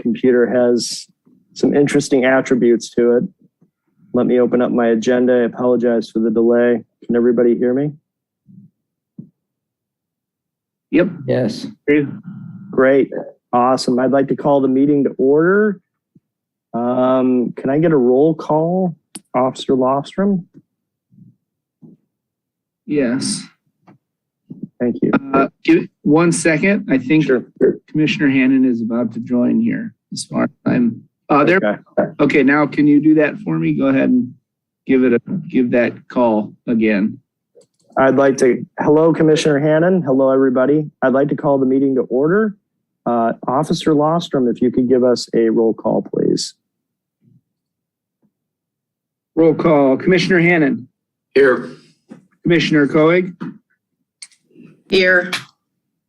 computer has some interesting attributes to it. Let me open up my agenda. I apologize for the delay. Can everybody hear me? Yep. Yes. Great. Awesome. I'd like to call the meeting to order. Can I get a roll call? Officer Lofstrom? Yes. Thank you. Give it 1 second. I think Sure. Commissioner Hannon is about to join here. As far as I'm there. Okay. Okay, now can you do that for me? Go ahead and give that call again. I'd like to, hello, Commissioner Hannon. Hello, everybody. I'd like to call the meeting to order. Officer Lofstrom, if you could give us a roll call, please. Roll call. Commissioner Hannon. Here. Commissioner Coig. Here.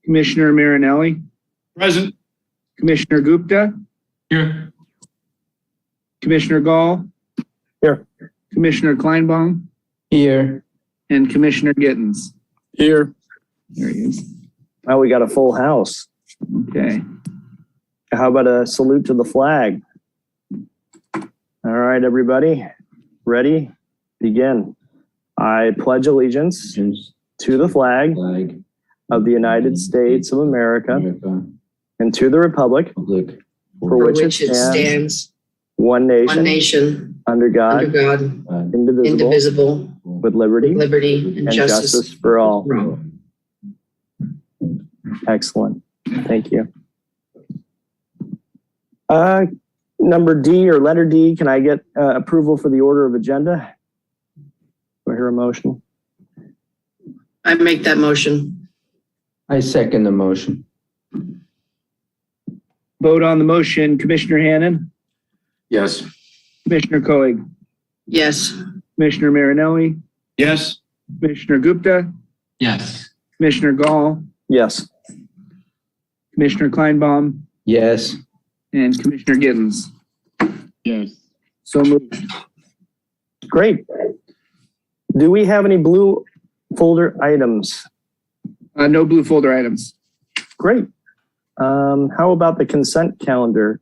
Commissioner Marinelli. Present. Commissioner Gupta. Here. Commissioner Gall. Here. Commissioner Kleinbaum. Here. And Commissioner Gittens. Here. There he is. Oh, we got a full house. Okay. How about a salute to the flag? All right, everybody. Ready? Begin. I pledge allegiance to the flag of the United States of America and to the republic for which it stands, one nation, under God, indivisible, with liberty and justice for all. Excellent. Thank you. Number D or letter D, can I get approval for the order of agenda? Do I hear a motion? I make that motion. I second the motion. Vote on the motion. Commissioner Hannon. Yes. Commissioner Coig. Yes. Commissioner Marinelli. Yes. Commissioner Gupta. Yes. Commissioner Gall. Yes. Commissioner Kleinbaum. Yes. And Commissioner Gittens. Yes. So moved. Great. Do we have any blue folder items? No blue folder items. Great. How about the consent calendar?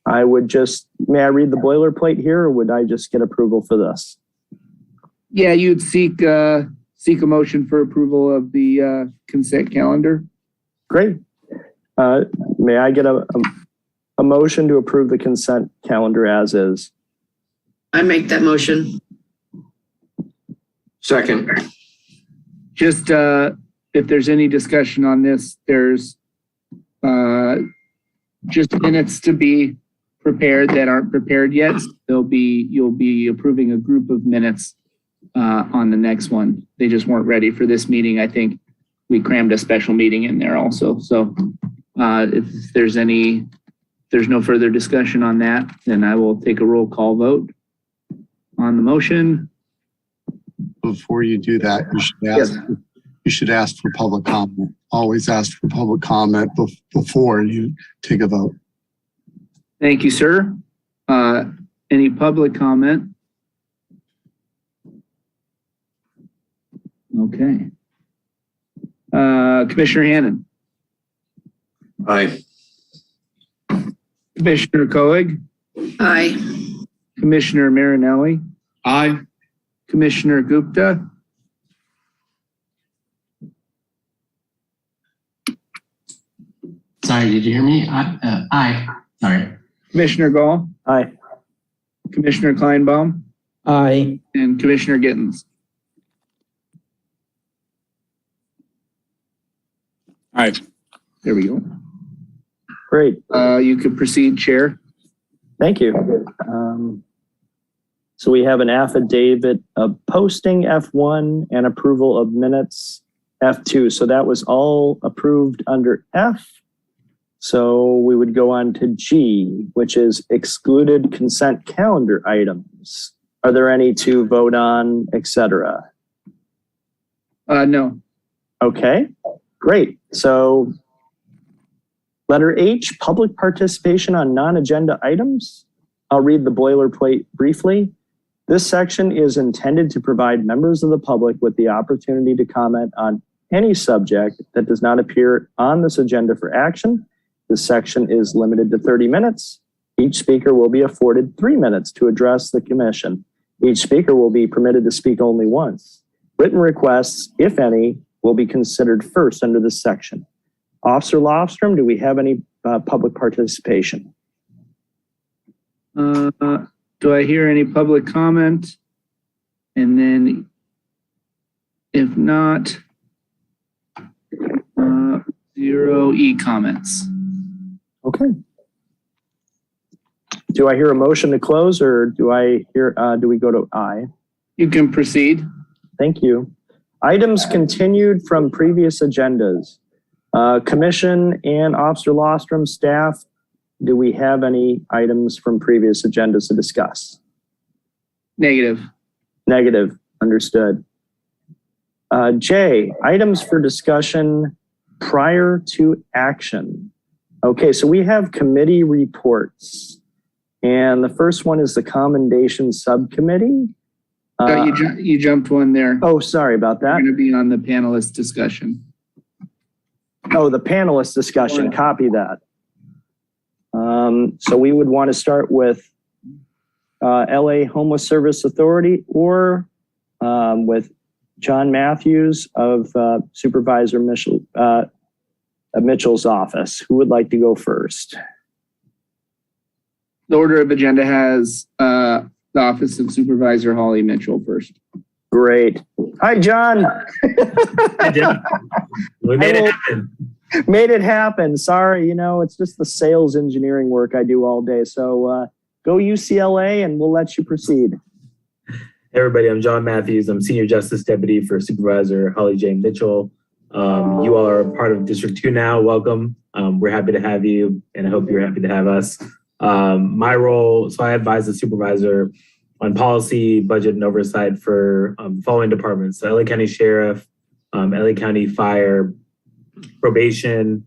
May I read the boilerplate here, or would I just get approval for this? Yeah, you'd seek a motion for approval of the consent calendar. Great. May I get a motion to approve the consent calendar as is? I make that motion. Second. Just if there's any discussion on this, there's just minutes to be prepared that aren't prepared yet. You'll be approving a group of minutes on the next one. They just weren't ready for this meeting. I think we crammed a special meeting in there also. So if there's no further discussion on that, then I will take a roll call vote on the motion. Before you do that, you should ask for public comment. Always ask for public comment before you take a vote. Thank you, sir. Any public comment? Okay. Commissioner Hannon. Aye. Commissioner Coig. Aye. Commissioner Marinelli. Aye. Commissioner Gupta. Sorry, did you hear me? Aye. Sorry. Commissioner Gall. Aye. Commissioner Kleinbaum. Aye. And Commissioner Gittens. Aye. There we go. Great. You could proceed, Chair. Thank you. So we have an affidavit of posting F1 and approval of minutes F2. So that was all approved under F. So we would go on to G, which is excluded consent calendar items. Are there any to vote on, etc.? No. Okay, great. So letter H, public participation on non-agenda items. I'll read the boilerplate briefly. This section is intended to provide members of the public with the opportunity to comment on any subject that does not appear on this agenda for action This section is limited to 30 minutes. Each speaker will be afforded 3 minutes to address the commission. Each speaker will be permitted to speak only once. Written requests, if any, will be considered first under this section. Officer Lofstrom, do we have any public participation? Do I hear any public comment? And then if not, 0 e-comments. Okay. Do I hear a motion to close, or do we go to I? You can proceed. Thank you. Items continued from previous agendas. Commission and Officer Lostrom staff, do we have any items from previous agendas to discuss? Negative. Negative. Understood. J, items for discussion prior to action. Okay, so we have committee reports. And the first one is the Commendation Subcommittee. You jumped one there. Oh, sorry about that. We're going to be on the panelist discussion. Oh, the panelist discussion, copy that. So we would want to start with LA Homeless Service Authority or with John Matthews of Supervisor Mitchell's office. Who would like to go first? The order of agenda has the office of Supervisor Holly Mitchell first. Great. Hi, John. Hi, Jim. We made it happen. Made it happen. Sorry, it's just the sales engineering work I do all day. So go UCLA and we'll let you proceed. Hey, everybody, I'm John Matthews. I'm Senior Justice Deputy for Supervisor Holly J. Mitchell. You all are part of District 2 now. Welcome. We're happy to have you, and I hope you're happy to have us. My role, so I advise the supervisor on policy, budget, and oversight for following departments: so LA County Sheriff, LA County Fire, Probation,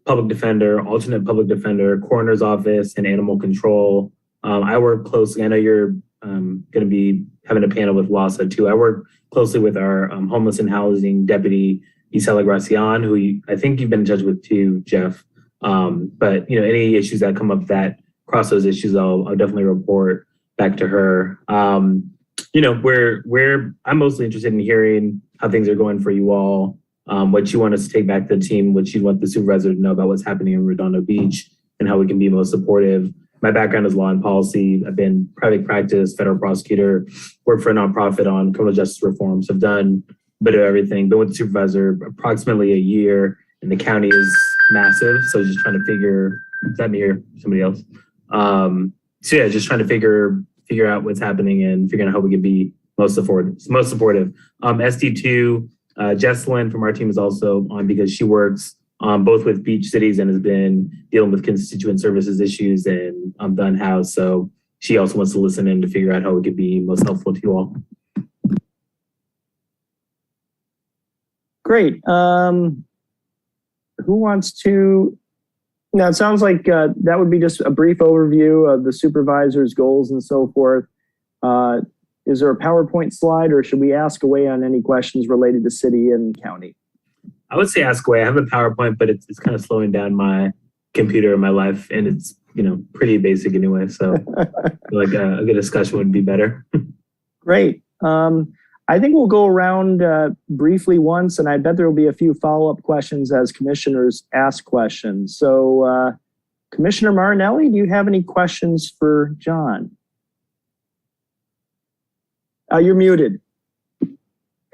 Public Defender, Alternate Public Defender, Coroner's Office, and Animal Control. I work closely. I know you're going to be having a panel with WASA too. I work closely with our Homeless and Housing Deputy, Isela Gracian, who I think you've been in touch with too, Jeff. But any issues that come up that cross those issues, I'll definitely report back to her. I'm mostly interested in hearing how things are going for you all, what you want us to take back to the team, what you want the supervisor to know about what's happening in Redondo Beach, and how we can be most supportive. My background is law and policy. I've been private practice, federal prosecutor, worked for a nonprofit on criminal justice reform. So I've done a bit of everything. Been with the supervisor approximately a year, and the county is massive. So just trying to figure, is that me or somebody else? Just trying to figure out what's happening and figuring out how we can be most supportive. SD2, Jesselyn from our team is also on because she works both with beach cities and has been dealing with constituent services issues and done house. So she also wants to listen in to figure out how we could be most helpful to you all. Great. Who wants to? Now, it sounds like that would be just a brief overview of the supervisor's goals and so forth. Is there a PowerPoint slide, or should we ask away on any questions related to city and county? I would say ask away. I have a PowerPoint, but it's kind of slowing down my computer in my life, and it's pretty basic anyway. So I feel like a good discussion would be better. Great. I think we'll go around briefly once, and I bet there will be a few follow-up questions as commissioners ask questions. So Commissioner Marinelli, do you have any questions for John? You're muted.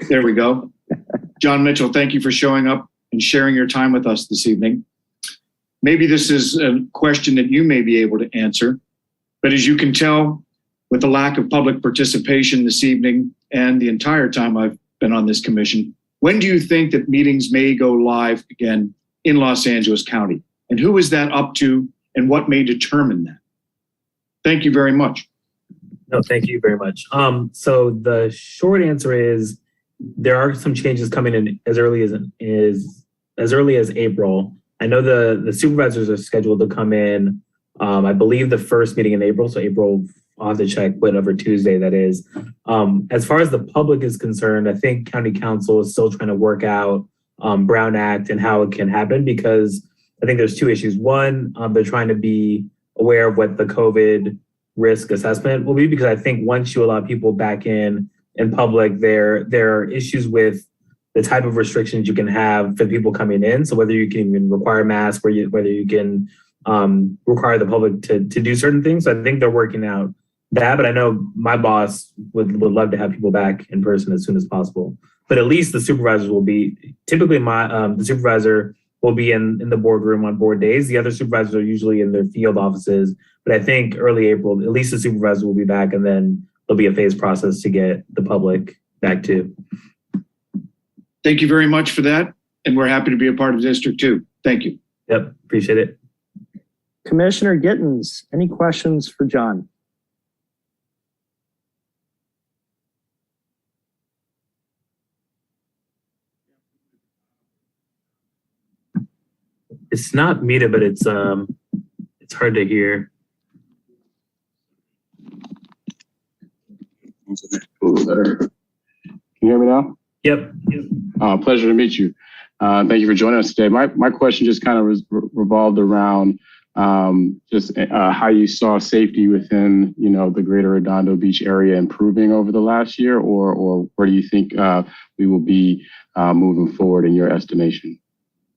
There we go. John Mitchell, thank you for showing up and sharing your time with us this evening. Maybe this is a question that you may be able to answer, but as you can tell, with the lack of public participation this evening and the entire time I've been on this commission, when do you think that meetings may go live again in Los Angeles County? And who is that up to, and what may determine that? Thank you very much. No, thank you very much. So the short answer is there are some changes coming in as early as April. I know the supervisors are scheduled to come in. I believe the first meeting in April. So April, I'll have to check whatever Tuesday that is. As far as the public is concerned, I think County Council is still trying to work out Brown Act and how it can happen, because I think there's two issues. One, they're trying to be aware of what the COVID risk assessment will be, because I think once you allow people back in public, there are issues with the type of restrictions you can have for people coming in. So whether you can even require masks, whether you can require the public to do certain things. So I think they're working out that, but I know my boss would love to have people back in person as soon as possible. But at least the supervisors will be, typically the supervisor will be in the boardroom on board days. The other supervisors are usually in their field offices, but I think early April, at least the supervisor will be back, and then there'll be a phased process to get the public back too. Thank you very much for that. And we're happy to be a part of District 2. Thank you. Yep, appreciate it. Commissioner Gittens, any questions for John? It's not muted, but it's hard to hear. Can you hear me now? Yep. Pleasure to meet you. Thank you for joining us today. My question just kind of revolved around how you saw safety within, the greater Redondo Beach area improving over the last year, or where do you think we will be moving forward in your estimation?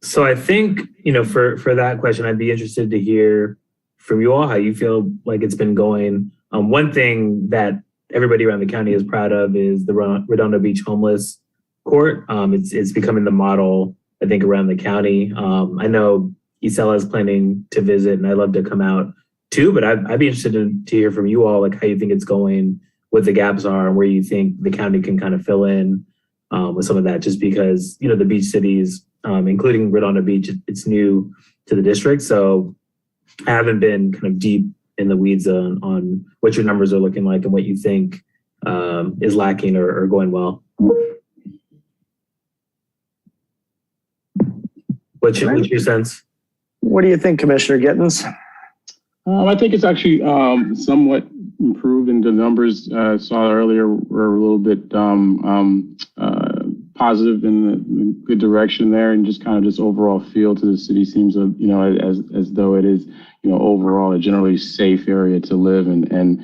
So I think, for that question, I'd be interested to hear from you all how you feel like it's been going. One thing that everybody around the county is proud of is the Redondo Beach Homeless Court. It's becoming the model, I think, around the county. I know Isela is planning to visit, and I'd love to come out too, but I'd be interested to hear from you all, like how you think it's going, what the gaps are, and where you think the county can kind of fill in with some of that, just because, the beach cities, including Redondo Beach, it's new to the district. So I haven't been kind of deep in the weeds on what your numbers are looking like and what you think is lacking or going well. What's your sense? What do you think, Commissioner Gittens? I think it's actually somewhat improved, and the numbers I saw earlier were a little bit positive in the good direction there, and just kind of this overall feel to the city seems, as though it is, overall a generally safe area to live and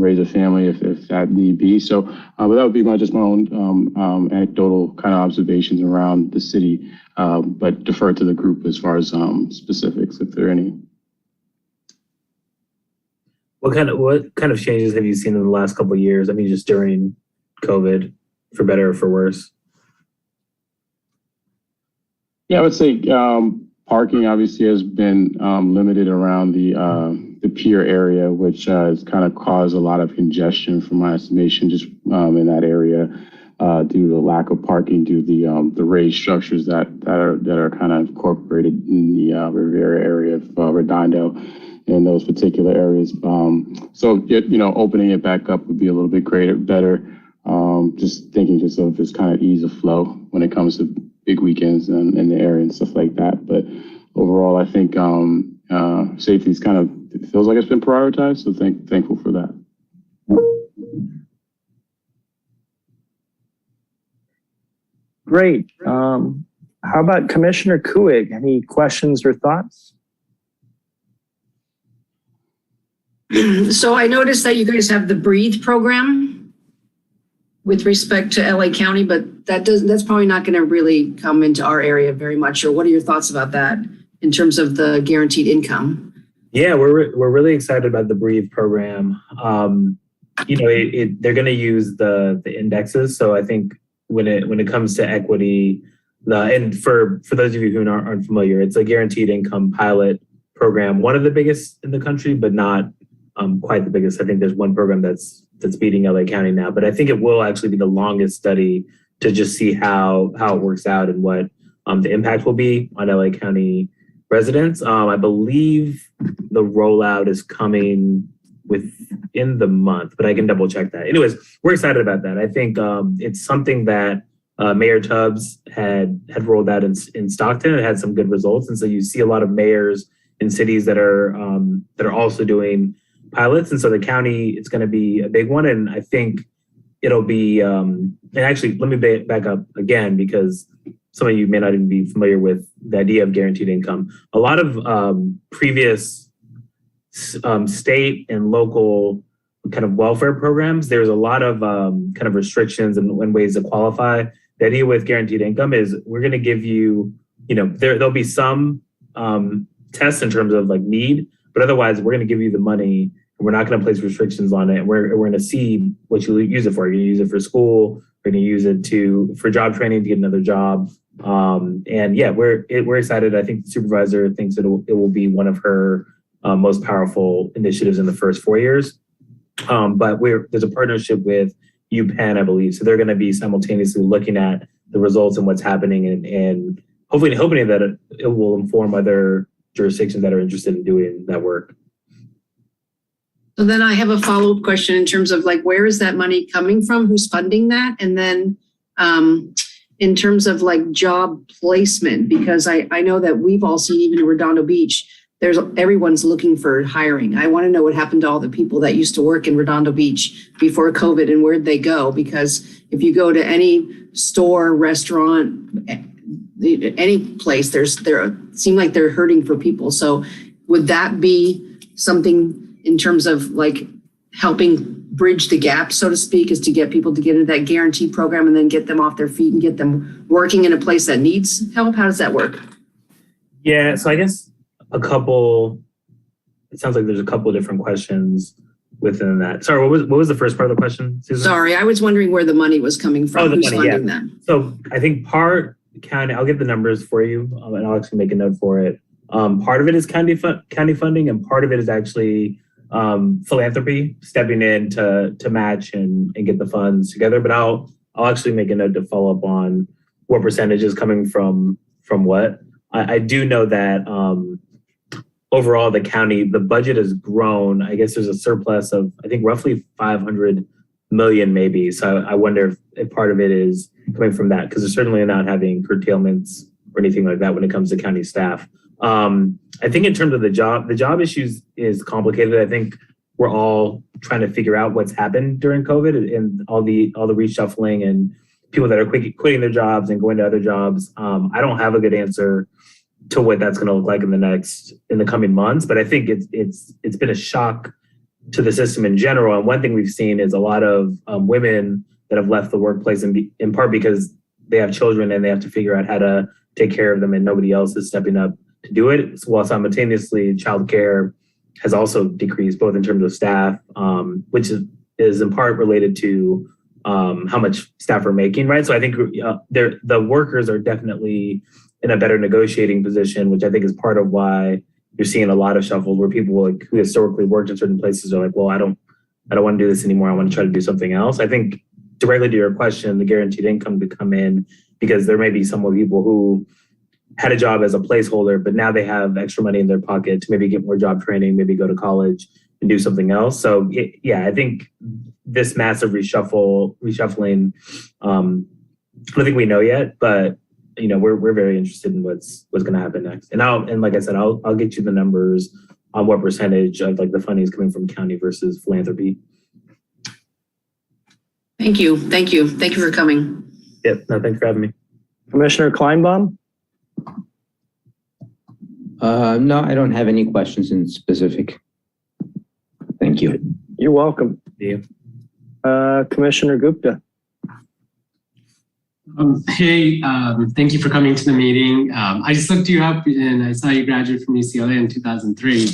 raise a family if that need be. So, but that would be my own anecdotal kind of observations around the city, but defer to the group as far as specifics, if there are any. What kind of changes have you seen in the last couple of years? I mean, just during COVID, for better or for worse? Yeah, I would say parking obviously has been limited around the pier area, which has kind of caused a lot of congestion from my estimation, just in that area due to the lack of parking, due to the raised structures that are kind of incorporated in the Riviera area of Redondo in those particular areas. So opening it back up would be a little bit better. Just thinking of just kind of ease of flow when it comes to big weekends in the area and stuff like that. But overall, I think safety is it feels like it's been prioritized. So thankful for that. Great. How about Commissioner Kuig? Any questions or thoughts? So I noticed that you guys have the Breathe program with respect to LA County, but that's probably not going to really come into our area very much. Or what are your thoughts about that in terms of the guaranteed income? Yeah, we're really excited about the Breathe program. They're going to use the indexes. So I think when it comes to equity, and for those of you who aren't familiar, it's a guaranteed income pilot program, one of the biggest in the country, but not quite the biggest. I think there's one program that's beating LA County now, but I think it will actually be the longest study to just see how it works out and what the impact will be on LA County residents. I believe the rollout is coming within the month, but I can double check that. Anyways, we're excited about that. I think it's something that Mayor Tubbs had rolled out in Stockton and had some good results. And so you see a lot of mayors in cities that are also doing pilots. And so the county, it's going to be a big one. And I think it'll be, and actually, let me back up again, because some of you may not even be familiar with the idea of guaranteed income. A lot of previous state and local kind of welfare programs, there's a lot of kind of restrictions and ways to qualify. The idea with guaranteed income is we're going to give you, there'll be some tests in terms of like need, but otherwise we're going to give you the money. We're not going to place restrictions on it. We're going to see what you use it for. You're going to use it for school. We're going to use it for job training to get another job. And yeah, we're excited. I think the supervisor thinks it will be one of her most powerful initiatives in the first 4 years. But there's a partnership with UPenn, I believe. So they're going to be simultaneously looking at the results and what's happening and hopefully hoping that it will inform other jurisdictions that are interested in doing that work. So then I have a follow-up question in terms of like, where is that money coming from? Who's funding that? And then in terms of like job placement, because I know that we've all seen even in Redondo Beach, everyone's looking for hiring. I want to know what happened to all the people that used to work in Redondo Beach before COVID and where'd they go? Because if you go to any store, restaurant, any place, seem like they're hurting for people. So would that be something in terms of like helping bridge the gap, so to speak, is to get people to get into that guarantee program and then get them off their feet and get them working in a place that needs help? How does that work? Yeah, so I guess it sounds like there's a couple of different questions within that. Sorry, what was the first part of the question, Susan? Sorry, I was wondering where the money was coming from. Who's funding them? So I think part county, I'll get the numbers for you and I'll actually make a note for it. Part of it is county funding and part of it is actually philanthropy stepping in to match and get the funds together. But I'll actually make a note to follow up on what percentage is coming from what. I do know that overall the budget has grown. I guess there's a surplus of I think roughly 500 million maybe. So I wonder if part of it is coming from that because they're certainly not having curtailments or anything like that when it comes to county staff. I think in terms of the job issues is complicated. I think we're all trying to figure out what's happened during COVID and all the reshuffling and people that are quitting their jobs and going to other jobs. I don't have a good answer to what that's going to look like in the coming months, but I think it's been a shock to the system in general. And one thing we've seen is a lot of women that have left the workplace in part because they have children and they have to figure out how to take care of them and nobody else is stepping up to do it. While simultaneously childcare has also decreased both in terms of staff, which is in part related to how much staff are making, right? So I think the workers are definitely in a better negotiating position, which I think is part of why you're seeing a lot of shuffles where people who historically worked in certain places are like, well, I don't want to do this anymore. I want to try to do something else. I think directly to your question, the guaranteed income could come in because there may be some people who had a job as a placeholder, but now they have extra money in their pocket to maybe get more job training, maybe go to college and do something else. So yeah, I think this massive reshuffling, I don't think we know yet, but we're very interested in what's going to happen next. And like I said, I'll get you the numbers on what percentage of like the funding is coming from county versus philanthropy. Thank you for coming. Yep, no, thanks for having me. Commissioner Kleinbaum? No, I don't have any questions in specific. Thank you. You're welcome. Yeah. Commissioner Gupta? Hey, thank you for coming to the meeting. I just looked you up and I saw you graduated from UCLA in 2003.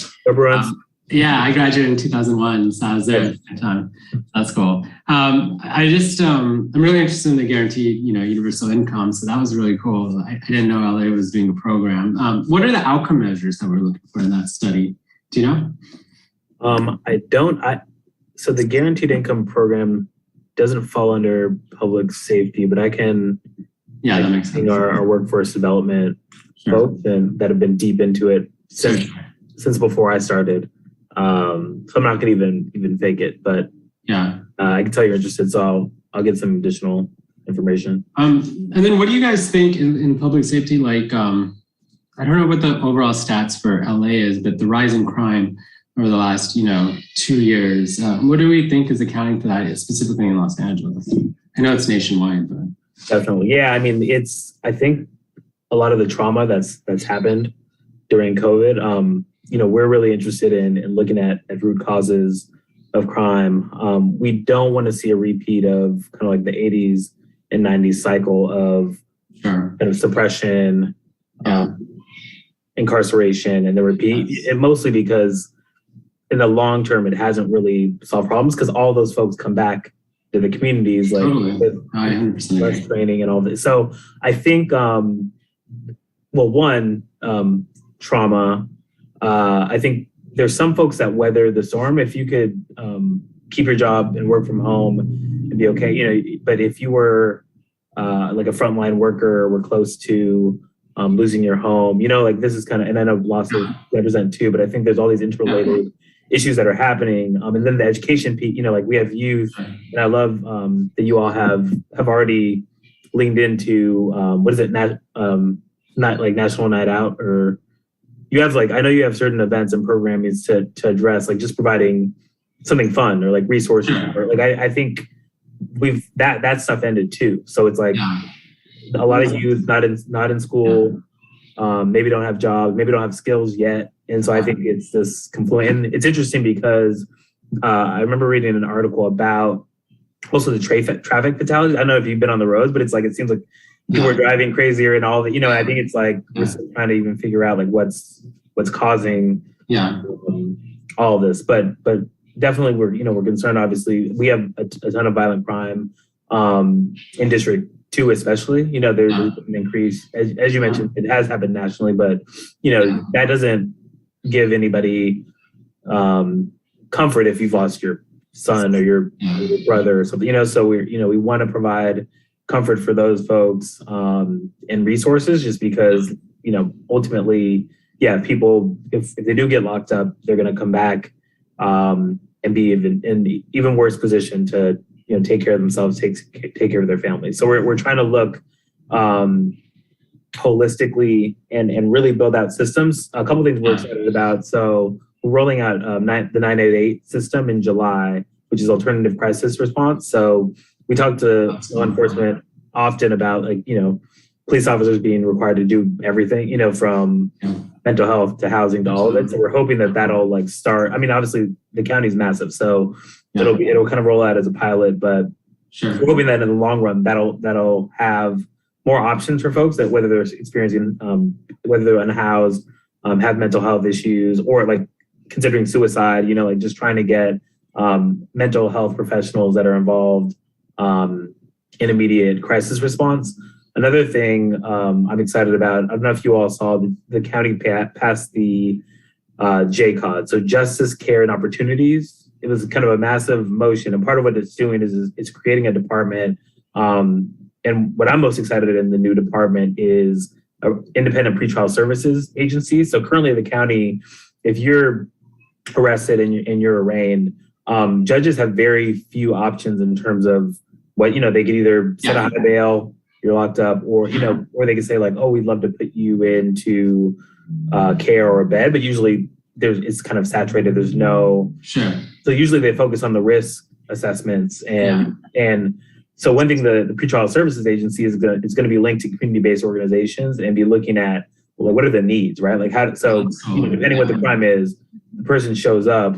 Yeah, I graduated in 2001, so I was there at that time. That's cool. I'm really interested in the guaranteed, universal income. So that was really cool. I didn't know LA was doing a program. What are the outcome measures that we're looking for in that study? Do you know? I don't. So the guaranteed income program doesn't fall under public safety, but I can. Yeah, that makes sense. Our workforce development folks and that have been deep into it since before I started. So I'm not going to even fake it, but yeah, I can tell you're interested, so I'll get some additional information. And then what do you guys think in public safety? Like, I don't know what the overall stats for LA is, but the rise in crime over the last, 2 years, what do we think is accounting for that, specifically in Los Angeles? I know it's nationwide, but. Definitely. Yeah. I mean, I think a lot of the trauma that's happened during COVID, we're really interested in looking at root causes of crime. We don't want to see a repeat of kind of like the 80s and 90s cycle of kind of suppression, incarceration, and the repeat, and mostly because in the long term, it hasn't really solved problems because all those folks come back to the communities like with less training and all this. So I think, trauma. I think there's some folks that weather the storm. If you could keep your job and work from home and be okay, but if you were like a frontline worker, we're close to losing your home, like this is kind of, and I know losses represent too, but I think there's all these interrelated issues that are happening. And then the education piece, like we have youth, and I love that you all have already leaned into, what is it? Not like National Night Out, or you have I know you have certain events and programming to address just providing something fun or resources, or I think that stuff ended too. So it's a lot of youth not in school, maybe don't have jobs, maybe don't have skills yet. And so I think it's this confluence. And it's interesting because I remember reading an article about also the traffic fatalities. I don't know if you've been on the roads, but it seems like people are driving crazier and all that. I think it's we're still trying to even figure out what's causing all of this. But definitely we're concerned. Obviously, we have a ton of violent crime in District 2 especially. There's an increase, as you mentioned, it has happened nationally, but that doesn't give anybody comfort if you've lost your son or your brother or something. So we want to provide comfort for those folks and resources, just because ultimately, people, if they do get locked up, they're going to come back and be in even worse position to take care of themselves, take care of their families. So we're trying to look holistically and really build out systems. A couple of things we're excited about. So we're rolling out the 988 system in July, which is alternative crisis response. So we talk to law enforcement often about police officers being required to do everything, from mental health to housing to all of it. So we're hoping that'll start. I mean, obviously the county's massive, so it'll kind of roll out as a pilot, but we're hoping that in the long run that'll have more options for folks, that whether they're experiencing, whether they're unhoused, have mental health issues, or considering suicide, just trying to get mental health professionals that are involved in immediate crisis response. Another thing I'm excited about, I don't know if you all saw, the county passed the JCOD, so Justice, Care, and Opportunities. It was kind of a massive motion, and part of what it's doing is it's creating a department. And what I'm most excited in the new department is an independent pretrial services agency. So currently the county, if you're arrested and you're arraigned, judges have very few options in terms of what, they could either set a high bail, you're locked up, or, or they could say oh, we'd love to put you into care or a bed, but usually it's kind of saturated. There's no, so usually they focus on the risk assessments and so one thing the pretrial services agency is going to be linked to community-based organizations and be looking at what are the needs, right? Depending what the crime is, the person shows up,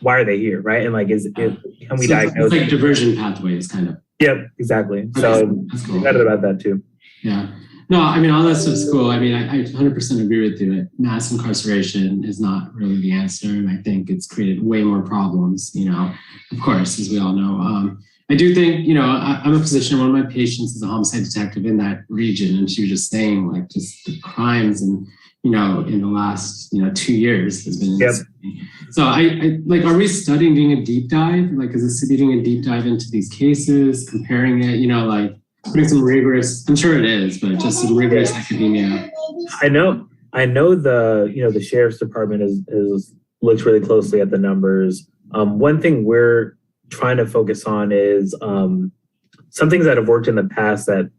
why are they here, right? And can we diagnose? It's diversion pathways, kind of. Yep, exactly. So I'm excited about that too. Yeah. No, I mean, all that stuff's cool. I mean, I 100% agree with you that mass incarceration is not really the answer. And I think it's created way more problems, of course, as we all know. I do think, I'm a physician. One of my patients is a homicide detective in that region. And she was just saying, just the crimes and, in the last, 2 years has been insane. So are we studying, doing a deep dive? Is the city doing a deep dive into these cases, comparing it, putting some rigorous, I'm sure it is, but just some rigorous academia. I know the sheriff's department is looks really closely at the numbers. One thing we're trying to focus on is some things that have worked in the past that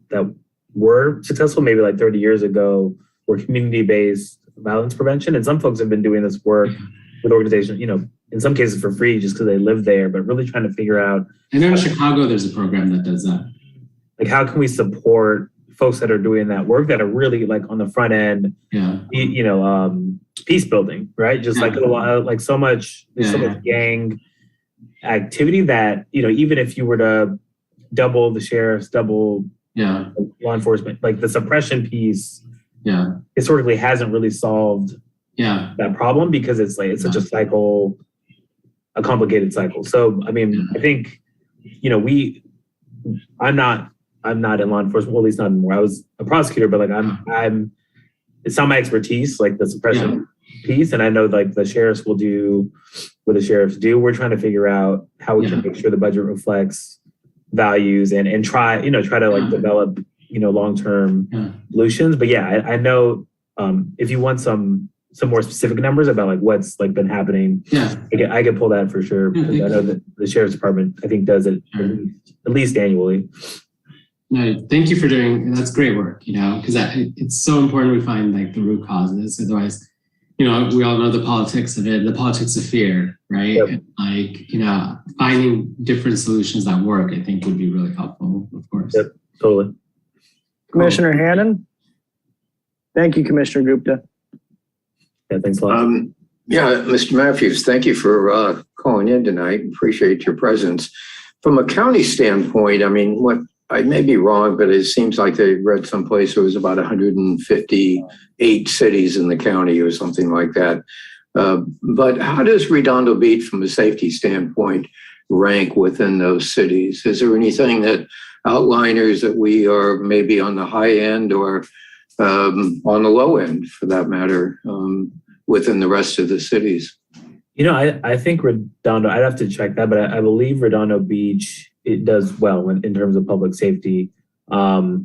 were successful, maybe 30 years ago, were community-based violence prevention. And some folks have been doing this work with organizations, in some cases for free, just because they live there, but really trying to figure out. I know in Chicago, there's a program that does that. like how can we support folks that are doing that work that are really like on the front end, peace building, right? Just like a lot, like so much gang activity that, even if you were to double the sheriffs, double law enforcement, like the suppression piece historically hasn't really solved that problem because it's like, it's such a cycle, a complicated cycle. So, I mean, I think, I'm not in law enforcement, well, at least not anymore. I was a prosecutor, but like it's not my expertise, like the suppression piece. And I know like the sheriffs will do what the sheriffs do. We're trying to figure out how we can make sure the budget reflects values and try to like develop, long-term solutions. But I know if you want some more specific numbers about like what's like been happening, I could pull that for sure. Because I know that the sheriff's department, I think, does it at least annually. No, thank you for doing, that's great work, because it's so important we find like the root causes. Otherwise, we all know the politics of it, the politics of fear, right? Yep. And finding different solutions that work, I think would be really helpful, of course. Yep, totally. Commissioner Hannon? Thank you, Commissioner Gupta. Yeah, thanks a lot. Mr. Matthews, thank you for calling in tonight. Appreciate your presence. From a county standpoint, I mean, I may be wrong, but it seems like I read someplace it was about 158 cities in the county or something like that. But how does Redondo Beat, from a safety standpoint, rank within those cities? Is there anything that outliners that we are maybe on the high end or on the low end, for that matter, within the rest of the cities? I think Redondo, I'd have to check that, but I believe Redondo Beach, it does well in terms of public safety. I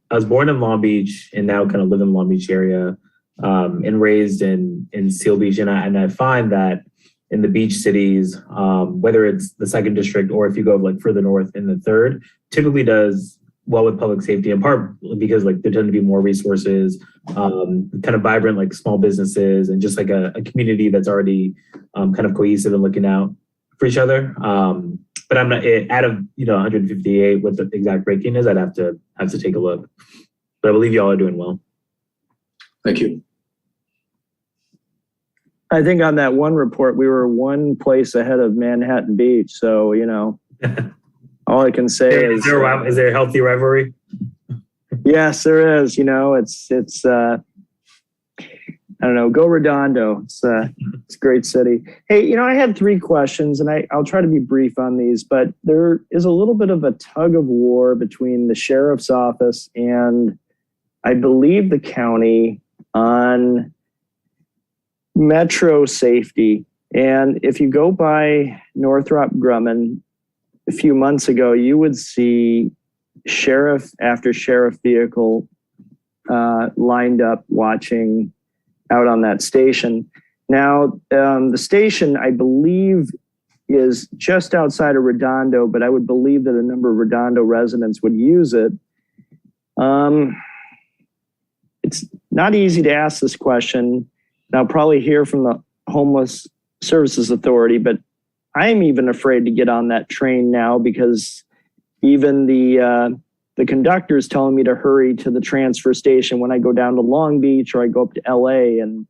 was born in Long Beach and now kind of live in the Long Beach area and raised in Seal Beach. And I find that in the beach cities, whether it's the 2nd district or if you go like further north in the 3rd, typically does well with public safety, in part because like there tend to be more resources, kind of vibrant like small businesses and just like a community that's already kind of cohesive and looking out for each other. But I'm not out of 158. What the exact ranking is, I'd have to take a look. But I believe y'all are doing well. Thank you. I think on that one report, we were one place ahead of Manhattan Beach. So, all I can say is there a healthy rivalry? Yes, there is. It's I don't know, go Redondo. It's a great city. Hey, I had 3 questions and I'll try to be brief on these, but there is a little bit of a tug of war between the sheriff's office and I believe the county on metro safety. And if you go by Northrop Grumman a few months ago, you would see sheriff after sheriff vehicle lined up watching out on that station. Now, the station, I believe, is just outside of Redondo, but I would believe that a number of Redondo residents would use it. It's not easy to ask this question. And I'll probably hear from the Homeless Services Authority, but I'm even afraid to get on that train now because even the conductor is telling me to hurry to the transfer station when I go down to Long Beach or I go up to LA. And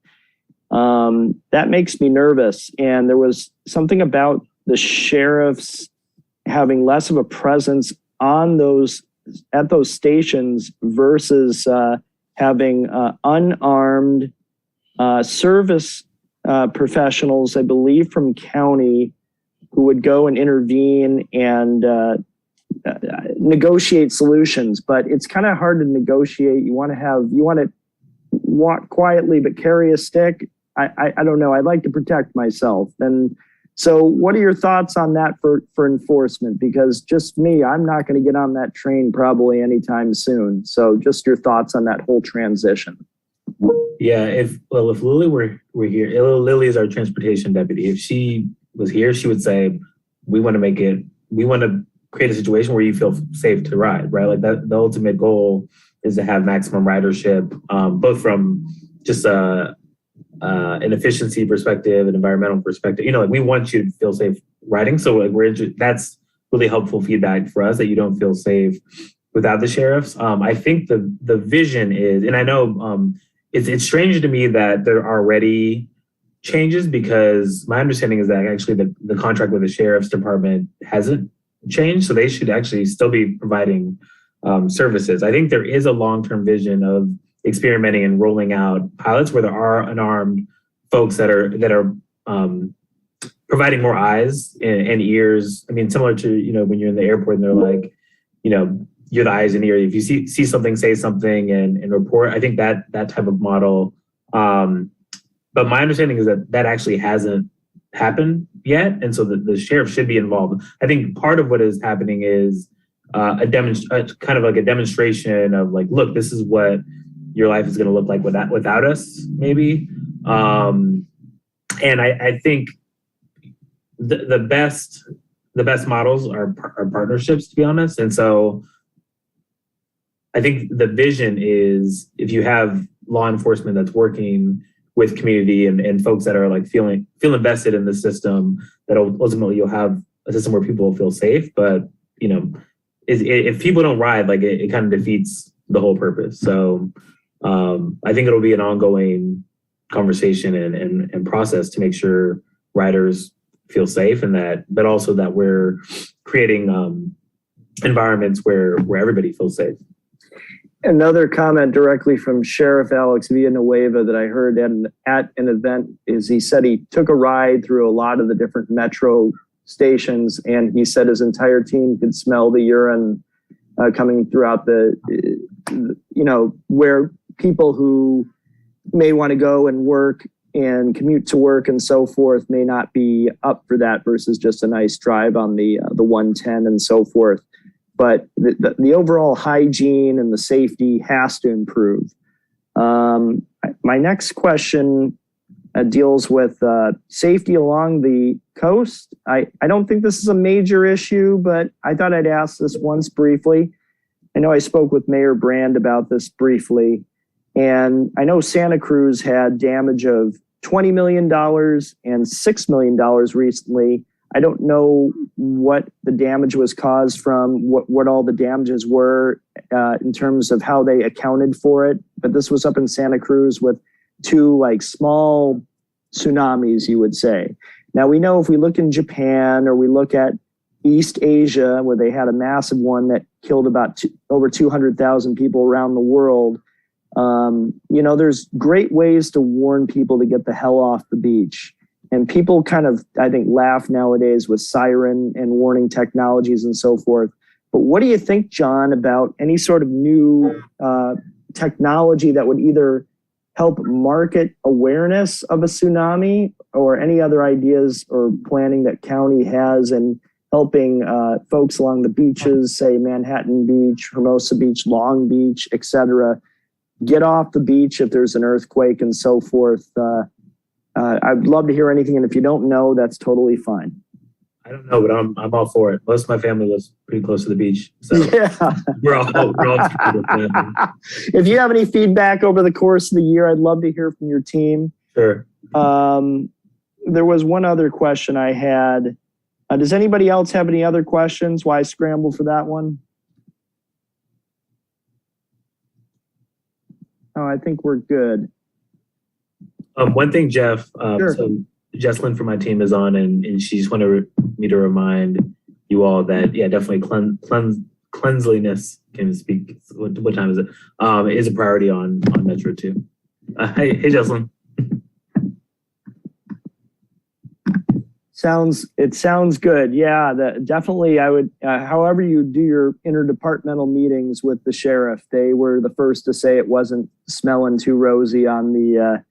that makes me nervous. And there was something about the sheriffs having less of a presence on at those stations versus having unarmed service professionals, I believe from county, who would go and intervene and negotiate solutions. But it's kind of hard to negotiate. You want to walk quietly but carry a stick. I don't know. I like to protect myself. And so what are your thoughts on that for enforcement? Because just me, I'm not going to get on that train probably anytime soon. So just your thoughts on that whole transition. Yeah, if Lily were here, Lily is our transportation deputy. If she was here, she would say, we want to create a situation where you feel safe to ride, right? Like that, the ultimate goal is to have maximum ridership, both from just an efficiency perspective, an environmental perspective. Like we want you to feel safe riding. So like that's really helpful feedback for us that you don't feel safe without the sheriffs. I think the vision is, and I know it's strange to me that there are already changes, because my understanding is that actually the contract with the sheriff's department hasn't changed. So they should actually still be providing services. I think there is a long-term vision of experimenting and rolling out pilots where there are unarmed folks that are providing more eyes and ears. I mean, similar to, when you're in the airport and they're like, you're the eyes and ears. If you see something, say something and report. I think that type of model. But my understanding is that actually hasn't happened yet. And so the sheriff should be involved. I think part of what is happening is kind of like a demonstration of like, look, this is what your life is going to look like without us, maybe. And I think the best models are partnerships, to be honest. And so I think the vision is, if you have law enforcement that's working with community and folks that are like feel invested in the system, that ultimately you'll have a system where people will feel safe. But if people don't ride, like it kind of defeats the whole purpose. So I think it'll be an ongoing conversation and process to make sure riders feel safe, but also that we're creating environments where everybody feels safe. Another comment directly from Sheriff Alex Villanueva that I heard at an event is he said he took a ride through a lot of the different metro stations, and he said his entire team could smell the urine coming throughout where people who may want to go and work and commute to work and so forth may not be up for that versus just a nice drive on the 110 and so forth. But the overall hygiene and the safety has to improve. My next question deals with safety along the coast. I don't think this is a major issue, but I thought I'd ask this once briefly. I know I spoke with Mayor Brand about this briefly, and I know Santa Cruz had damage of $20 million and $6 million recently. I don't know what the damage was caused from, what all the damages were in terms of how they accounted for it. But this was up in Santa Cruz with two like small tsunamis, you would say. Now we know if we look in Japan or we look at East Asia, where they had a massive one that killed about over 200,000 people around the world, there's great ways to warn people to get the hell off the beach. And people kind of, I think, laugh nowadays with siren and warning technologies and so forth. But what do you think, John, about any sort of new technology that would either help market awareness of a tsunami, or any other ideas or planning that county has in helping folks along the beaches, say Manhattan Beach, Hermosa Beach, Long Beach, etc., get off the beach if there's an earthquake and so forth? I'd love to hear anything, and if you don't know, that's totally fine. I don't know, but I'm all for it. Most of my family lives pretty close to the beach, so yeah. we're all If you have any feedback over the course of the year, I'd love to hear from your team. Sure. There was one other question I had. Does anybody else have any other questions? Why scramble for that one? Oh, I think we're good. One thing, Jeff, Sure. So Jesslyn from my team is on, and she just wanted me to remind you all that, yeah, definitely cleanliness, can speak, what time is it? Is a priority on Metro too. Hey, Jesslyn. It sounds good. Yeah, definitely. I would, however you do your interdepartmental meetings with the sheriff, they were the first to say it wasn't smelling too rosy on the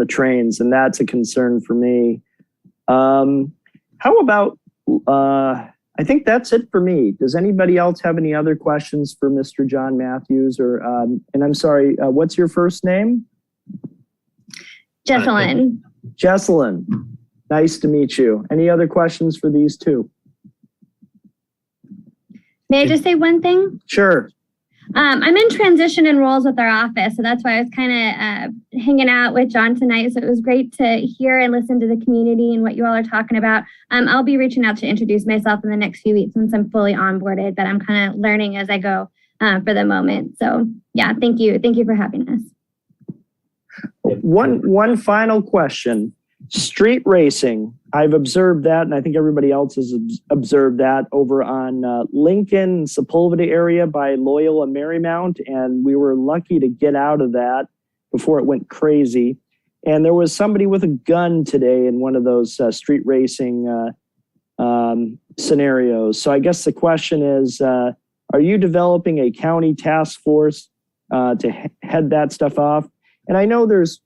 trains, and that's a concern for me. How about, I think that's it for me. Does anybody else have any other questions for Mr. John Matthews? Or, and I'm sorry, what's your first name? Jesselyn. Jesselyn. Nice to meet you. Any other questions for these two? May I just say one thing? Sure. I'm in transition and roles with our office, so that's why I was kind of hanging out with John tonight. So it was great to hear and listen to the community and what you all are talking about. I'll be reaching out to introduce myself in the next few weeks once I'm fully onboarded, but I'm kind of learning as I go for the moment. So yeah, thank you. Thank you for having us. One final question. Street racing. I've observed that, and I think everybody else has observed that over on Lincoln, Sepulveda area by Loyola Marymount, and we were lucky to get out of that before it went crazy. And there was somebody with a gun today in one of those street racing scenarios. So I guess the question is, are you developing a county task force to head that stuff off? And I know there's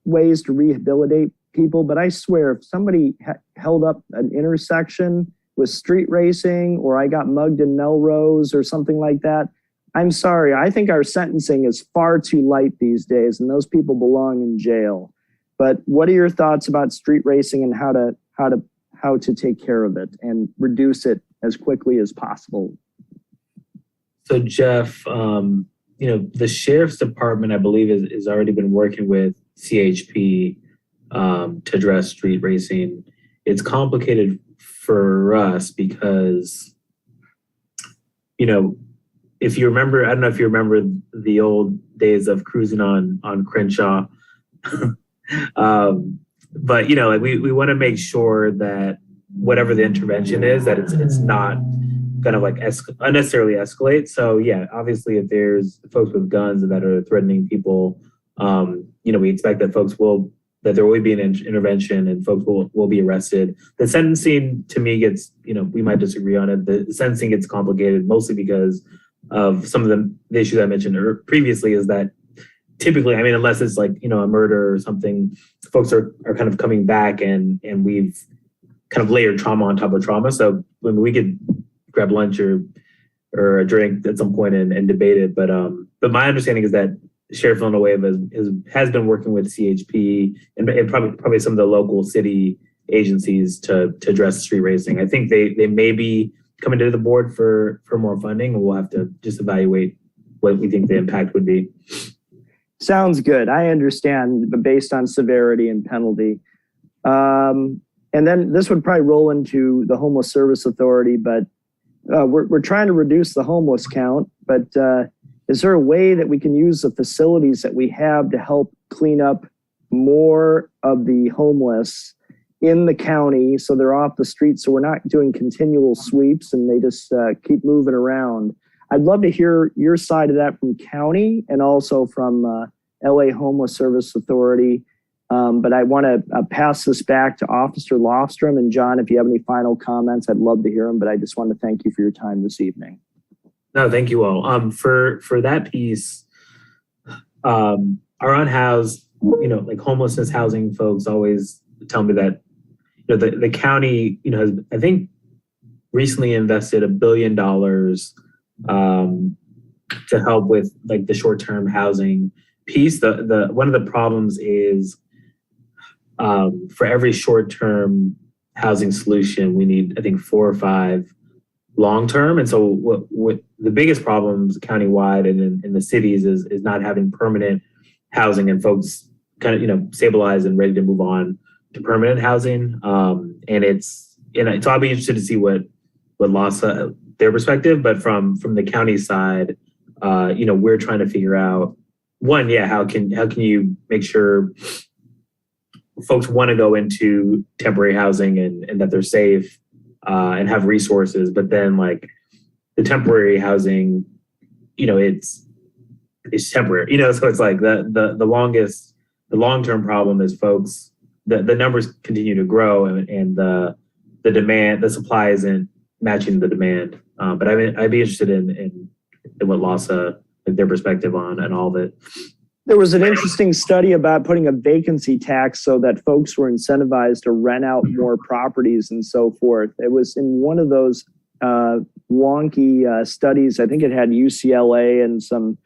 ways to rehabilitate people, but I swear if somebody held up an intersection with street racing, or I got mugged in Melrose or something like that, I'm sorry. I think our sentencing is far too light these days, and those people belong in jail. But what are your thoughts about street racing and how to take care of it and reduce it as quickly as possible? So Jeff, the sheriff's department, I believe, is already been working with CHP to address street racing. It's complicated for us because, if you remember, I don't know if you remember the old days of cruising on Crenshaw, but we want to make sure that whatever the intervention is, that it's not kind of like unnecessarily escalate. So yeah, obviously if there's folks with guns that are threatening people, we expect that that there will be an intervention and folks will be arrested. The sentencing to me gets, we might disagree on it. The sentencing gets complicated mostly because of some of the issues I mentioned previously, is that typically, unless it's like, a murder or something, folks are kind of coming back and we've kind of layered trauma on top of trauma. So when we could grab lunch or a drink at some point and debate it. But my understanding is that Sheriff Villanueva has been working with CHP and probably some of the local city agencies to address street racing. I think they may be coming to the board for more funding, and we'll have to just evaluate what we think the impact would be. Sounds good. I understand, but based on severity and penalty. And then this would probably roll into the Homeless Service Authority, but we're trying to reduce the homeless count, but is there a way that we can use the facilities that we have to help clean up more of the homeless in the county so they're off the street, so we're not doing continual sweeps and they just keep moving around? I'd love to hear your side of that from county and also from LA Homeless Service Authority. But I want to pass this back to Officer Lofstrom. And John, if you have any final comments, I'd love to hear them, but I just want to thank you for your time this evening. No, thank you all. For that piece, our unhoused, like homelessness housing folks always tell me that, the county, has, I think, recently invested $1 billion to help with like the short-term housing piece. The one of the problems is for every short-term housing solution, we need, I think, 4 or 5 long-term. And so what the biggest problems countywide and in the cities is not having permanent housing and folks kind of, stabilize and ready to move on to permanent housing. So I'll be interested to see what LASA, their perspective, but from the county side, we're trying to figure out one, how can you make sure folks want to go into temporary housing and that they're safe and have resources, but then like the temporary housing, it's temporary, so it's like the long-term problem is folks, the numbers continue to grow and the demand, the supply isn't matching the demand. But I'd be interested in what LASA, their perspective on and all of it. There was an interesting study about putting a vacancy tax so that folks were incentivized to rent out more properties and so forth. It was in one of those wonky studies. I think it had UCLA and some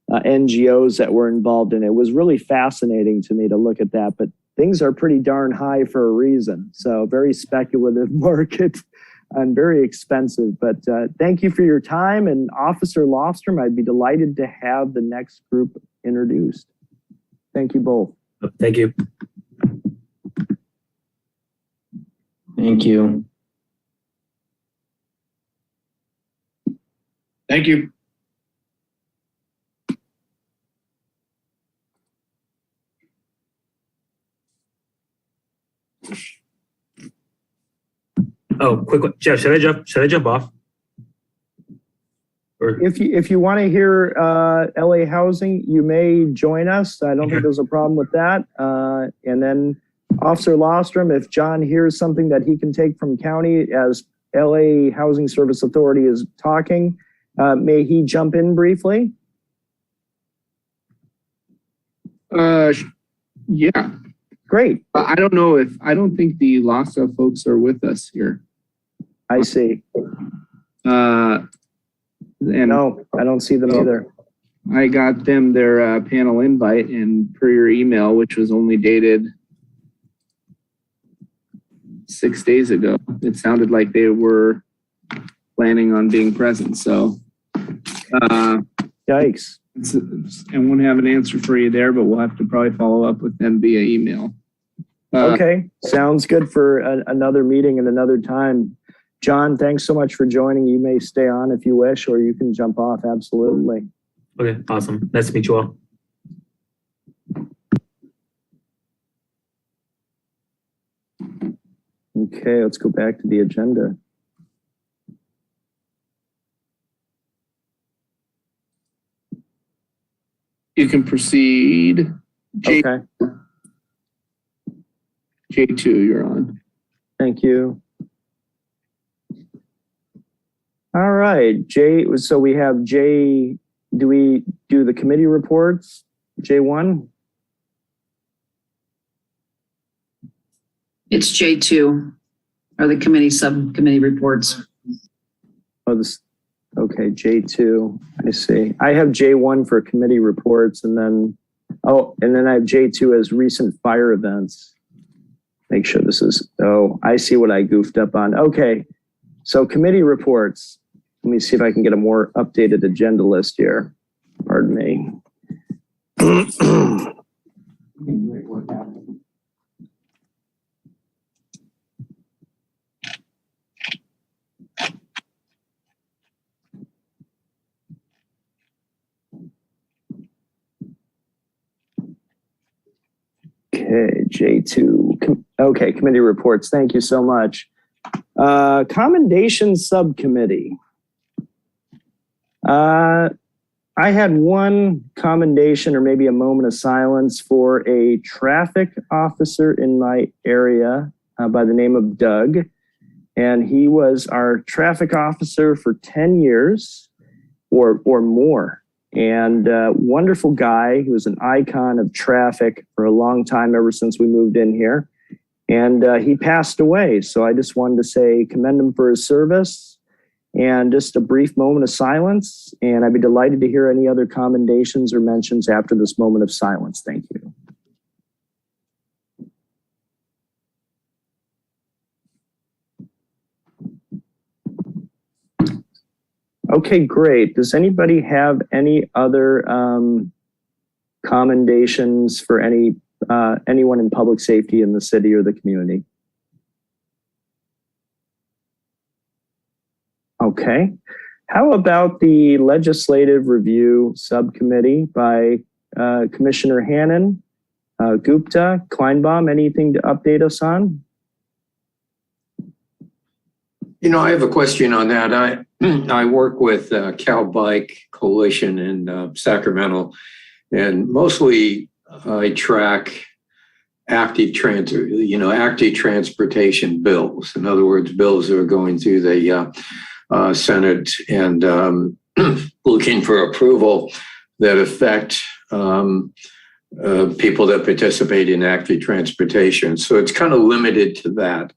NGOs that were involved in it. It was really fascinating to me to look at that, but things are pretty darn high for a reason. So very speculative market. and very expensive. But thank you for your time. And Officer Lofstrom, I'd be delighted to have the next group introduced. Thank you both. Thank you. Thank you. Thank you. Oh, quick one. Jeff, should I jump off? Or If you want to hear LA Housing, you may join us. I don't think there's a problem with that. And then Officer Lostrom, if John hears something that he can take from county as LA Housing Service Authority is talking, may he jump in briefly? Yeah. Great. I don't think the LASA folks are with us here. I see. And No, I don't see them either. I got them their panel invite, and per your email, which was only dated 6 days ago, it sounded like they were planning on being present. So, Yikes. I won't have an answer for you there, but we'll have to probably follow up with them via email. Okay, sounds good for another meeting and another time. John, thanks so much for joining. You may stay on if you wish, or you can jump off. Absolutely. okay, awesome. Nice to meet you all. Okay, let's go back to the agenda. You can proceed. Okay, J2, you're on. thank you. All right, so we have J, do we do the committee reports? J1? It's J2, or the subcommittee reports. Oh, this, okay, J2, I see. I have J1 for committee reports and then I have J2 as recent fire events. Make sure this is, oh, I see what I goofed up on. Okay, so committee reports. Let me see if I can get a more updated agenda list here. Pardon me. Okay, J2. Okay, committee reports. Thank you so much. Commendation Subcommittee. I had one commendation or maybe a moment of silence for a traffic officer in my area by the name of Doug. And he was our traffic officer for 10 years or more. And wonderful guy. He was an icon of traffic for a long time, ever since we moved in here. And he passed away. So I just wanted to say commend him for his service and just a brief moment of silence. And I'd be delighted to hear any other commendations or mentions after this moment of silence. Thank you. Okay, great. Does anybody have any other commendations for anyone in public safety in the city or the community? Okay. How about the Legislative Review Subcommittee by Commissioner Hannan, Gupta, Kleinbaum? Anything to update us on? You know, I have a question on that. I work with Cal Bike Coalition in Sacramento, and mostly I track active transportation bills. In other words, bills that are going through the Senate and looking for approval that affect people that participate in active transportation. So it's kind of limited to that.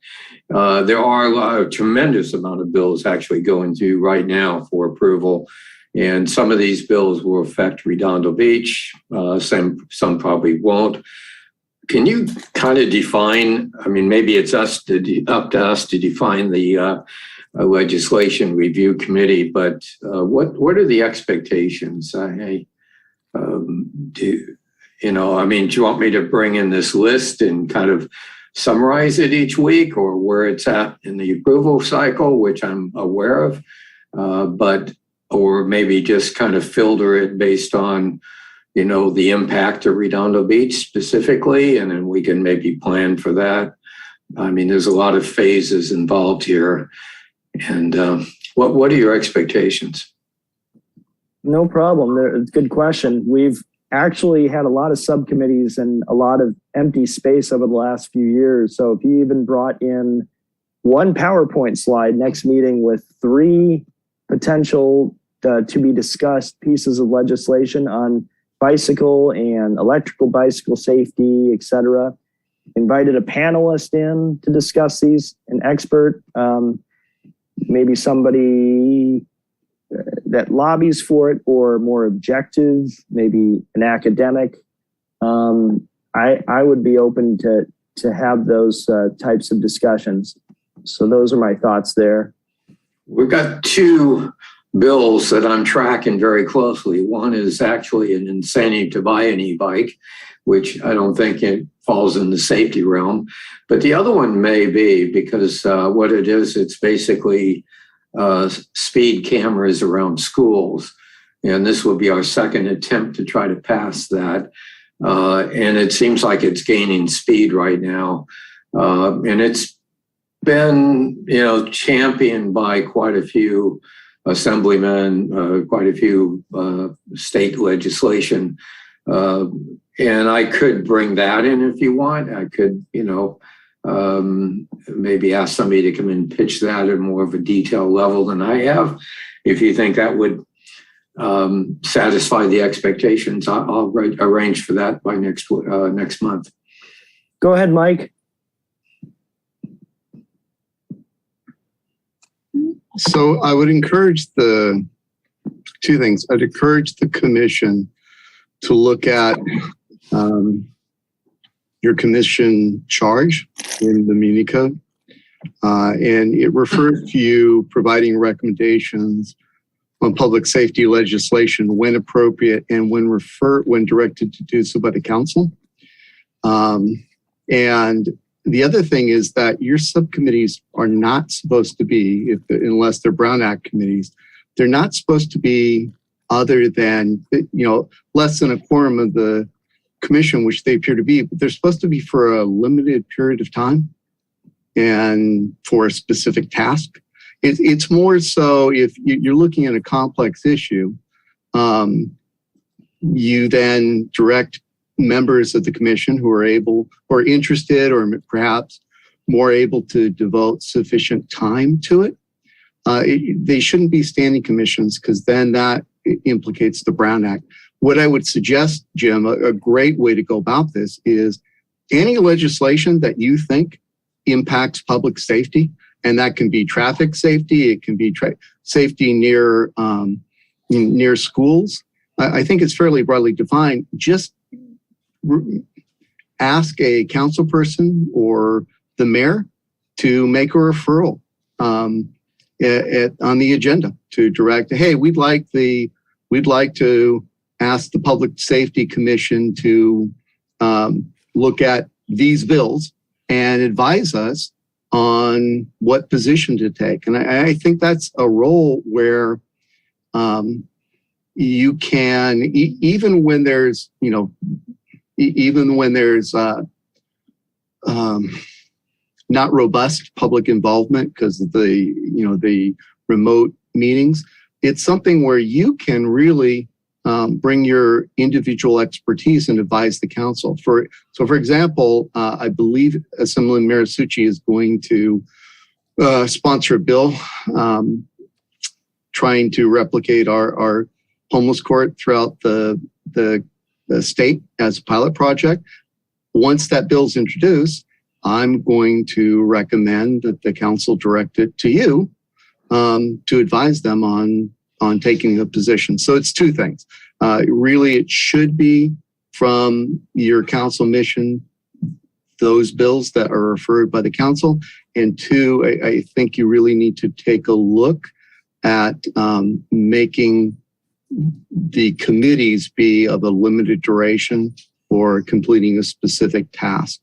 There are a tremendous amount of bills actually going through right now for approval. And some of these bills will affect Redondo Beach. Some probably won't. Can you kind of define, I mean, maybe it's up to us to define the Legislation Review Committee, but what are the expectations? Do you want me to bring in this list and kind of summarize it each week, or where it's at in the approval cycle, which I'm aware of, or maybe just kind of filter it based on, the impact of Redondo Beach specifically, and then we can maybe plan for that. There's a lot of phases involved here. And what are your expectations? No problem. It's a good question. We've actually had a lot of subcommittees and a lot of empty space over the last few years. So if you even brought in one PowerPoint slide next meeting with 3 potential to be discussed pieces of legislation on bicycle and electrical bicycle safety, etc., invited a panelist in to discuss these, an expert, maybe somebody that lobbies for it or more objective, maybe an academic. I would be open to have those types of discussions. So those are my thoughts there. We've got 2 bills that I'm tracking very closely. One is actually an incentive to buy an e-bike, which I don't think it falls in the safety realm. But the other one may be, because what it is, it's basically speed cameras around schools. And this will be our second attempt to try to pass that. And it seems like it's gaining speed right now. And it's been, championed by quite a few assemblymen, quite a few state legislation. And I could bring that in if you want. I could, maybe ask somebody to come and pitch that at more of a detailed level than I have. If you think that would satisfy the expectations, I'll arrange for that by next month. Go ahead, Mike. So I would encourage 2 things. I'd encourage the commission to look at your commission charge in the Muni Code. And it refers to you providing recommendations on public safety legislation when appropriate and when directed to do so by the council. And the other thing is that your subcommittees are not supposed to be, unless they're Brown Act committees, they're not supposed to be other than, less than a quorum of the commission, which they appear to be, but they're supposed to be for a limited period of time and for a specific task. It's more so if you're looking at a complex issue, you then direct members of the commission who are able or interested or perhaps more able to devote sufficient time to it. They shouldn't be standing commissions, because then that implicates the Brown Act. What I would suggest, Jim, a great way to go about this is any legislation that you think impacts public safety, and that can be traffic safety, it can be safety near schools. I think it's fairly broadly defined. Just ask a council person or the mayor to make a referral on the agenda to direct. Hey, we'd like to ask the Public Safety Commission to look at these bills and advise us on what position to take. And I think that's a role where you can, even when there's not robust public involvement because of the remote meetings, it's something where you can really bring your individual expertise and advise the council. For example, I believe Assemblyman Marisucci is going to sponsor a bill trying to replicate our homeless court throughout the state as a pilot project. Once that bill's introduced, I'm going to recommend that the council direct it to you to advise them on taking a position. So it's 2 things. Really, it should be from your council mission those bills that are referred by the council. And two, I think you really need to take a look at making the committees be of a limited duration or completing a specific task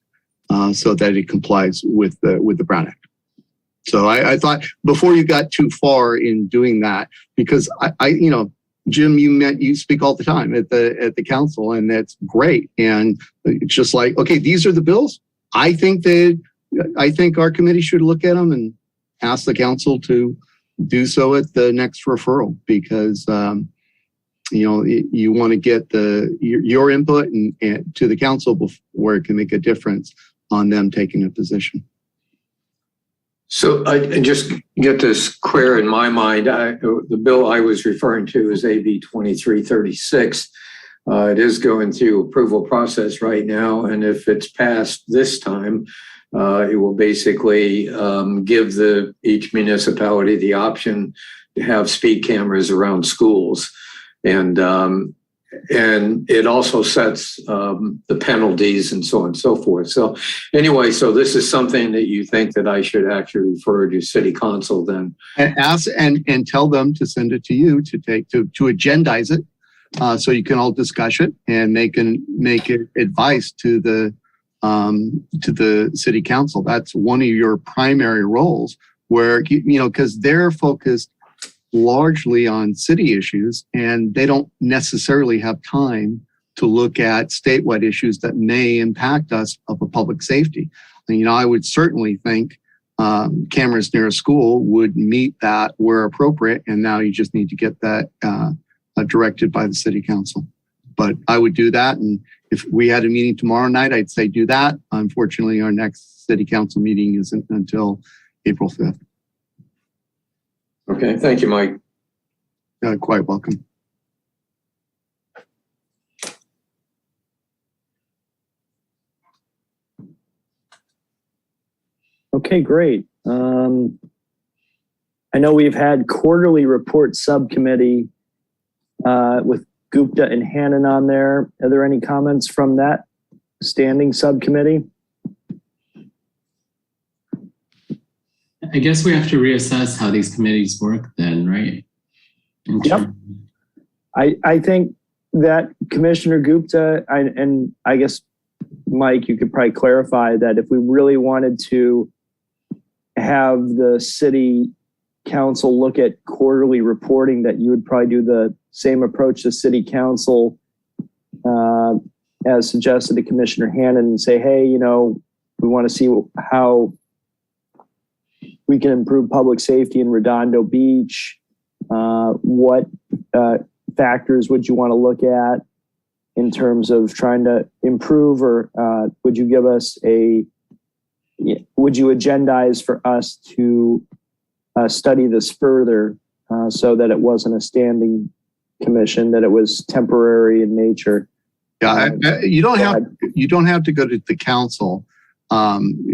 so that it complies with the Brown Act. So I thought before you got too far in doing that, because I Jim, you speak all the time at the council, and that's great. And it's just like, okay, these are the bills. I think our committee should look at them and ask the council to do so at the next referral, because you want to get your input and to the council before it can make a difference on them taking a position. So I just get this clear in my mind. The bill I was referring to is AB 2336. It is going through approval process right now, and if it's passed this time, it will basically give each municipality the option to have speed cameras around schools, and it also sets the penalties and so on and so forth. So anyway, so this is something that you think that I should actually refer to City Council then, and ask and tell them to send it to you to agendize it, so you can all discuss it and they can make it advice to the City Council. That's one of your primary roles, where because they're focused largely on city issues, and they don't necessarily have time to look at statewide issues that may impact us of a public safety. And, I would certainly think cameras near a school would meet that where appropriate, and now you just need to get that directed by the City Council. But I would do that, and if we had a meeting tomorrow night, I'd say do that. Unfortunately, our next City Council meeting isn't until April 5th. Okay, thank you, Mike. Quite welcome. Okay, great. I know we've had quarterly report subcommittee with Gupta and Hannon on there. Are there any comments from that standing subcommittee? I guess we have to reassess how these committees work then, right? Yep. I think that Commissioner Gupta, and I guess, Mike, you could probably clarify that if we really wanted to have the City Council look at quarterly reporting, that you would probably do the same approach to City Council as suggested to Commissioner Hannon, and say, hey, we want to see how we can improve public safety in Redondo Beach. What factors would you want to look at in terms of trying to improve, or would you give us would you agendize for us to study this further so that it wasn't a standing commission, that it was temporary in nature? Yeah, you don't have to go to the council.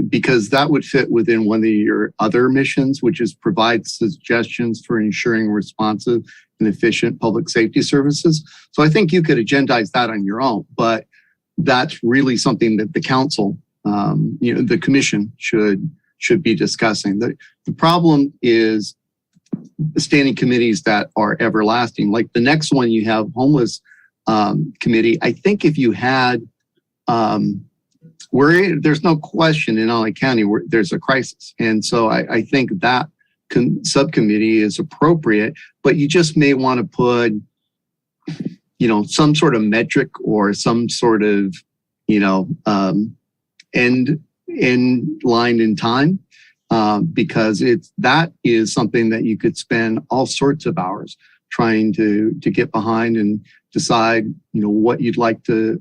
Because that would fit within one of your other missions, which is provide suggestions for ensuring responsive and efficient public safety services. So I think you could agendize that on your own, but that's really something that the council, the commission should be discussing. The problem is the standing committees that are everlasting. Like the next one, you have homeless committee. I think if you had there's no question in LA County where there's a crisis. And so I think that subcommittee is appropriate, but you just may want to put, some sort of metric or some sort of, end line in time, because that is something that you could spend all sorts of hours trying to get behind and decide, what you'd like to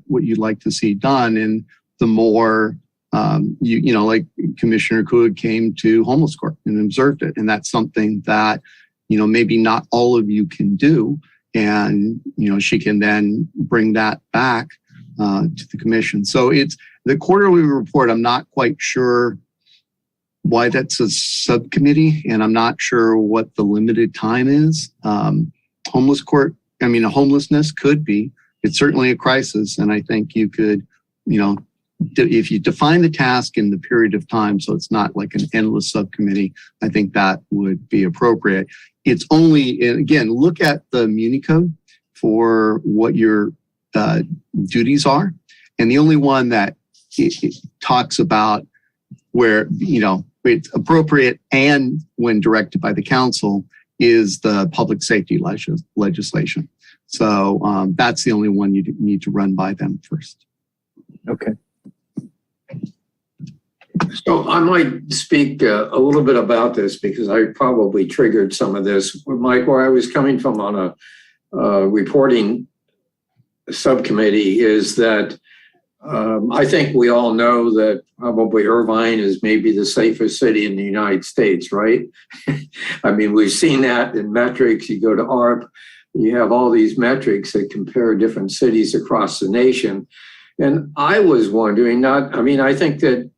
see done. And the more, like Commissioner Coog came to homeless court and observed it. And that's something that, maybe not all of you can do. And, she can then bring that back to the commission. So it's the quarterly report. I'm not quite sure why that's a subcommittee, and I'm not sure what the limited time is. Homelessness could be, it's certainly a crisis. And I think you could, if you define the task in the period of time, so it's not like an endless subcommittee, I think that would be appropriate. It's only, again, look at the Muni Code for what your duties are. And the only one that it talks about where, it's appropriate and when directed by the council is the public safety legislation. So that's the only one you need to run by them first. Okay. So I might speak a little bit about this because I probably triggered some of this. Mike, where I was coming from on a reporting subcommittee is that I think we all know that probably Irvine is maybe the safest city in the United States, right? I mean, we've seen that in metrics. You go to ARP, you have all these metrics that compare different cities across the nation. And I was wondering, I think that,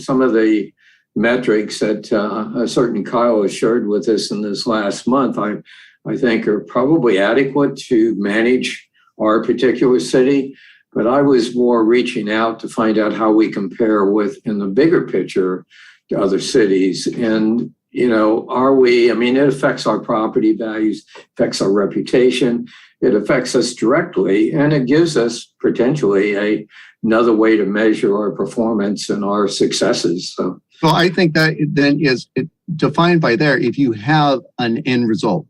some of the metrics that a certain Kyle has shared with us in this last month, I think are probably adequate to manage our particular city. But I was more reaching out to find out how we compare with, in the bigger picture, to other cities. And, it affects our property values, affects our reputation, it affects us directly, and it gives us potentially another way to measure our performance and our successes. So I think that then is defined by there. If you have an end result,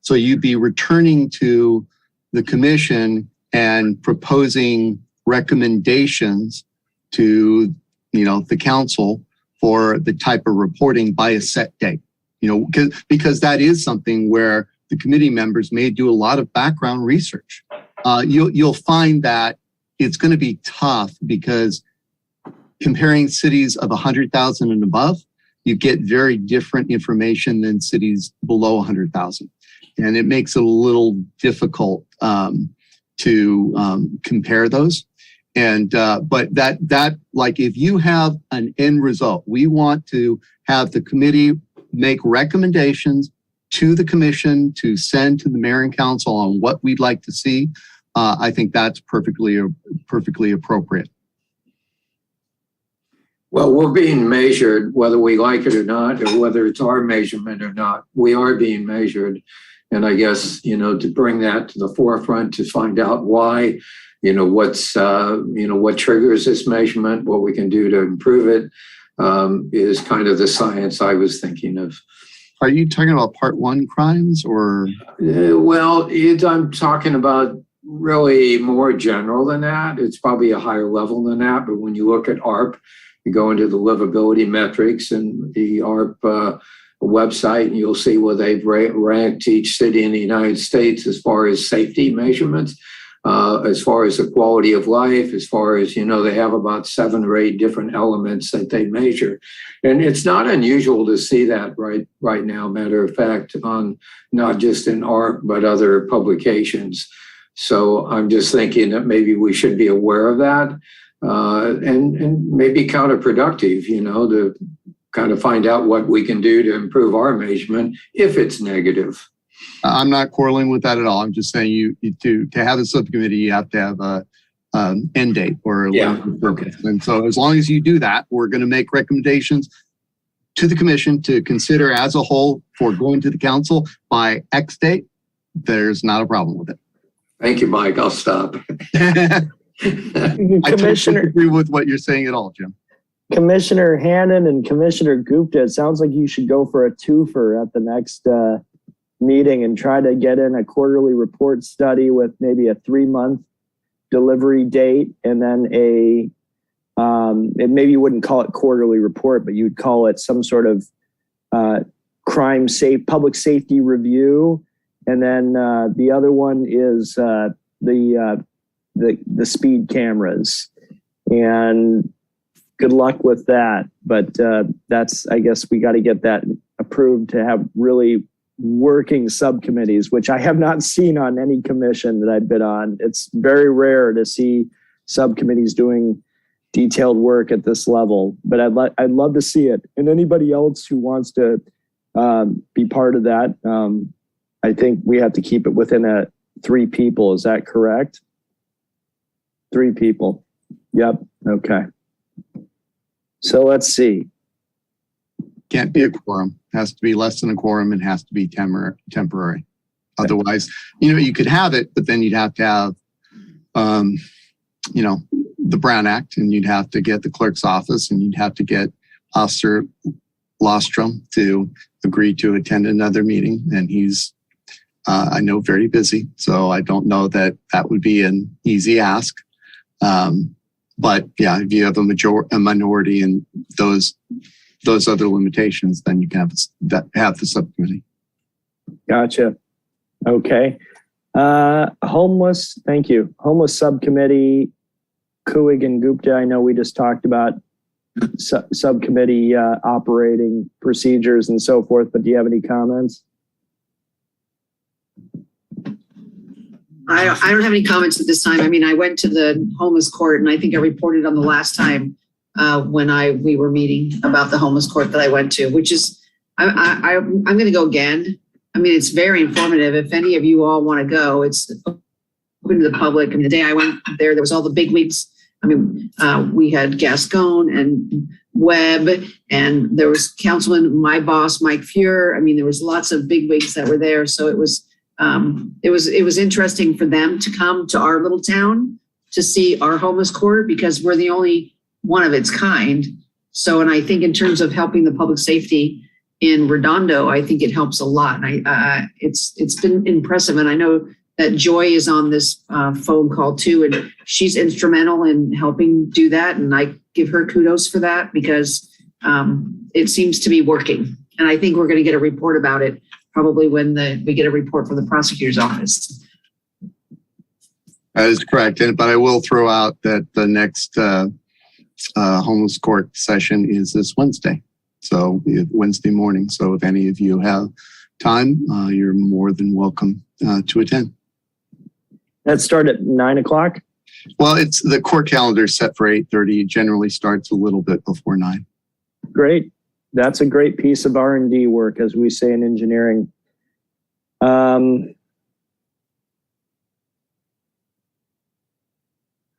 so you'd be returning to the commission and proposing recommendations to, the council for the type of reporting by a set date, because that is something where the committee members may do a lot of background research. You'll find that it's going to be tough because comparing cities of 100,000 and above, you get very different information than cities below 100,000. And it makes it a little difficult to compare those. And but that like if you have an end result, we want to have the committee make recommendations to the commission to send to the mayor and council on what we'd like to see. I think that's perfectly appropriate. Well, we're being measured, whether we like it or not, or whether it's our measurement or not. We are being measured. And I guess, to bring that to the forefront to find out why, what triggers this measurement, what we can do to improve it, is kind of the science I was thinking of. Are you talking about part one crimes or? I'm talking about really more general than that. It's probably a higher level than that. But when you look at ARP, you go into the livability metrics and the ARP website, and you'll see where they've ranked each city in the United States as far as safety measurements, as far as the quality of life, as far as, they have about 7 or 8 different elements that they measure. And it's not unusual to see that right now, matter of fact, on not just in ARP, but other publications. So I'm just thinking that maybe we should be aware of that and maybe counterproductive, to kind of find out what we can do to improve our measurement if it's negative. I'm not quarreling with that at all. I'm just saying to have a subcommittee, you have to have a end date or a purpose. Okay. And so as long as you do that, we're going to make recommendations to the commission to consider as a whole for going to the council by X date. There's not a problem with it. Thank you, Mike. I'll stop. I totally agree with what you're saying at all, Jim. Commissioner Hannon and Commissioner Gupta, it sounds like you should go for a twofer at the next meeting and try to get in a quarterly report study with maybe a 3-month delivery date, and then maybe you wouldn't call it quarterly report, but you'd call it some sort of public safety review. And then the other one is the speed cameras. And good luck with that. But I guess we got to get that approved to have really working subcommittees, which I have not seen on any commission that I've been on. It's very rare to see subcommittees doing detailed work at this level, but I'd love to see it. And anybody else who wants to be part of that, I think we have to keep it within 3 people. Is that correct? 3 people. Yep. Okay. So let's see. Can't be a quorum. Has to be less than a quorum and has to be temporary. Otherwise, you could have it, but then you'd have to have, the Brown Act, and you'd have to get the clerk's office, and you'd have to get Officer Lostrom to agree to attend another meeting. And he's, I know, very busy. So I don't know that would be an easy ask. But yeah, if you have a minority and those other limitations, then you can have the subcommittee. Gotcha. Okay. Homeless. Thank you. Homeless subcommittee. Kuig and Gupta. I know we just talked about subcommittee operating procedures and so forth, but do you have any comments? I don't have any comments at this time. I mean, I went to the homeless court, and I think I reported on the last time when we were meeting about the homeless court that I went to, which is, I'm going to go again. I mean, it's very informative. If any of you all want to go, it's open to the public. I mean, the day I went there was all the big wigs. I mean, we had Gascon and Webb, and there was Councilman, my boss, Mike Fuhr. I mean, there was lots of big wigs that were there. So it was interesting for them to come to our little town to see our homeless court, because we're the only one of its kind. So, and I think in terms of helping the public safety in Redondo, I think it helps a lot. And it's been impressive. And I know that Joy is on this phone call too, and she's instrumental in helping do that. And I give her kudos for that, because it seems to be working. And I think we're going to get a report about it probably when we get a report from the prosecutor's office. That is correct. But I will throw out that the next homeless court session is this Wednesday. So Wednesday morning. So if any of you have time, you're more than welcome to attend. That start at 9 o'clock? Well, it's the court calendar is set for 8:30. It generally starts a little bit before 9. Great. That's a great piece of R&D work, as we say in engineering.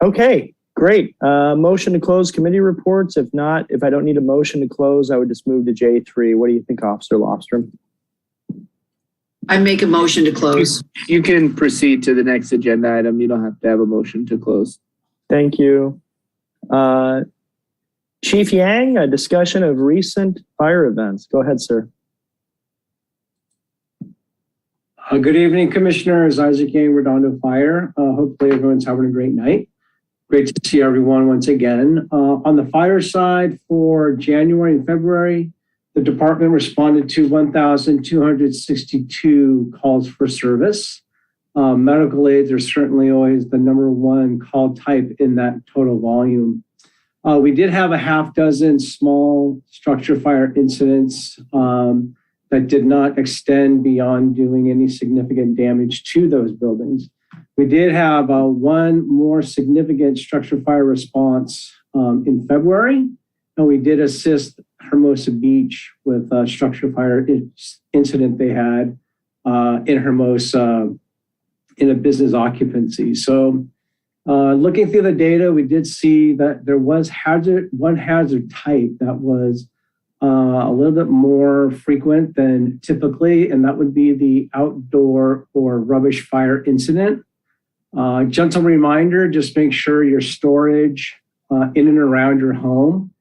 Okay, great. Motion to close committee reports. If I don't need a motion to close, I would just move to J3. What do you think, Officer Lofstrom? I make a motion to close. You can proceed to the next agenda item. You don't have to have a motion to close. Thank you. Chief Yang, a discussion of recent fire events. Go ahead, sir. Good evening, Commissioners. Isaac Yang, Redondo Fire. Hopefully everyone's having a great night. Great to see everyone once again. On the fire side, for January and February, the department responded to 1,262 calls for service. Medical aids are certainly always the number one call type in that total volume. We did have a half dozen small structure fire incidents that did not extend beyond doing any significant damage to those buildings. We did have one more significant structure fire response in February, and we did assist Hermosa Beach with a structure fire incident they had in Hermosa in a business occupancy. So looking through the data, we did see that there was one hazard type that was a little bit more frequent than typically, and that would be the outdoor or rubbish fire incident. Gentle reminder, just make sure your storage in and around your home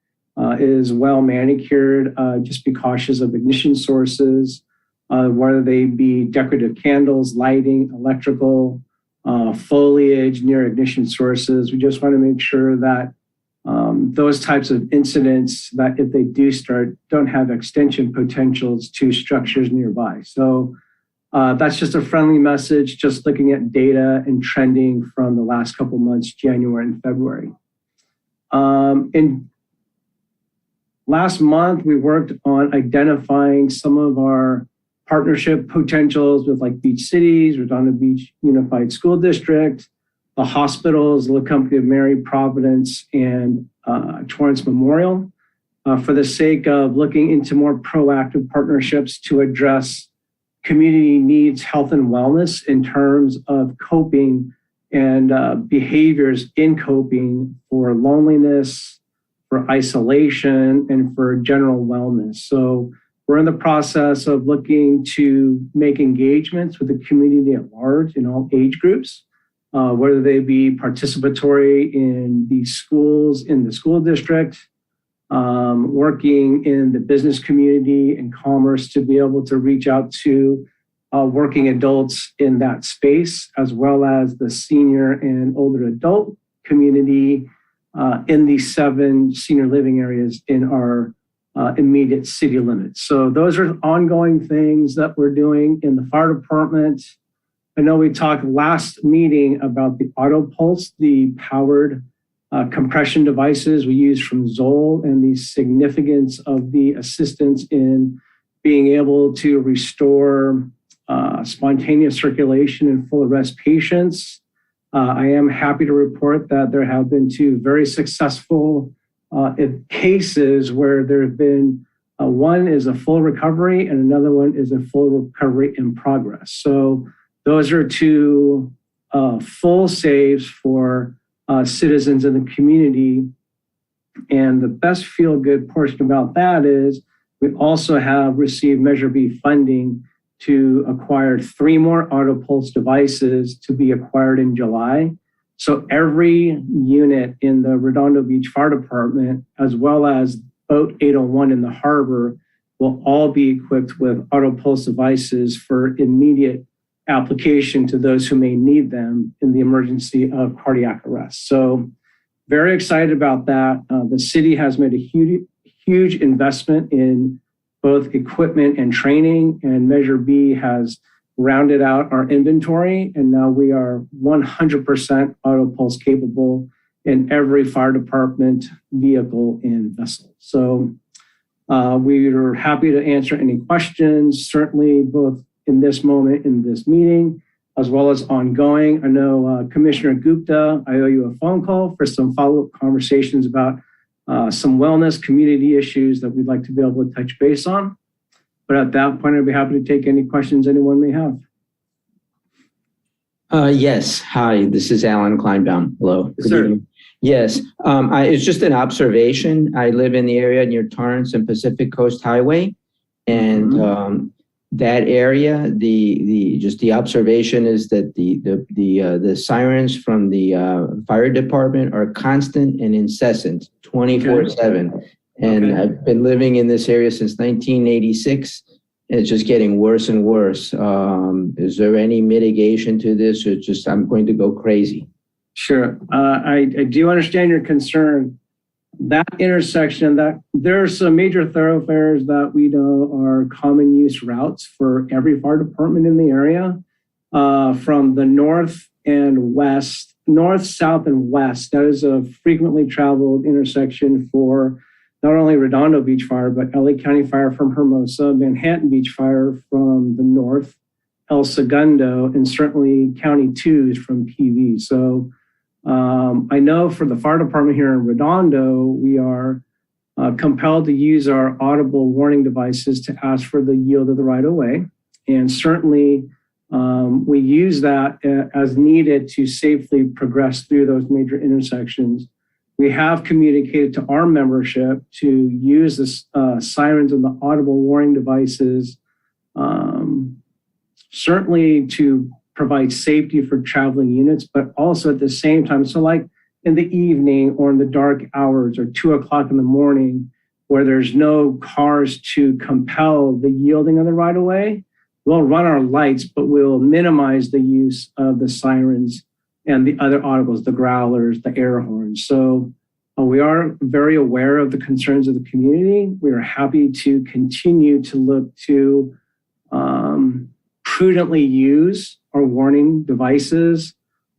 is well manicured. Just be cautious of ignition sources, whether they be decorative candles, lighting, electrical, foliage near ignition sources. We just want to make sure that those types of incidents, that if they do start, don't have extension potentials to structures nearby. So that's just a friendly message, just looking at data and trending from the last couple months, January and February. In last month, we worked on identifying some of our partnership potentials with like Beach Cities, Redondo Beach Unified School District, the hospitals, the Company of Mary, Providence, and Torrance Memorial, for the sake of looking into more proactive partnerships to address community needs, health and wellness in terms of coping and behaviors in coping for loneliness, for isolation, and for general wellness. So we're in the process of looking to make engagements with the community at large in all age groups, whether they be participatory in the schools, in the school district, working in the business community and commerce to be able to reach out to working adults in that space, as well as the senior and older adult community in the 7 senior living areas in our immediate city limits. So those are ongoing things that we're doing in the fire department. I know we talked last meeting about the auto pulse, the powered compression devices we use from Zoll, and the significance of the assistance in being able to restore spontaneous circulation in full arrest patients. I am happy to report that there have been 2 very successful cases where there have been one is a full recovery and another one is a full recovery in progress. So those are 2 full saves for citizens in the community. And the best feel-good portion about that is we also have received Measure B funding to acquire 3 more auto pulse devices to be acquired in July. So every unit in the Redondo Beach Fire Department, as well as Boat 801 in the harbor, will all be equipped with auto pulse devices for immediate application to those who may need them in the emergency of cardiac arrest. So very excited about that. The city has made a huge investment in both equipment and training, and Measure B has rounded out our inventory, and now we are 100% auto pulse capable in every fire department vehicle and vessel. So we are happy to answer any questions, certainly both in this moment, in this meeting, as well as ongoing. I know Commissioner Gupta, I owe you a phone call for some follow-up conversations about some wellness community issues that we'd like to be able to touch base on. But at that point, I'd be happy to take any questions anyone may have. Yes. Hi, this is Alan Kleinbaum. Hello. Yes, sir. Yes. It's just an observation. I live in the area near Torrance and Pacific Coast Highway. And that area, the observation is that the sirens from the fire department are constant and incessant, 24/7. And I've been living in this area since 1986. And it's just getting worse and worse. Is there any mitigation to this, or just I'm going to go crazy? Sure. I do understand your concern. That intersection, that there are some major thoroughfares that we know are common use routes for every fire department in the area, from the north and west, north, south, and west. That is a frequently traveled intersection for not only Redondo Beach Fire, but LA County Fire from Hermosa, Manhattan Beach Fire from the north, El Segundo, and certainly County 2s from PV. So I know for the fire department here in Redondo, we are compelled to use our audible warning devices to ask for the yield of the right of way. And certainly we use that as needed to safely progress through those major intersections. We have communicated to our membership to use the sirens and the audible warning devices, certainly to provide safety for traveling units, but also at the same time, so like in the evening or in the dark hours or 2 o'clock in the morning, where there's no cars to compel the yielding of the right of way, we'll run our lights, but we'll minimize the use of the sirens and the other audibles, the growlers, the air horns. So we are very aware of the concerns of the community. We are happy to continue to look to prudently use our warning devices.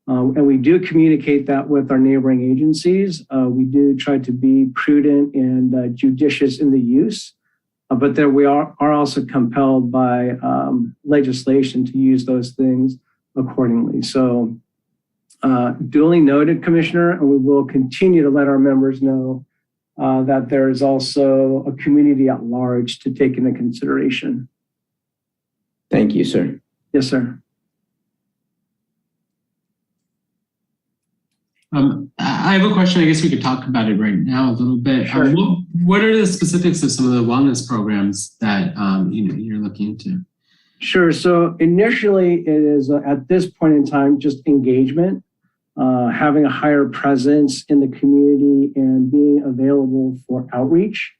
And we do communicate that with our neighboring agencies. We do try to be prudent and judicious in the use, but then we are also compelled by legislation to use those things accordingly. So duly noted, Commissioner, and we will continue to let our members know that there is also a community at large to take into consideration. Thank you, sir. Yes, sir. I have a question. I guess we could talk about it right now a little bit. Sure. What are the specifics of some of the wellness programs that you're looking into? Sure. So initially, it is at this point in time just engagement, having a higher presence in the community and being available for outreach.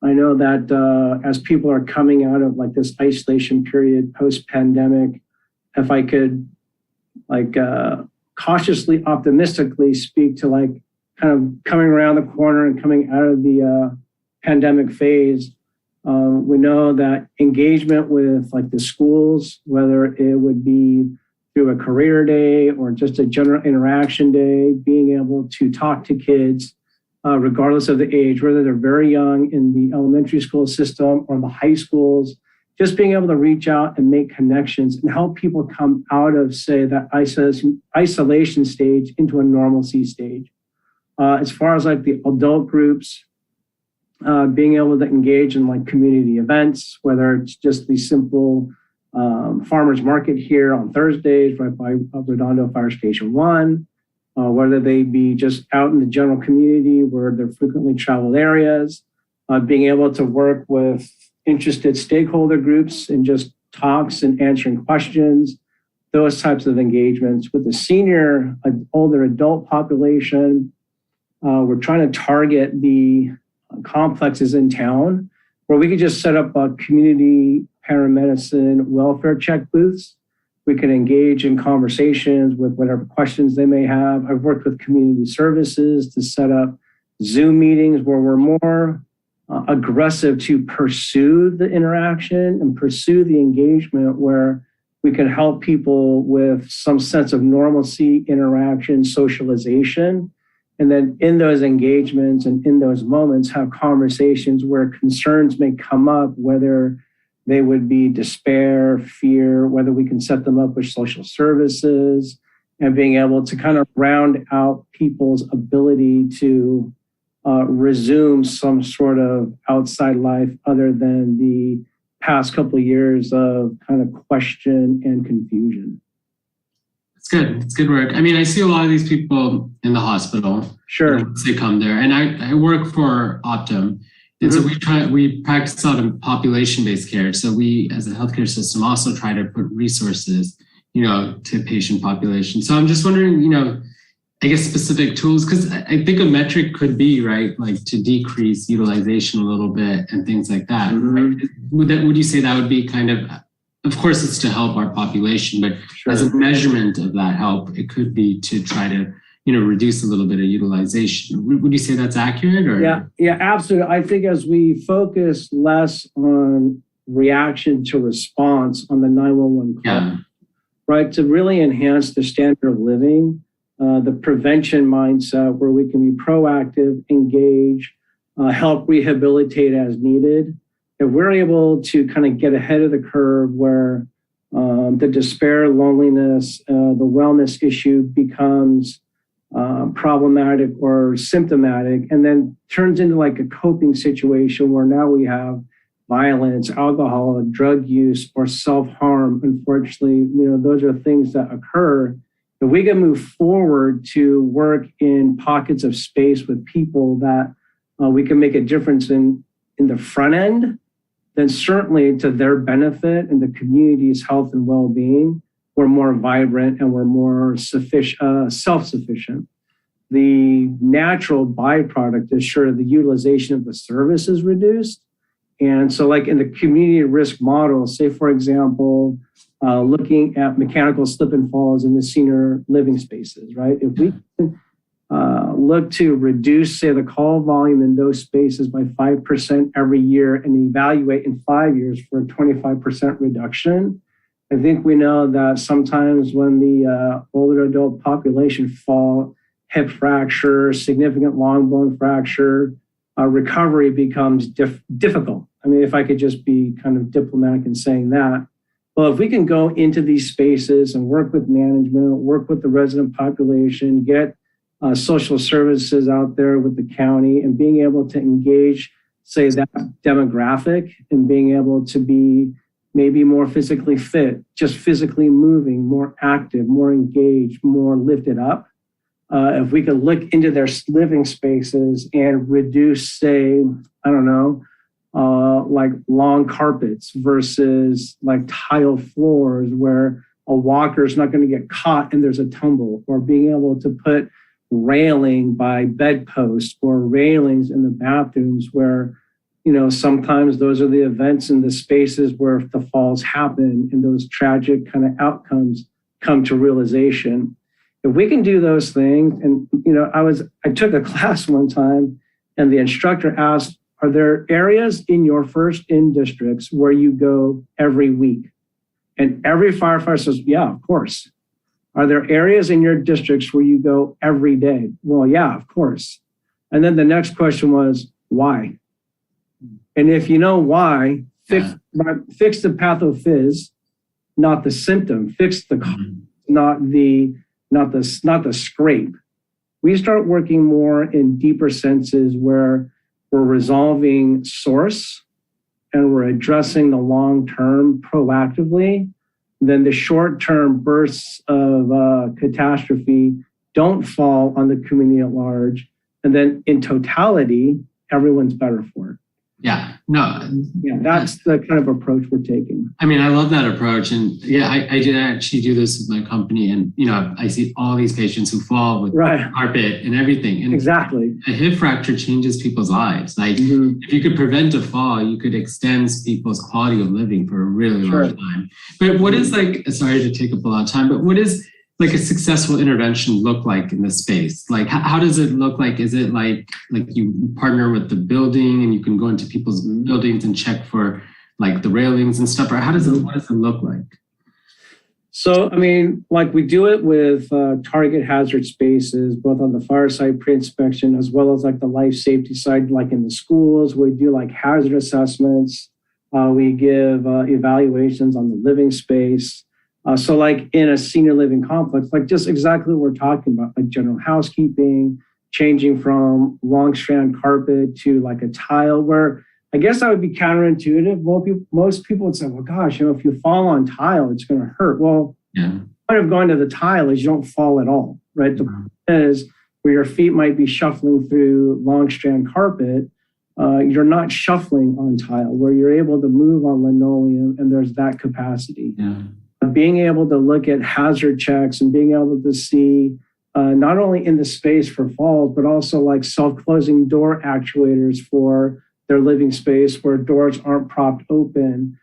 I know that as people are coming out of like this isolation period post-pandemic, if I could cautiously optimistically speak to like kind of coming around the corner and coming out of the pandemic phase, we know that engagement with like the schools, whether it would be through a career day or just a general interaction day, being able to talk to kids, regardless of the age, whether they're very young in the elementary school system or the high schools, just being able to reach out and make connections and help people come out of, say, that isolation stage into a normalcy stage. As far as like the adult groups, being able to engage in like community events, whether it's just the simple farmers market here on Thursdays right by Redondo Fire Station 1, whether they be just out in the general community where they're frequently traveled areas, being able to work with interested stakeholder groups and just talks and answering questions, those types of engagements. With the senior, older adult population, we're trying to target the complexes in town where we could just set up a community paramedicine welfare check booths. We can engage in conversations with whatever questions they may have. I've worked with community services to set up Zoom meetings where we're more aggressive to pursue the interaction and pursue the engagement, where we can help people with some sense of normalcy, interaction, socialization. And then in those engagements and in those moments, have conversations where concerns may come up, whether they would be despair, fear, whether we can set them up with social services, and being able to kind of round out people's ability to resume some sort of outside life other than the past couple of years of kind of question and confusion. It's good. It's good work. I mean, I see a lot of these people in the hospital. Sure. Once they come there. And I work for Optum. And so we practice out of population-based care. So we, as a healthcare system, also try to put resources, to patient population. So I'm just wondering, I guess specific tools, because I think a metric could be, right, like to decrease utilization a little bit and things like that. Right? Would you say that would be kind of course it's to help our population, but as a measurement of that help, it could be to try to, reduce a little bit of utilization. Would you say that's accurate? Or? Yeah, absolutely. I think as we focus less on reaction to response on the 911 call, right, to really enhance the standard of living, the prevention mindset where we can be proactive, engage, help rehabilitate as needed. If we're able to kind of get ahead of the curve where the despair, loneliness, the wellness issue becomes problematic or symptomatic, and then turns into like a coping situation where now we have violence, alcohol, drug use, or self-harm. Unfortunately, those are things that occur. If we can move forward to work in pockets of space with people that we can make a difference in the front end, then certainly to their benefit and the community's health and well-being, we're more vibrant and we're more self-sufficient. The natural byproduct is sure the utilization of the service is reduced. And so like in the community risk model, say, for example, looking at mechanical slip and falls in the senior living spaces, right? If we can look to reduce, say, the call volume in those spaces by 5% every year and evaluate in 5 years for a 25% reduction, I think we know that sometimes when the older adult population fall, hip fracture, significant long bone fracture, recovery becomes difficult. I mean, if I could just be kind of diplomatic in saying that. Well, if we can go into these spaces and work with management, work with the resident population, get social services out there with the county, and being able to engage, say, that demographic, and being able to be maybe more physically fit, just physically moving, more active, more engaged, more lifted up, if we could look into their living spaces and reduce, say, I don't know, like long carpets versus like tile floors where a walker is not going to get caught and there's a tumble, or being able to put railing by bedposts or railings in the bathrooms where, sometimes those are the events and the spaces where the falls happen and those tragic kind of outcomes come to realization. If we can do those things, and I took a class one time and the instructor asked, are there areas in your first in districts where you go every week? And every firefighter says, yeah, of course. Are there areas in your districts where you go every day? Well, yeah, of course. And then the next question was, why? And if you know why, fix the pathophys, not the symptom. Fix the not the scrape. We start working more in deeper senses where we're resolving source and we're addressing the long-term proactively, then the short-term bursts of catastrophe don't fall on the community at large. And then in totality, everyone's better for it. Yeah, no. Yeah, that's the kind of approach we're taking. I mean, I love that approach. And yeah, I did actually do this with my company. And, I see all these patients who fall with carpet and everything. And exactly. A hip fracture changes people's lives. Like if you could prevent a fall, you could extend people's quality of living for a really long time. But what is sorry to take up a lot of time, but what is like a successful intervention look like in this space? Like how does it look like? Is it like you partner with the building and you can go into people's buildings and check for like the railings and stuff? Or what does it look like? So, I mean, like we do it with target hazard spaces, both on the fire side pre-inspection, as well as like the life safety side, like in the schools, we do like hazard assessments. We give evaluations on the living space. So like in a senior living complex, like just exactly what we're talking about, like general housekeeping, changing from long strand carpet to like a tile, where I guess that would be counterintuitive. Most people would say, well, gosh, if you fall on tile, it's going to hurt. Well, the point of going to the tile is you don't fall at all, right? The point is where your feet might be shuffling through long strand carpet, you're not shuffling on tile, where you're able to move on linoleum and there's that capacity. Yeah. Being able to look at hazard checks and being able to see not only in the space for falls, but also like self-closing door actuators for their living space where doors aren't propped open.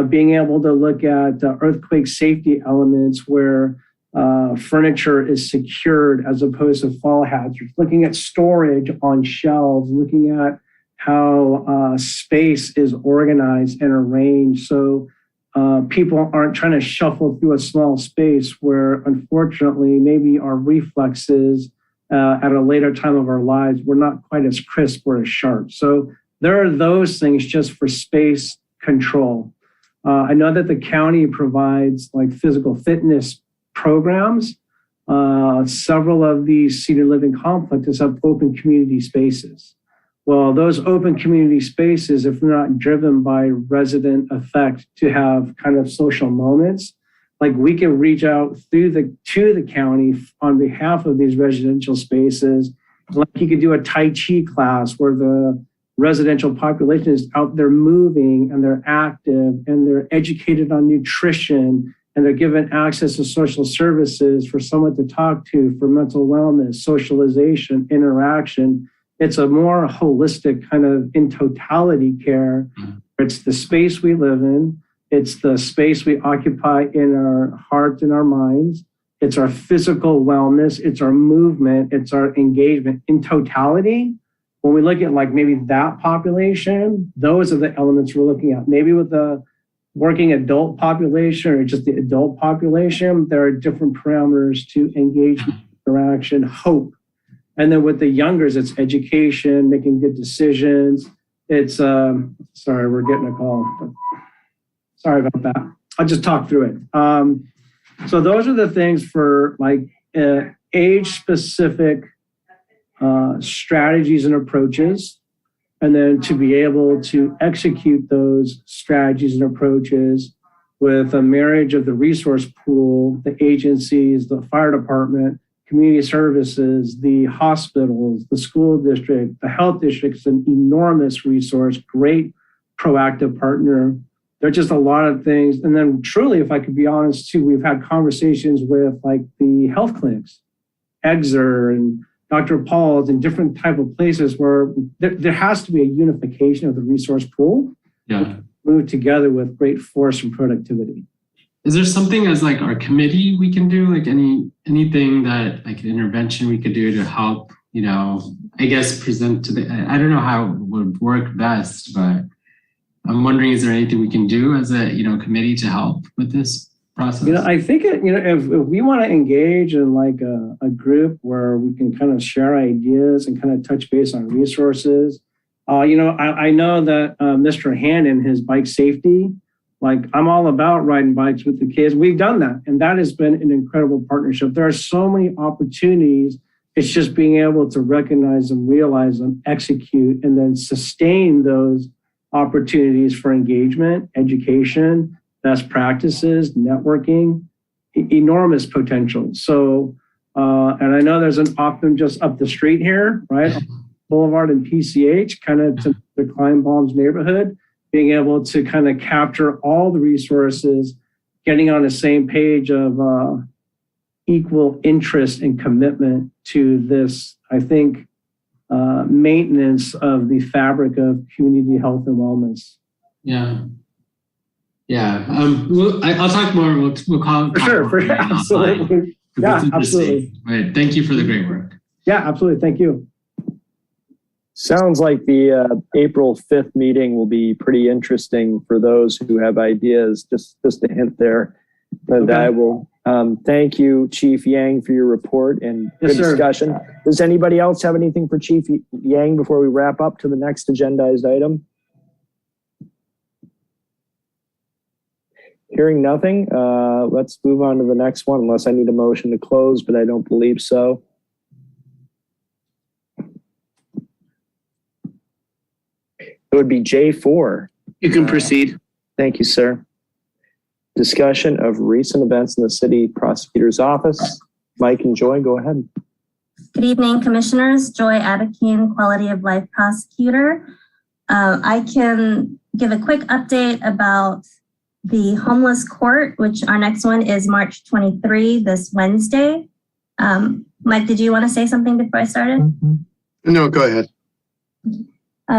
Being able to look at earthquake safety elements where furniture is secured as opposed to fall hazards. Looking at storage on shelves, looking at how space is organized and arranged. So people aren't trying to shuffle through a small space where, unfortunately, maybe our reflexes at a later time of our lives were not quite as crisp or as sharp. So there are those things just for space control. I know that the county provides like physical fitness programs. Several of these senior living complexes have open community spaces. Well, those open community spaces, if they're not driven by resident effect to have kind of social moments, like we can reach out to the county on behalf of these residential spaces. Like you could do a Tai Chi class where the residential population is out there moving and they're active and they're educated on nutrition and they're given access to social services for someone to talk to for mental wellness, socialization, interaction. It's a more holistic kind of in totality care. It's the space we live in. It's the space we occupy in our hearts and our minds. It's our physical wellness. It's our movement. It's our engagement in totality. When we look at like maybe that population, those are the elements we're looking at. Maybe with the working adult population or just the adult population, there are different parameters to engagement, interaction, hope. And then with the youngers, it's education, making good decisions. It's, sorry, we're getting a call. Sorry about that. I'll just talk through it. So those are the things for like age-specific strategies and approaches. And then to be able to execute those strategies and approaches with a marriage of the resource pool, the agencies, the fire department, community services, the hospitals, the school district, the health district's an enormous resource, great proactive partner. There are just a lot of things. And then truly, if I could be honest too, we've had conversations with like the health clinics, Exeter and Dr. Paul's and different type of places where there has to be a unification of the resource pool. Yeah. Move together with great force and productivity. Is there something as like our committee we can do, like anything that like an intervention we could do to help, I guess present to I don't know how it would work best, but I'm wondering, is there anything we can do as a, committee to help with this process? I think, if we want to engage in like a group where we can kind of share ideas and kind of touch base on resources, I know that Mr. Hannon, his bike safety, like I'm all about riding bikes with the kids. We've done that. And that has been an incredible partnership. There are so many opportunities. It's just being able to recognize them, realize them, execute, and then sustain those opportunities for engagement, education, best practices, networking, enormous potential. So, and I know there's an Optum just up the street here, right? Boulevard and PCH, kind of to the Kleinbaum's neighborhood, being able to kind of capture all the resources, getting on the same page of equal interest and commitment to this, I think, maintenance of the fabric of community health and wellness. Yeah. Yeah. I'll talk more. We'll call. For sure. Absolutely. Yeah, absolutely. Right. Thank you for the great work. Yeah, absolutely. Thank you. Sounds like the April 5th meeting will be pretty interesting for those who have ideas. Just a hint there. But Okay. I will thank you, Chief Yang, for your report and Yes, good sir. discussion. Does anybody else have anything for Chief Yang before we wrap up to the next agendized item? Hearing nothing, let's move on to the next one, unless I need a motion to close, but I don't believe so. It would be J4. You can proceed. Thank you, sir. Discussion of recent events in the city prosecutor's office. Mike and Joy, go ahead. Good evening, Commissioners. Joy Adekin, Quality of Life Prosecutor. I can give a quick update about the homeless court, which our next one is March 23, this Wednesday. Mike, did you want to say something before I started? No, go ahead.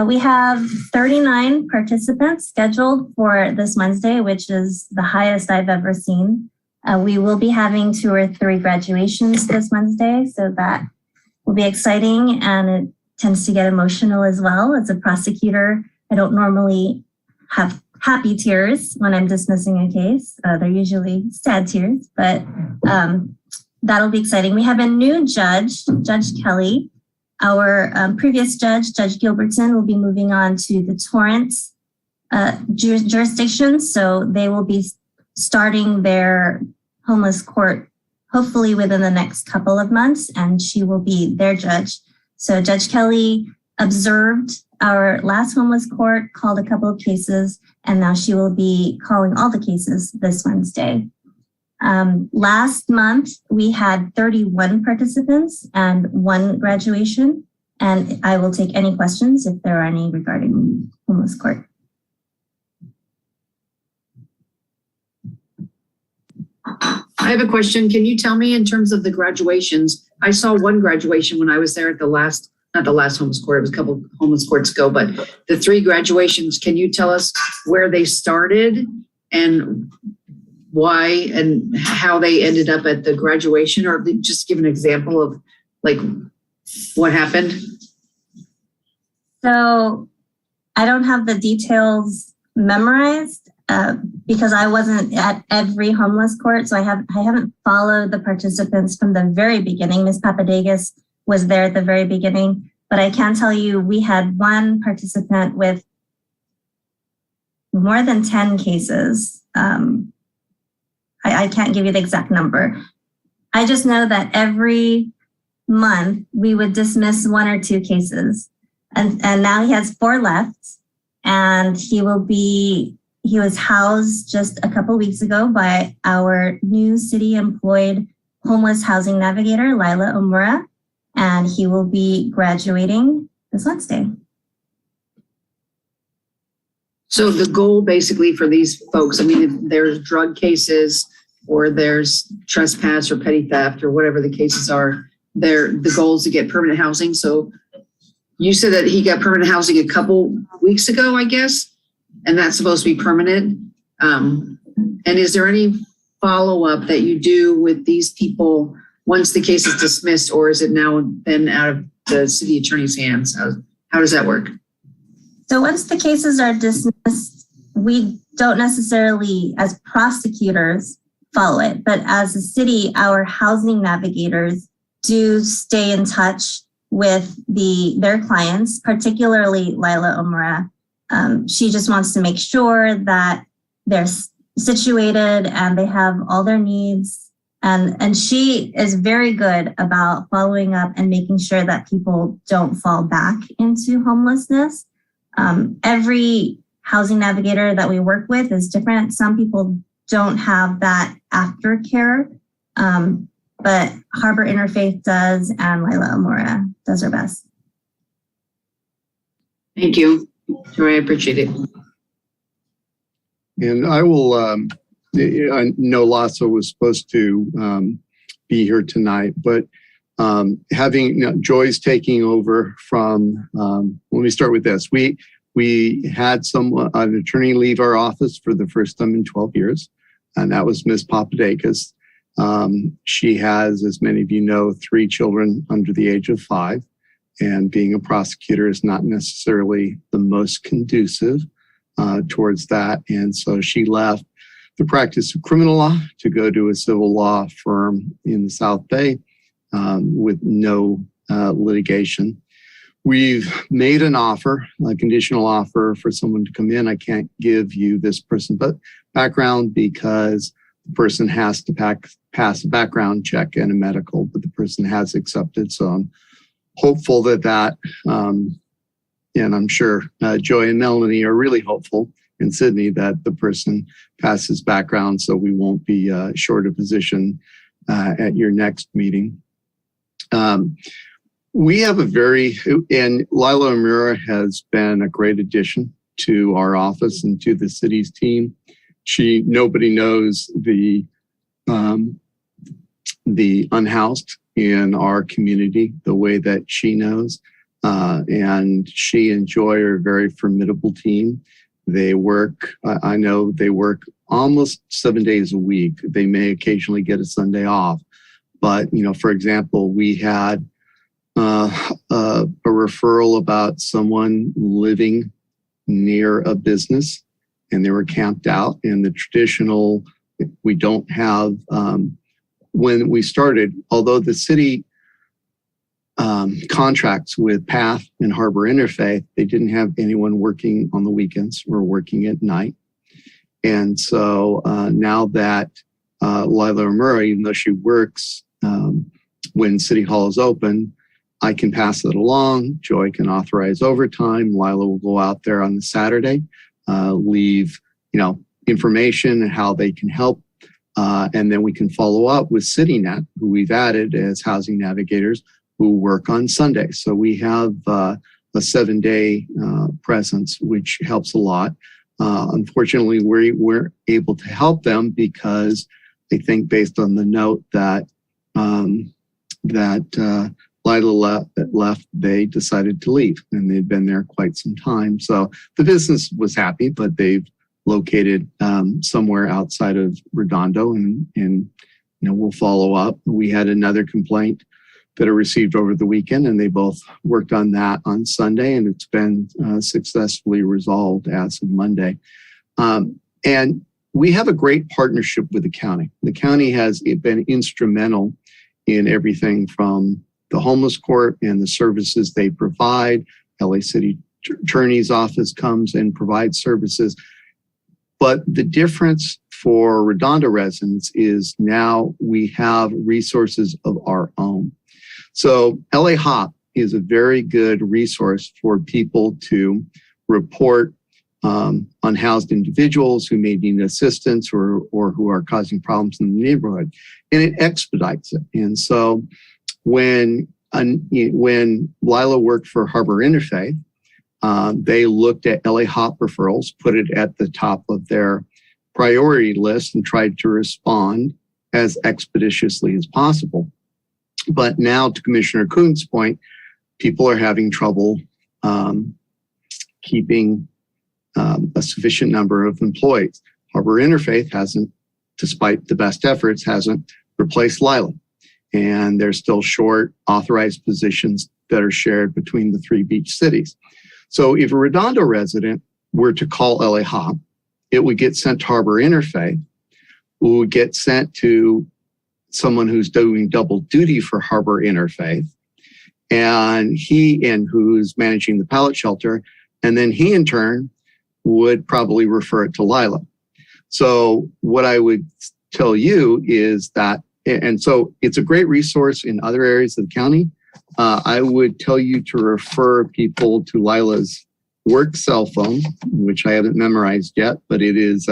We have 39 participants scheduled for this Wednesday, which is the highest I've ever seen. We will be having 2 or 3 graduations this Wednesday, so that will be exciting, and it tends to get emotional as well. As a prosecutor, I don't normally have happy tears when I'm dismissing a case. They're usually sad tears, but that'll be exciting. We have a new judge, Judge Kelly. Our previous judge, Judge Gilbertson, will be moving on to the Torrance jurisdiction. So they will be starting their homeless court hopefully within the next couple of months, and she will be their judge. So Judge Kelly observed our last homeless court, called a couple of cases, and now she will be calling all the cases this Wednesday. Last month, we had 31 participants and 1 graduation, and I will take any questions if there are any regarding homeless court. I have a question. Can you tell me in terms of the graduations? I saw 1 graduation when I was there at the last, not the last homeless court, it was a couple homeless courts ago, but the 3 graduations, can you tell us where they started and why and how they ended up at the graduation, or just give an example of like what happened? So I don't have the details memorized because I wasn't at every homeless court. So I haven't followed the participants from the very beginning. Ms. Papadakis was there at the very beginning, but I can tell you we had 1 participant with more than 10 cases. I can't give you the exact number. I just know that every month we would dismiss 1 or 2 cases. And now he has 4 left, and he was housed just a couple weeks ago by our new city employed homeless housing navigator, Lila Omura, and he will be graduating this Wednesday. So the goal basically for these folks, I mean, if there's drug cases or there's trespass or petty theft or whatever the cases are, the goal is to get permanent housing. So you said that he got permanent housing a couple weeks ago, I guess, and that's supposed to be permanent. And is there any follow-up that you do with these people once the case is dismissed, or is it now been out of the city attorney's hands? How does that work? So once the cases are dismissed, we don't necessarily, as prosecutors, follow it. But as a city, our housing navigators do stay in touch with their clients, particularly Lila Omura. She just wants to make sure that they're situated and they have all their needs. And she is very good about following up and making sure that people don't fall back into homelessness. Every housing navigator that we work with is different. Some people don't have that aftercare, but Harbor Interfaith does, and Lila Omura does her best. Thank you, Joy. I appreciate it. And I will, I know Lasso was supposed to be here tonight, but having Joy's taking over from, let me start with this. We had an attorney leave our office for the first time in 12 years, and that was Ms. Papadakis. She has, as many of you know, 3 children under the age of 5, and being a prosecutor is not necessarily the most conducive towards that. And so she left the practice of criminal law to go to a civil law firm in the South Bay with no litigation. We've made an offer, a conditional offer for someone to come in. I can't give you this person's background because the person has to pass a background check and a medical, but the person has accepted. So I'm hopeful that and I'm sure Joy and Melanie are really hopeful, in Sydney, that the person passes background so we won't be short a position at your next meeting. We have and Lila Omura has been a great addition to our office and to the city's team. Nobody knows the unhoused in our community the way that she knows. And she and Joy are a very formidable team. They work, I know they work almost 7 days a week. They may occasionally get a Sunday off. But, for example, we had a referral about someone living near a business and they were camped out. And the traditional, we don't have, when we started, although the city contracts with PATH and Harbor Interfaith, they didn't have anyone working on the weekends or working at night. And so now that Lila Omura, even though she works when City Hall is open, I can pass it along. Joy can authorize overtime. Lila will go out there on the Saturday, leave information and how they can help. And then we can follow up with CityNet, who we've added as housing navigators, who work on Sunday. So we have a 7-day presence, which helps a lot. Unfortunately, we're able to help them because I think based on the note that Lila left, they decided to leave, and they'd been there quite some time. So the business was happy, but they've located somewhere outside of Redondo, and we'll follow up. We had another complaint that I received over the weekend, and they both worked on that on Sunday, and it's been successfully resolved as of Monday. And we have a great partnership with the county. The county has been instrumental in everything from the homeless court and the services they provide. LA City Attorney's Office comes and provides services. But the difference for Redondo residents is now we have resources of our own. So LA HOP is a very good resource for people to report unhoused individuals who may need assistance or who are causing problems in the neighborhood, and it expedites it. And so when Lila worked for Harbor Interfaith, they looked at LA HOP referrals, put it at the top of their priority list, and tried to respond as expeditiously as possible. But now, to Commissioner Kuhn's point, people are having trouble keeping a sufficient number of employees. Harbor Interfaith hasn't, despite the best efforts, hasn't replaced Lila. And they're still short authorized positions that are shared between the 3 beach cities. So if a Redondo resident were to call LA HOP, it would get sent to Harbor Interfaith, who would get sent to someone who's doing double duty for Harbor Interfaith, and who's managing the pallet shelter. And then he in turn would probably refer it to Lila. So what I would tell you is that, and so it's a great resource in other areas of the county. I would tell you to refer people to Lila's work cell phone, which I haven't memorized yet, but it is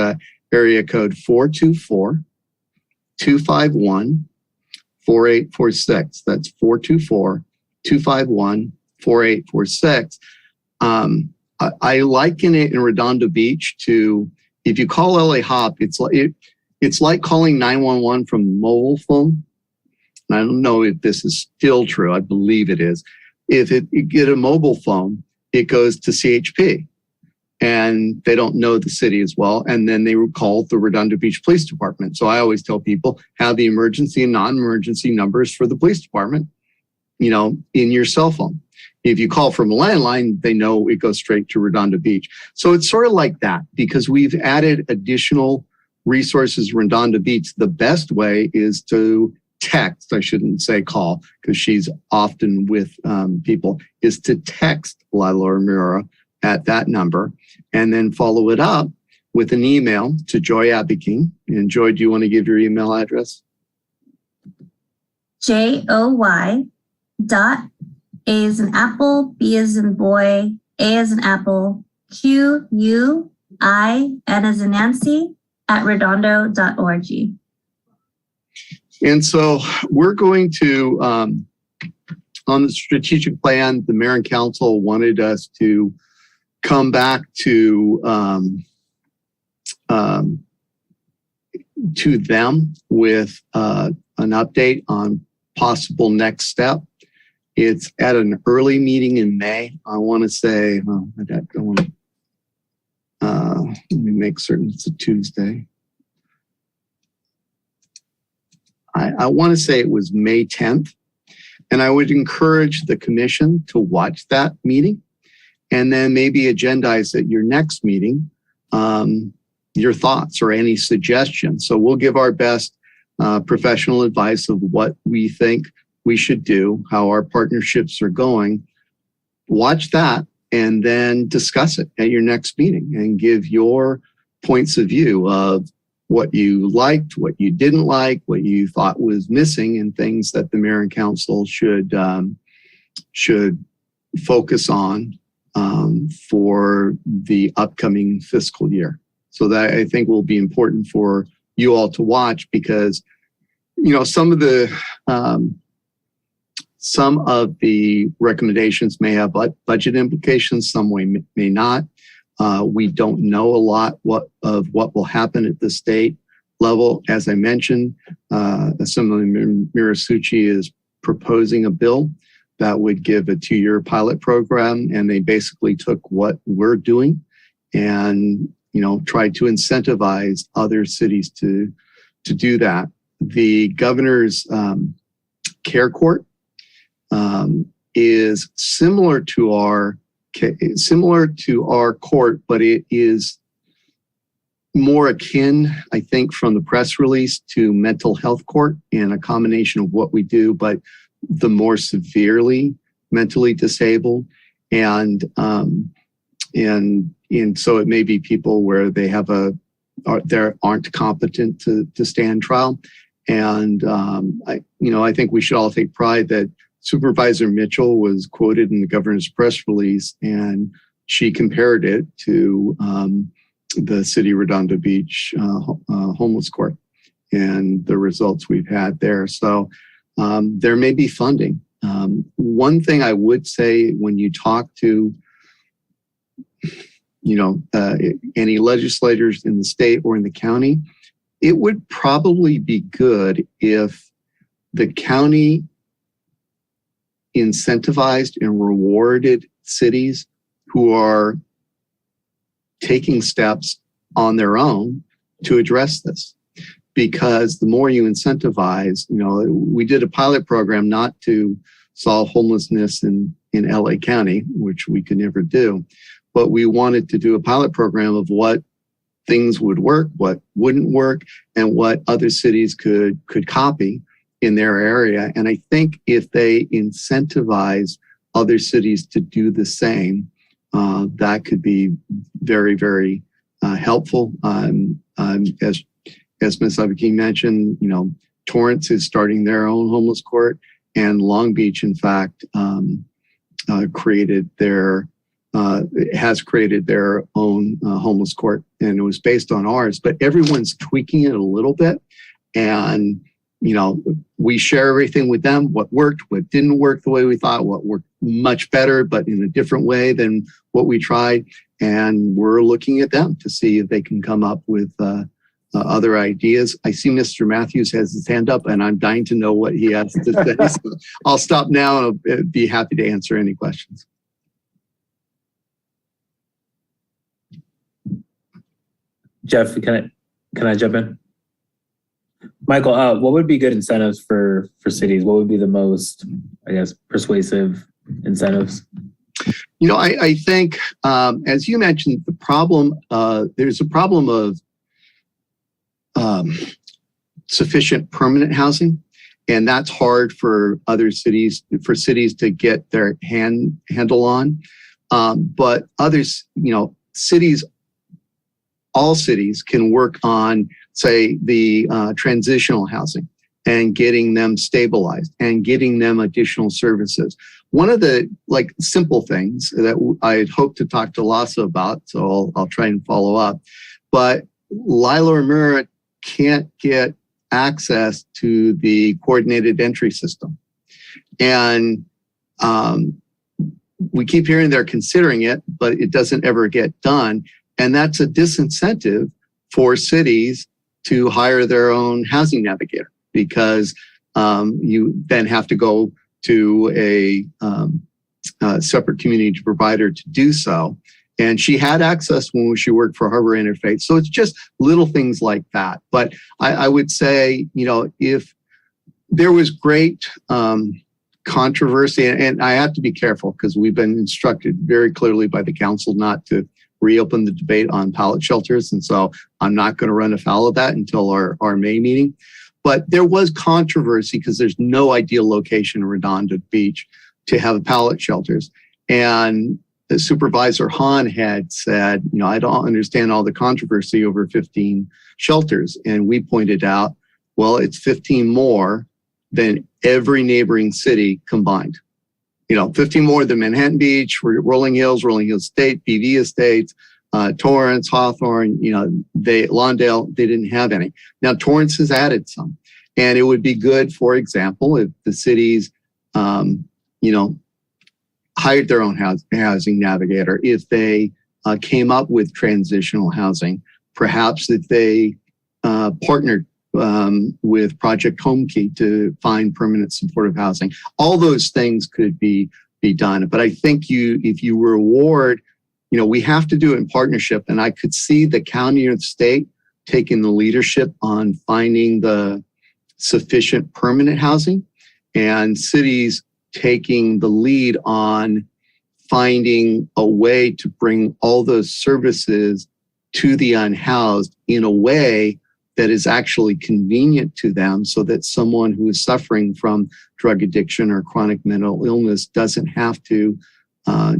area code 424-251-4846. That's 424-251-4846. I liken it in Redondo Beach to, if you call LA HOP, it's like calling 911 from a mobile phone. And I don't know if this is still true. I believe it is. If you get a mobile phone, it goes to CHP, and they don't know the city as well. And then they would call the Redondo Beach Police Department. So I always tell people, have the emergency and non-emergency numbers for the police department, in your cell phone. If you call from a landline, they know it goes straight to Redondo Beach. So it's sort of like that, because we've added additional resources Redondo Beach. The best way is to text, I shouldn't say call, because she's often with people, is to text Lila or Mira at that number, and then follow it up with an email to Joy Abiking. And Joy, do you want to give your email address? JOY dot A as in apple, B as in boy, A as in apple, QUIN as in Nancy at redondo.org. And so we're going to, on the strategic plan, the mayor and council wanted us to come back to them with an update on possible next step. It's at an early meeting in May. I want to say, let me make certain it's a Tuesday. I want to say it was May 10th. And I would encourage the commission to watch that meeting and then maybe agendize at your next meeting your thoughts or any suggestions. So we'll give our best professional advice of what we think we should do, how our partnerships are going. Watch that and then discuss it at your next meeting and give your points of view of what you liked, what you didn't like, what you thought was missing, and things that the mayor and council should focus on for the upcoming fiscal year. So that I think will be important for you all to watch, because some of the recommendations may have budget implications, some may not. We don't know a lot of what will happen at the state level. As I mentioned, Assemblyman Mirasucci is proposing a bill that would give a 2-year pilot program, and they basically took what we're doing and tried to incentivize other cities to do that. The governor's care court is similar to our court, but it is more akin, I think, from the press release to mental health court, and a combination of what we do, but the more severely mentally disabled. And so it may be people where they have they aren't competent to stand trial. And I think we should all take pride that Supervisor Mitchell was quoted in the governor's press release and she compared it to the City Redondo Beach homeless court and the results we've had there. So there may be funding. One thing I would say when you talk to any legislators in the state or in the county, it would probably be good if the county incentivized and rewarded cities who are taking steps on their own to address this. Because the more you incentivize, we did a pilot program not to solve homelessness in LA County, which we could never do, but we wanted to do a pilot program of what things would work, what wouldn't work, and what other cities could copy in their area. And I think if they incentivize other cities to do the same, that could be very, very helpful. As Ms. Abaki mentioned, Torrance is starting their own homeless court, and Long Beach, in fact, has created their own homeless court, and it was based on ours. But everyone's tweaking it a little bit, and we share everything with them: what worked, what didn't work the way we thought, what worked much better, but in a different way than what we tried. And we're looking at them to see if they can come up with other ideas. I see Mr. Matthews has his hand up, and I'm dying to know what he has to say. So I'll stop now, and I'll be happy to answer any questions. Jeff, can I jump in? Michael, what would be good incentives for cities? What would be the most, persuasive incentives? I think, as you mentioned, there's a problem of sufficient permanent housing, and that's hard for cities to get their handle on. But others, all cities can work on, say, the transitional housing and getting them stabilized and getting them additional services. One of the simple things that I'd hope to talk to Lhasa about, so I'll try and follow up, but Lila or Mira can't get access to the coordinated entry system. And we keep hearing they're considering it, but it doesn't ever get done. And that's a disincentive for cities to hire their own housing navigator, because you then have to go to a separate community provider to do so. And she had access when she worked for Harbor Interfaith. So it's just little things like that. But I would say, if there was great controversy, and I have to be careful because we've been instructed very clearly by the council not to reopen the debate on pallet shelters. And so I'm not going to run afoul of that until our May meeting. But there was controversy because there's no ideal location in Redondo Beach to have pallet shelters. And the Supervisor Hahn had said, I don't understand all the controversy over 15 shelters. And we pointed out, well, it's 15 more than every neighboring city combined. 15 more than Manhattan Beach, Rolling Hills State, PV Estates, Torrance, Hawthorne, Lawndale, they didn't have any. Now Torrance has added some. And it would be good, for example, if the cities, hired their own housing navigator, if they came up with transitional housing, perhaps if they partnered with Project Home Key to find permanent supportive housing. All those things could be done. But I think if you reward, we have to do it in partnership. And I could see the county or the state taking the leadership on finding the sufficient permanent housing, and cities taking the lead on finding a way to bring all those services to the unhoused in a way that is actually convenient to them, so that someone who is suffering from drug addiction or chronic mental illness doesn't have to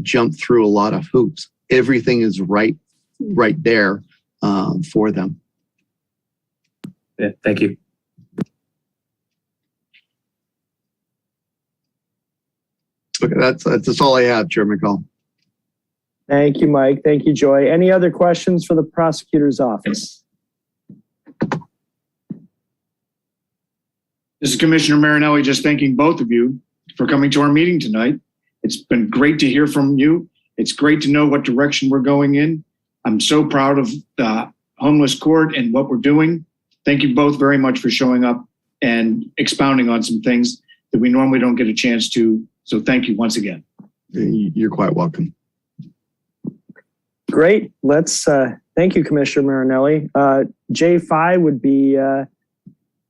jump through a lot of hoops. Everything is right there for them. Yeah, thank you. Okay, that's all I have, Chair McCall. Thank you, Mike. Thank you, Joy. Any other questions for the prosecutor's office? This is Commissioner Marinelli, just thanking both of you for coming to our meeting tonight. It's been great to hear from you. It's great to know what direction we're going in. I'm so proud of the homeless court and what we're doing. Thank you both very much for showing up and expounding on some things that we normally don't get a chance to. So thank you once again. You're quite welcome. Great. Let's thank you, Commissioner Marinelli. J5 would be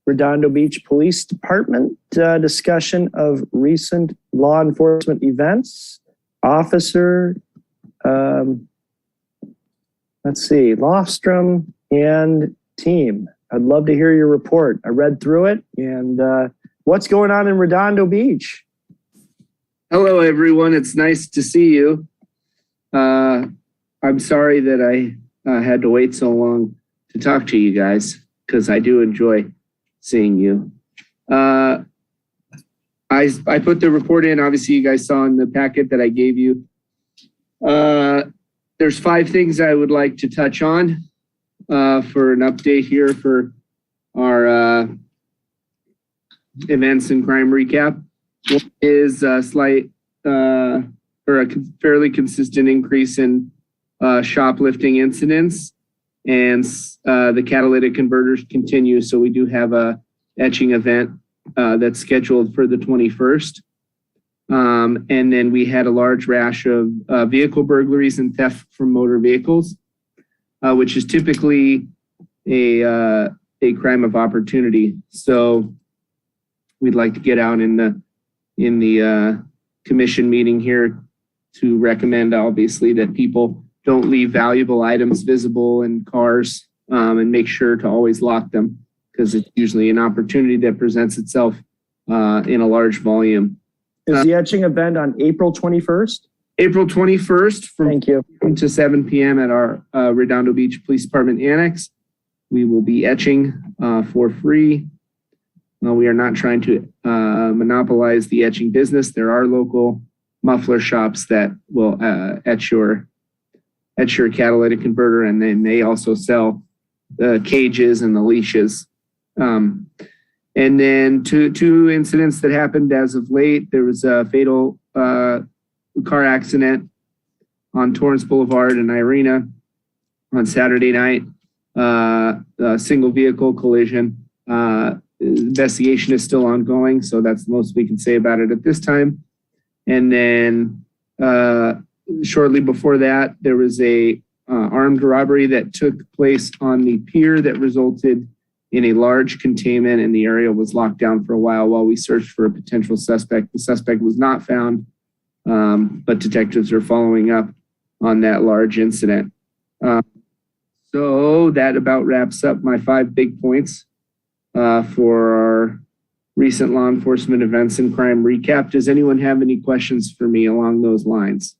Redondo Beach Police Department discussion of recent law enforcement events. Officer, let's see, Lofstrom and team. I'd love to hear your report. I read through it, and what's going on in Redondo Beach? Hello, everyone. It's nice to see you. I'm sorry that I had to wait so long to talk to you guys, because I do enjoy seeing you. I put the report in. Obviously, you guys saw in the packet that I gave you. There's 5 things I would like to touch on for an update here for our events and crime recap. One is a slight or a fairly consistent increase in shoplifting incidents, and the catalytic converters continue. So we do have a etching event that's scheduled for the 21st. And then we had a large rash of vehicle burglaries and theft from motor vehicles, which is typically a crime of opportunity. So we'd like to get out in the commission meeting here to recommend, obviously, that people don't leave valuable items visible in cars, and make sure to always lock them, because it's usually an opportunity that presents itself in a large volume. Is the etching event on April 21st? April 21st from Thank you. to 7 p.m. at our Redondo Beach Police Department Annex. We will be etching for free. We are not trying to monopolize the etching business. There are local muffler shops that will etch your catalytic converter, and then they also sell the cages and the leashes. And then two incidents that happened as of late. There was a fatal car accident on Torrance Boulevard in Irina on Saturday night. A single vehicle collision. Investigation is still ongoing, so that's the most we can say about it at this time. And then shortly before that, there was a armed robbery that took place on the pier that resulted in a large containment, and the area was locked down for a while we searched for a potential suspect. The suspect was not found, but detectives are following up on that large incident. So that about wraps up my 5 big points for our recent law enforcement events and crime recap. Does anyone have any questions for me along those lines?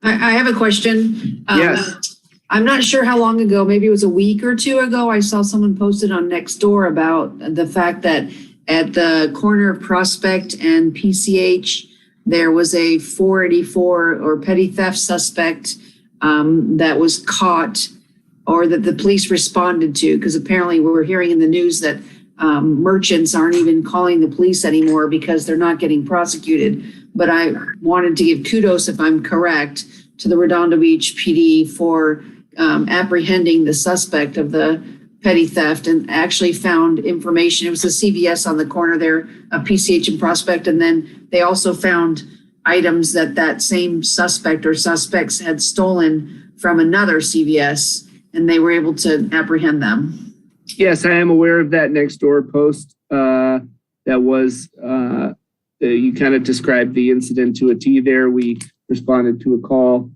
I have a question. Yes. I'm not sure how long ago, maybe it was a week or 2 ago, I saw someone posted on Nextdoor about the fact that at the corner of Prospect and PCH, there was a 484 or petty theft suspect that was caught, or that the police responded to, because apparently we're hearing in the news that merchants aren't even calling the police anymore because they're not getting prosecuted. But I wanted to give kudos, if I'm correct, to the Redondo Beach PD for apprehending the suspect of the petty theft, and actually found information. It was a CVS on the corner there of PCH and Prospect. And then they also found items that same suspect or suspects had stolen from another CVS, and they were able to apprehend them. Yes, I am aware of that Nextdoor post. That was, you kind of described the incident to a T there. We responded to a call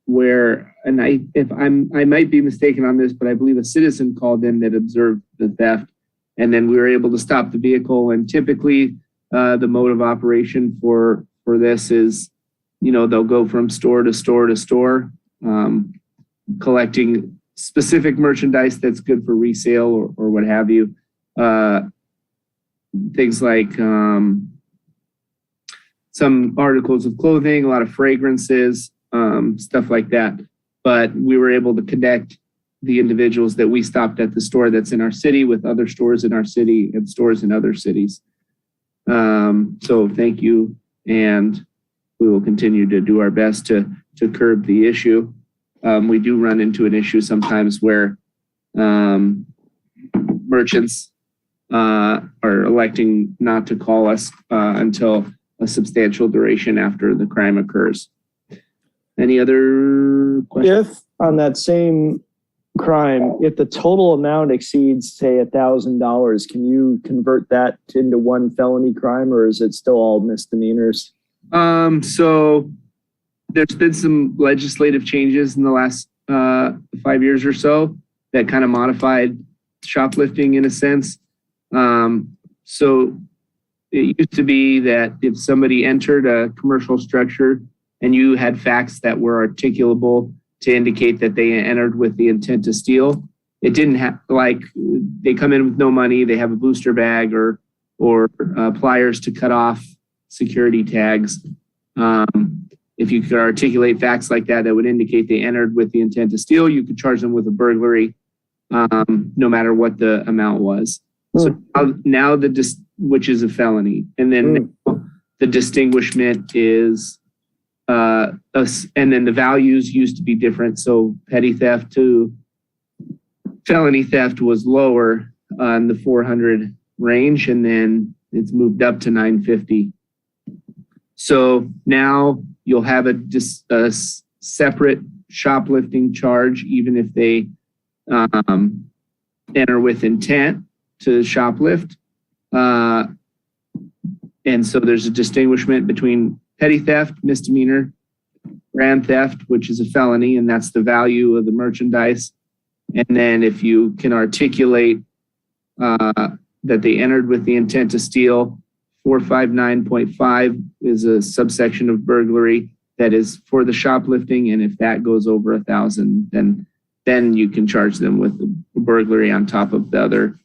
where, and I might be mistaken on this, but I believe a citizen called in that observed the theft, and then we were able to stop the vehicle. And typically, the mode of operation for this is, they'll go from store to store to store, collecting specific merchandise that's good for resale or what have you. Things like some articles of clothing, a lot of fragrances, stuff like that. But we were able to connect the individuals that we stopped at the store that's in our city with other stores in our city and stores in other cities. So thank you. And we will continue to do our best to curb the issue. We do run into an issue sometimes where merchants are electing not to call us until a substantial duration after the crime occurs. Any other questions? If on that same crime, if the total amount exceeds, say, $1,000, can you convert that into one felony crime, or is it still all misdemeanors? So there's been some legislative changes in the last 5 years or so that kind of modified shoplifting in a sense. So it used to be that if somebody entered a commercial structure and you had facts that were articulable to indicate that they entered with the intent to steal, it didn't have, like, they come in with no money, they have a booster bag or pliers to cut off security tags. If you could articulate facts like that would indicate they entered with the intent to steal, you could charge them with a burglary, no matter what the amount was. So now which is a felony. And then the distinguishment is, and then the values used to be different. So petty theft to felony theft was lower in the 400 range, and then it's moved up to 950. So now you'll have a separate shoplifting charge, even if they enter with intent to shoplift. And so there's a distinguishment between petty theft, misdemeanor, grand theft, which is a felony, and that's the value of the merchandise. And then if you can articulate that they entered with the intent to steal, 459.5 is a subsection of burglary that is for the shoplifting. And if that goes over 1,000, then you can charge them with a burglary on top of the other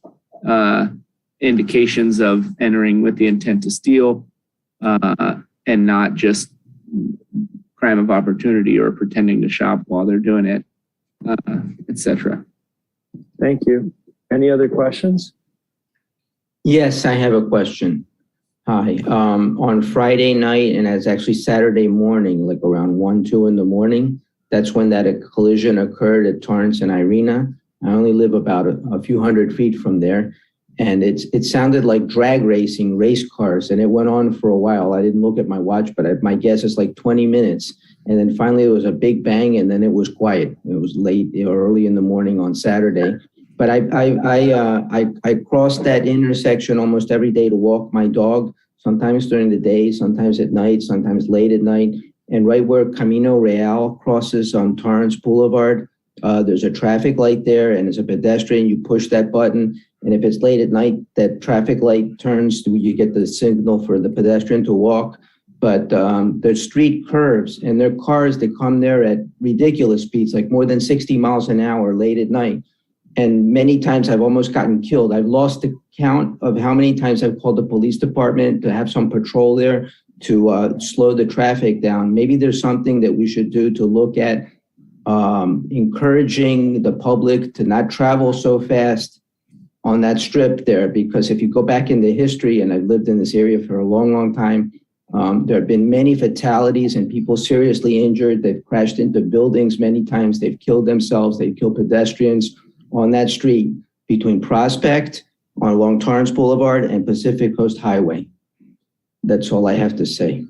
indications of entering with the intent to steal, and not just crime of opportunity or pretending to shop while they're doing it, etc. Thank you. Any other questions? Yes, I have a question. Hi. On Friday night, and it's actually Saturday morning, like around 1, 2 in the morning, that's when that collision occurred at Torrance and Irina. I only live about a few hundred feet from there. And it sounded like drag racing, race cars, and it went on for a while. I didn't look at my watch, but my guess is like 20 minutes. And then finally it was a big bang, and then it was quiet. It was late or early in the morning on Saturday. But I crossed that intersection almost every day to walk my dog, sometimes during the day, sometimes at night, sometimes late at night. And right where Camino Real crosses on Torrance Boulevard, there's a traffic light there, and as a pedestrian, you push that button. And if it's late at night, that traffic light turns, you get the signal for the pedestrian to walk. But there's street curves, and there are cars that come there at ridiculous speeds, like more than 60 miles an hour late at night. And many times I've almost gotten killed. I've lost the count of how many times I've called the police department to have some patrol there to slow the traffic down. Maybe there's something that we should do to look at encouraging the public to not travel so fast on that strip there, because if you go back into history, and I've lived in this area for a long, long time, there have been many fatalities and people seriously injured. They've crashed into buildings many times. They've killed themselves. They've killed pedestrians on that street between Prospect on along Torrance Boulevard and Pacific Coast Highway. That's all I have to say.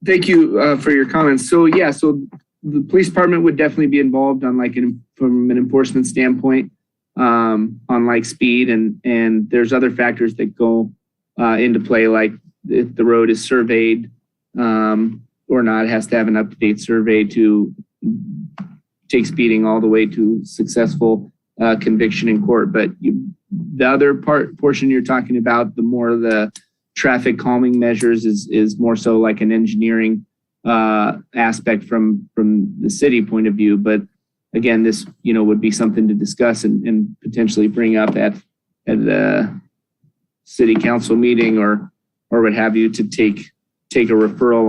Thank you for your comments. So yeah, so the police department would definitely be involved on from an enforcement standpoint on like speed, and there's other factors that go into play, like if the road is surveyed or not. It has to have an up-to-date survey to take speeding all the way to successful conviction in court. But the other portion you're talking about, the more the traffic calming measures is more so like an engineering aspect from the city point of view. But again, this would be something to discuss and potentially bring up at the city council meeting or what have you, to take take a referral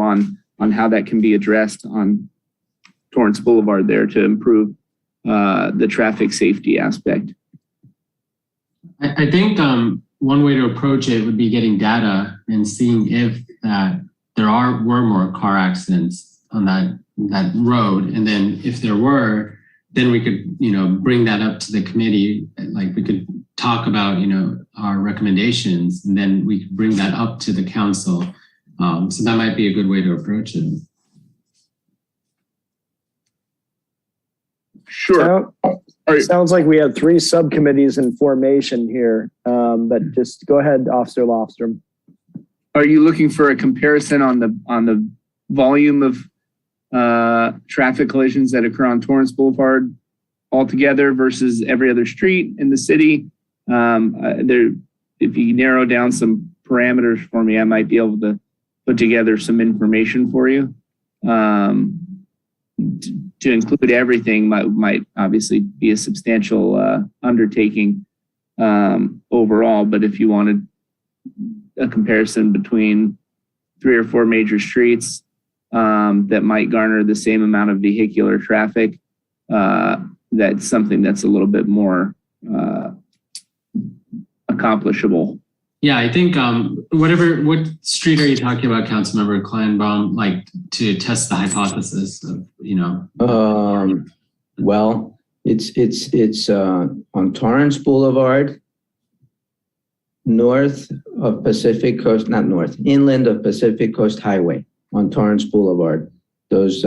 on how that can be addressed on Torrance Boulevard there to improve the traffic safety aspect. I think one way to approach it would be getting data and seeing if were more car accidents on that road, and then if there were, then we could bring that up to the committee. Like we could talk about our recommendations, and then we could bring that up to the council. So that might be a good way to approach it. Sure. Sounds like we have 3 subcommittees in formation here, but just go ahead, Officer Lofstrom. Are you looking for a comparison on the volume of traffic collisions that occur on Torrance Boulevard altogether versus every other street in the city? If you narrow down some parameters for me, I might be able to put together some information for you. To include everything might obviously be a substantial undertaking overall, but if you wanted a comparison between 3 or 4 major streets that might garner the same amount of vehicular traffic, that's something that's a little bit more accomplishable. Yeah, I think what street are you talking about, Councilmember Kleinbaum, like to test the hypothesis of, Well, it's on Torrance Boulevard, north of Pacific Coast, not north, inland of Pacific Coast Highway on Torrance Boulevard. Those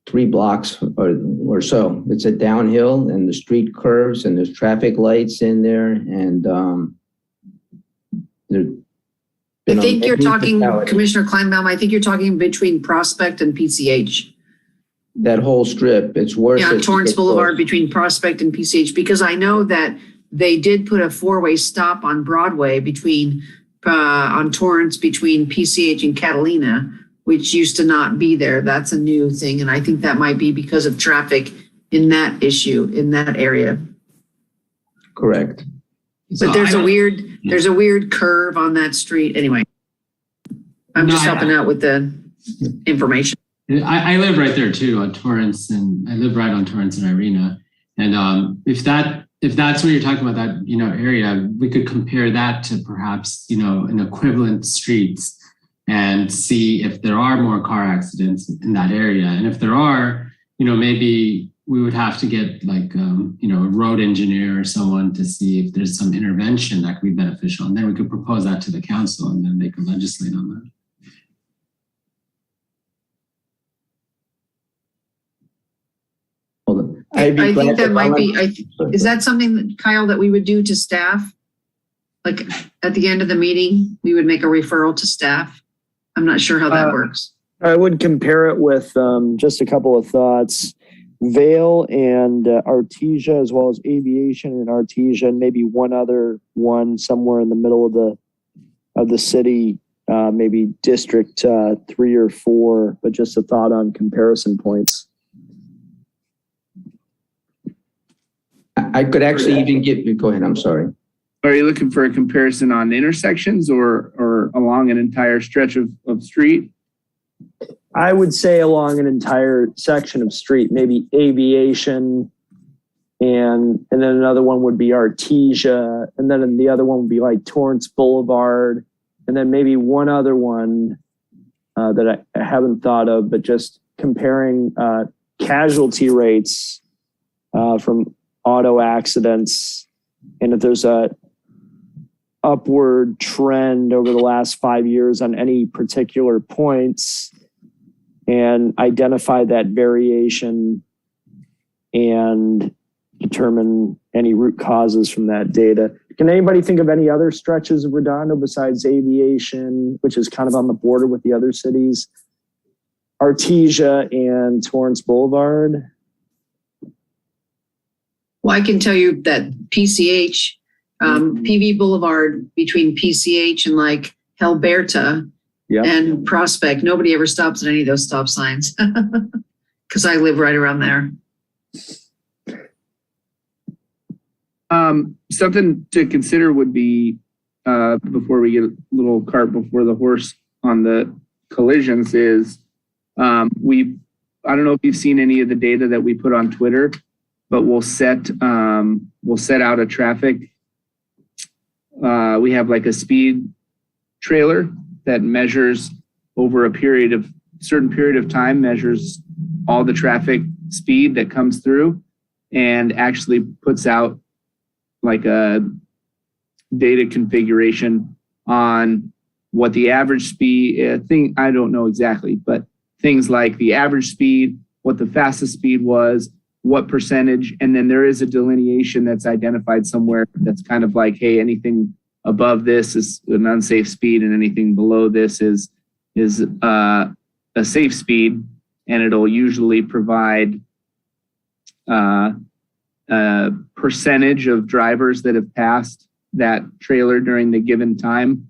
3 blocks or so. It's a downhill and the street curves and there's traffic lights in there, and I think you're talking, Commissioner Kleinbaum, I think you're talking between Prospect and PCH. That whole strip, it's worse. Yeah, Torrance Boulevard between Prospect and PCH, because I know that they did put a 4-way stop on Broadway between on Torrance between PCH and Catalina, which used to not be there. That's a new thing, and I think that might be because of traffic in that issue in that area. Correct. But there's a weird curve on that street. Anyway, I'm just helping out with the information. I live right there too on Torrance, and I live right on Torrance and Irina. And if that's what you're talking about, that area, we could compare that to perhaps an equivalent streets and see if there are more car accidents in that area. And if there are, maybe we would have to get like a road engineer or someone to see if there's some intervention that could be beneficial, and then we could propose that to the council, and then they could legislate on that. I think that might be. Is that something that, Kyle, that we would do to staff? Like at the end of the meeting, we would make a referral to staff. I'm not sure how that works. I would compare it with just a couple of thoughts. Vale and Artesia, as well as Aviation and Artesia, and maybe one other one somewhere in the middle of the city, maybe District 3 or 4. But just a thought on comparison points. I could actually even go ahead. I'm sorry. Are you looking for a comparison on intersections or along an entire stretch of street? I would say along an entire section of street, maybe Aviation, and then another one would be Artesia, and then the other one would be like Torrance Boulevard, and then maybe one other one that I haven't thought of, but just comparing casualty rates from auto accidents, and if there's a upward trend over the last 5 years on any particular points, and identify that variation and determine any root causes from that data. Can anybody think of any other stretches of Redondo besides Aviation, which is kind of on the border with the other cities? Artesia and Torrance Boulevard? Well, I can tell you that PCH, PV Boulevard between PCH and like Helberta, and Prospect, nobody ever stops at any of those stop signs because I live right around there. Something to consider would be, before we get a little cart before the horse the collisions is I don't know if you've seen any of the data that we put on Twitter, but we'll set out a traffic. We have like a speed trailer that measures over a certain period of time, measures all the traffic speed that comes through, and actually puts out like a data configuration on what the average speed I don't know exactly, but things like the average speed, what the fastest speed was, what percentage, and then there is a delineation that's identified somewhere that's kind of like, hey, anything above this is an unsafe speed and anything below this is a safe speed, and it'll usually provide a percentage of drivers that have passed that trailer during the given time.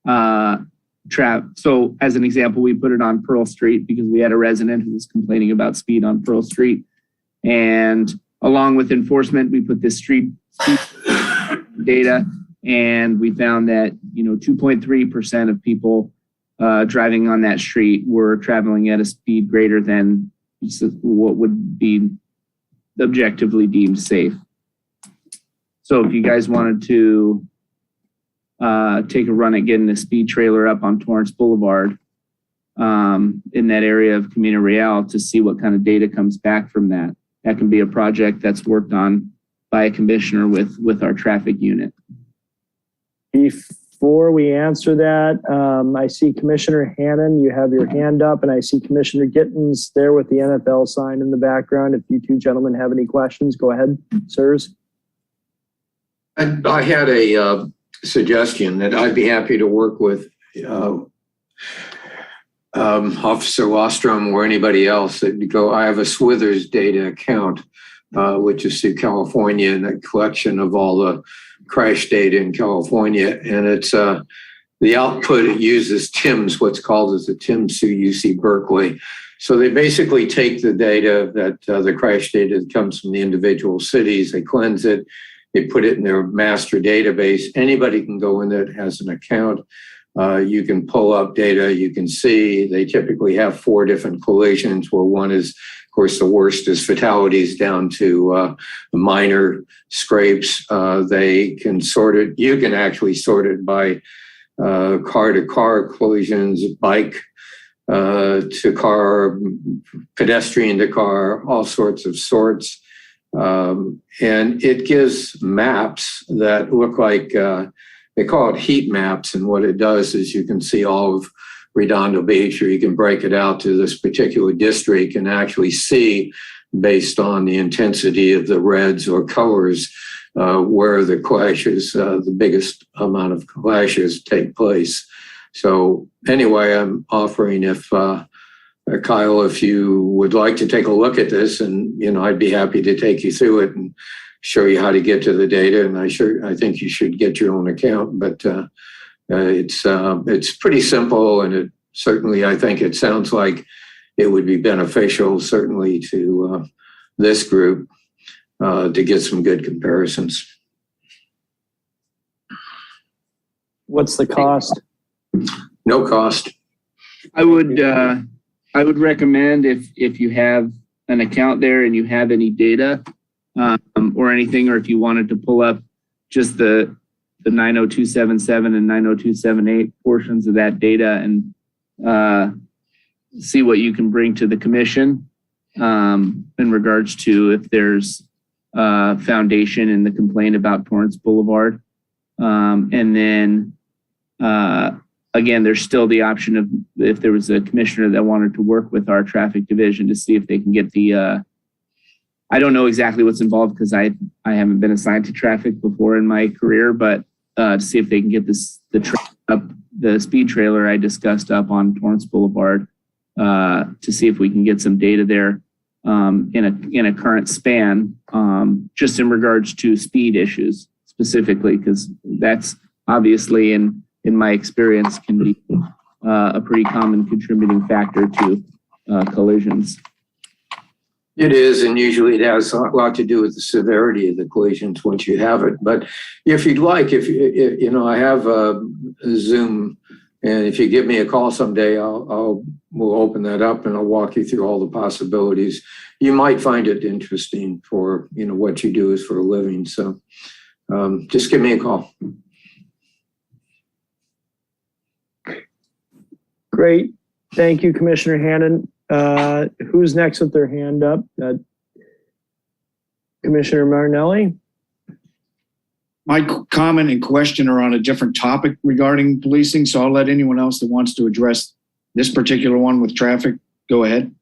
So as an example, we put it on Pearl Street because we had a resident who was complaining about speed on Pearl Street. And along with enforcement, we put this street data, and we found that 2.3% of people driving on that street were traveling at a speed greater than what would be objectively deemed safe. So if you guys wanted to take a run at getting a speed trailer up on Torrance Boulevard in that area of Camino Real to see what kind of data comes back from that. That can be a project that's worked on by a commissioner with our traffic unit. Before we answer that, I see Commissioner Hannon, you have your hand up, and I see Commissioner Gittens there with the NFL sign in the background. If you two gentlemen have any questions, go ahead, sirs. I had a suggestion that I'd be happy to work with Officer Ostrom or anybody else that go. I have a Swithers data account, which is through California, and a collection of all the crash data in California. And it's the output, it uses TIMS, what's called as the TIMS through UC Berkeley. So they basically take the data that the crash data that comes from the individual cities, they cleanse it, they put it in their master database. Anybody can go in there that has an account. You can pull up data, you can see they typically have 4 different collisions, where one is, of course, the worst is fatalities down to minor scrapes. They can sort it, you can actually sort it by car-to-car collisions, bike to car, pedestrian to car, all sorts of sorts. And it gives maps that look like, they call it heat maps. And what it does is you can see all of Redondo Beach, or you can break it out to this particular district and actually see, based on the intensity of the reds or colors, where the clashes, the biggest amount of clashes take place. So anyway, I'm offering, if Kyle, if you would like to take a look at this, and I'd be happy to take you through it and show you how to get to the data. And I think you should get your own account, but it's pretty simple, and it certainly, I think it sounds like it would be beneficial, certainly to this group, to get some good comparisons. What's the cost? No cost. I would recommend, if you have an account there and you have any data or anything, or if you wanted to pull up just the 90277 and 90278 portions of that data and see what you can bring to the commission in regards to if there's foundation in the complaint about Torrance Boulevard. And then again, there's still the option of, if there was a commissioner that wanted to work with our traffic division to see if they can get the, I don't know exactly what's involved because I haven't been assigned to traffic before in my career, but to see if they can get the speed trailer I discussed up on Torrance Boulevard, to see if we can get some data there in a current span, just in regards to speed issues specifically, because that's obviously in my experience can be a pretty common contributing factor to collisions. It is, and usually it has a lot to do with the severity of the collisions once you have it. But if you'd like, if I have a Zoom And if you give me a call someday, we'll open that up and I'll walk you through all the possibilities. You might find it interesting for, what you do is for a living. So just give me a call. Great. Thank you, Commissioner Hannon. Who's next with their hand up? Commissioner Marinelli? My comment and question are on a different topic regarding policing, so I'll let anyone else that wants to address this particular one with traffic go ahead.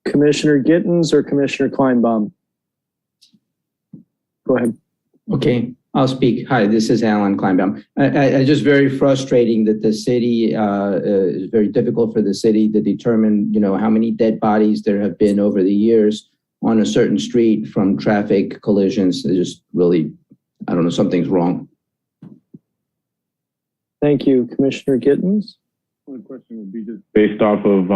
Commissioner Gittens or Commissioner Kleinbaum? Go ahead. Okay, I'll speak. Hi, this is Alan Kleinbaum. I just very frustrating that the city is very difficult for the city to determine, how many dead bodies there have been over the years on a certain street from traffic collisions. It's just really, I don't know, something's wrong. Thank you, Commissioner Gittens. The question would be just based off of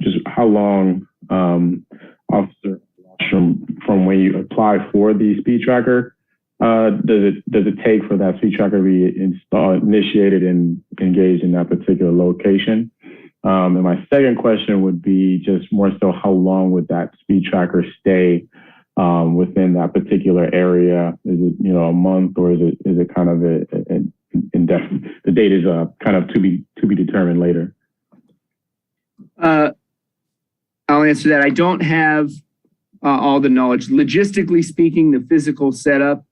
just how long, Officer, from when you apply for the speed tracker, does it take for that speed tracker to be initiated and engaged in that particular location? And my second question would be just more so how long would that speed tracker stay within that particular area? Is it a month, or is it kind of an indefinite? The date is kind of to be determined later. I'll answer that. I don't have all the knowledge. Logistically speaking, the physical setup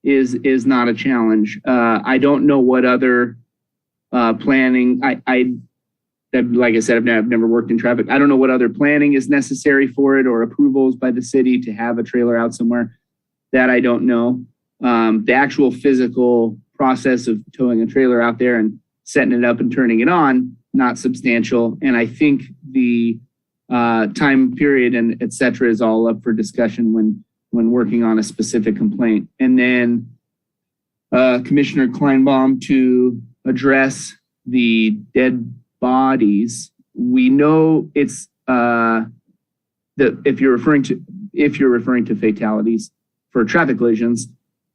is not a challenge. I don't know what other planning. Like I said, I've never worked in traffic. I don't know what other planning is necessary for it or approvals by the city to have a trailer out somewhere. That I don't know. The actual physical process of towing a trailer out there and setting it up and turning it on, not substantial. And I think the time period and et cetera is all up for discussion when working on a specific complaint. And then Commissioner Kleinbaum, to address the dead bodies, we know it's if you're referring to fatalities for traffic collisions,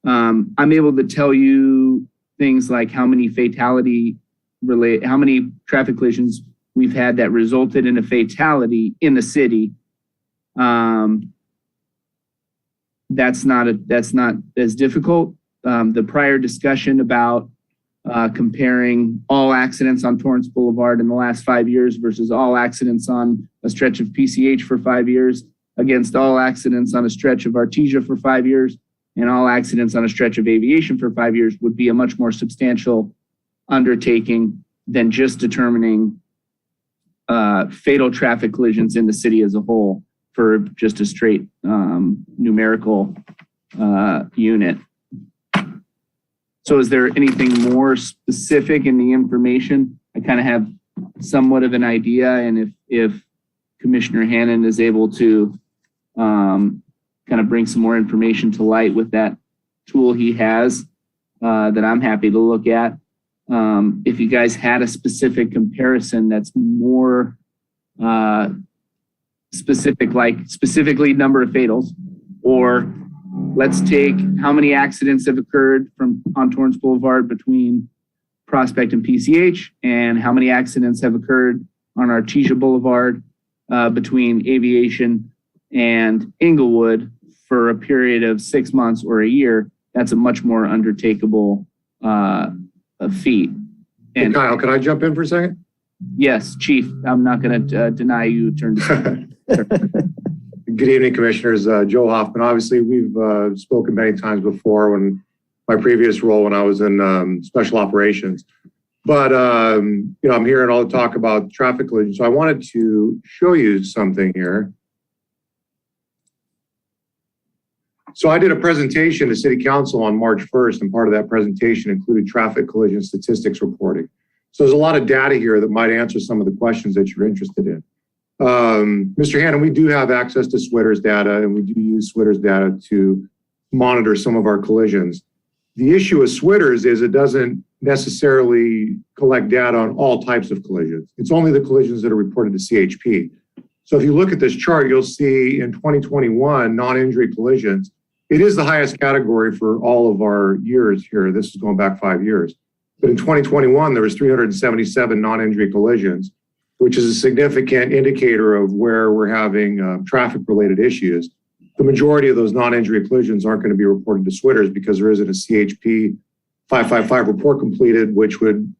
I'm able to tell you things like how many traffic collisions we've had that resulted in a fatality in the city. That's not as difficult. The prior discussion about comparing all accidents on Torrance Boulevard in the last 5 years versus all accidents on a stretch of PCH for 5 years against all accidents on a stretch of Artesia for 5 years and all accidents on a stretch of aviation for 5 years would be a much more substantial undertaking than just determining fatal traffic collisions in the city as a whole for just a straight numerical unit. So is there anything more specific in the information? I kind of have somewhat of an idea, and if Commissioner Hannon is able to kind of bring some more information to light with that tool he has, that I'm happy to look at. If you guys had a specific comparison that's more specific, like specifically number of fatals, or let's take how many accidents have occurred on Torrance Boulevard between Prospect and PCH, and how many accidents have occurred on Artesia Boulevard between Aviation and Inglewood for a period of 6 months or a year. That's a much more undertakeable feat. And Kyle, can I jump in for a second? Yes, Chief. I'm not going to deny you a turn to Good evening, Commissioners. Joe Hoffman. Obviously, we've spoken many times before when my previous role when I was in special operations. But, I'm hearing all the talk about traffic collisions. So I wanted to show you something here. So I did a presentation to City Council on March 1st, and part of that presentation included traffic collision statistics reporting. So there's a lot of data here that might answer some of the questions that you're interested in. Mr. Hannon, we do have access to SWTR's data, and we do use SWTR's data to monitor some of our collisions. The issue with SWTR's is it doesn't necessarily collect data on all types of collisions. It's only the collisions that are reported to CHP. So if you look at this chart, you'll see in 2021, non-injury collisions, it is the highest category for all of our years here. This is going back 5 years. But in 2021, there was 377 non-injury collisions, which is a significant indicator of where we're having traffic-related issues. The majority of those non-injury collisions aren't going to be reported to SWITers because there isn't a CHP 555 report completed, which would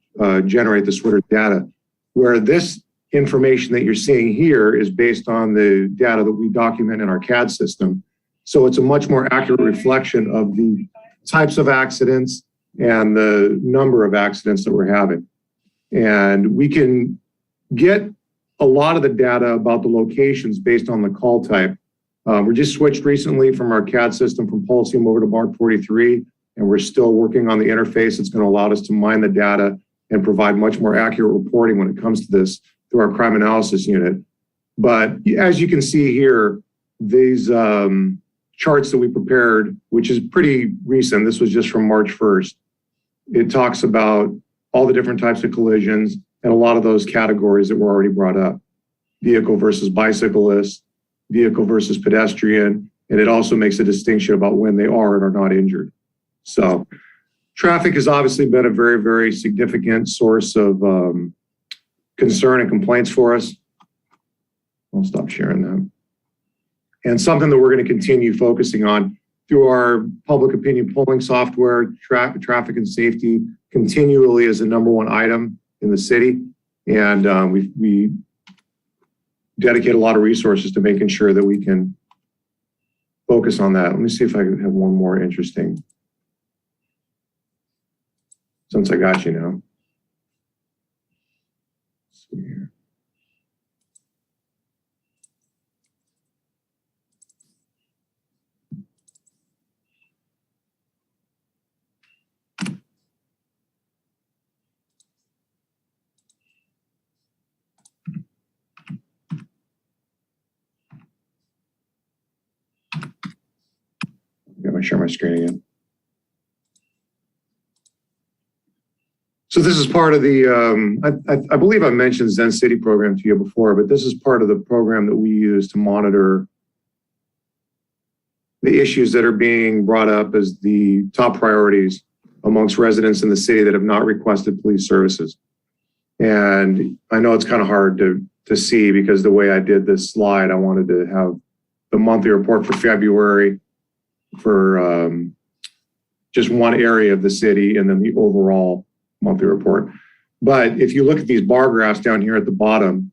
generate the SWITers data. Where this information that you're seeing here is based on the data that we document in our CAD system. So it's a much more accurate reflection of the types of accidents and the number of accidents that we're having. And we can get a lot of the data about the locations based on the call type. We just switched recently from our CAD system from Pulseum over to Mark 43, and we're still working on the interface that's going to allow us to mine the data and provide much more accurate reporting when it comes to this through our crime analysis unit. But as you can see here, these charts that we prepared, which is pretty recent, this was just from March 1st, it talks about all the different types of collisions and a lot of those categories that were already brought up. Vehicle versus bicyclist, vehicle versus pedestrian, and it also makes a distinction about when they are and are not injured. So traffic has obviously been a very, very significant source of concern and complaints for us. I'll stop sharing that. And something that we're going to continue focusing on through our public opinion polling software, traffic and safety continually is the #1 item in the city. And we dedicate a lot of resources to making sure that we can focus on that. Let me see if I can have one more interesting, since I got you now. Let's see here. I'm going to share my screen again. So this is part of the, I believe I mentioned Zen City program to you before, but this is part of the program that we use to monitor the issues that are being brought up as the top priorities amongst residents in the city that have not requested police services. And I know it's kind of hard to see because the way I did this slide, I wanted to have the monthly report for February for just one area of the city and then the overall monthly report. But if you look at these bar graphs down here at the bottom,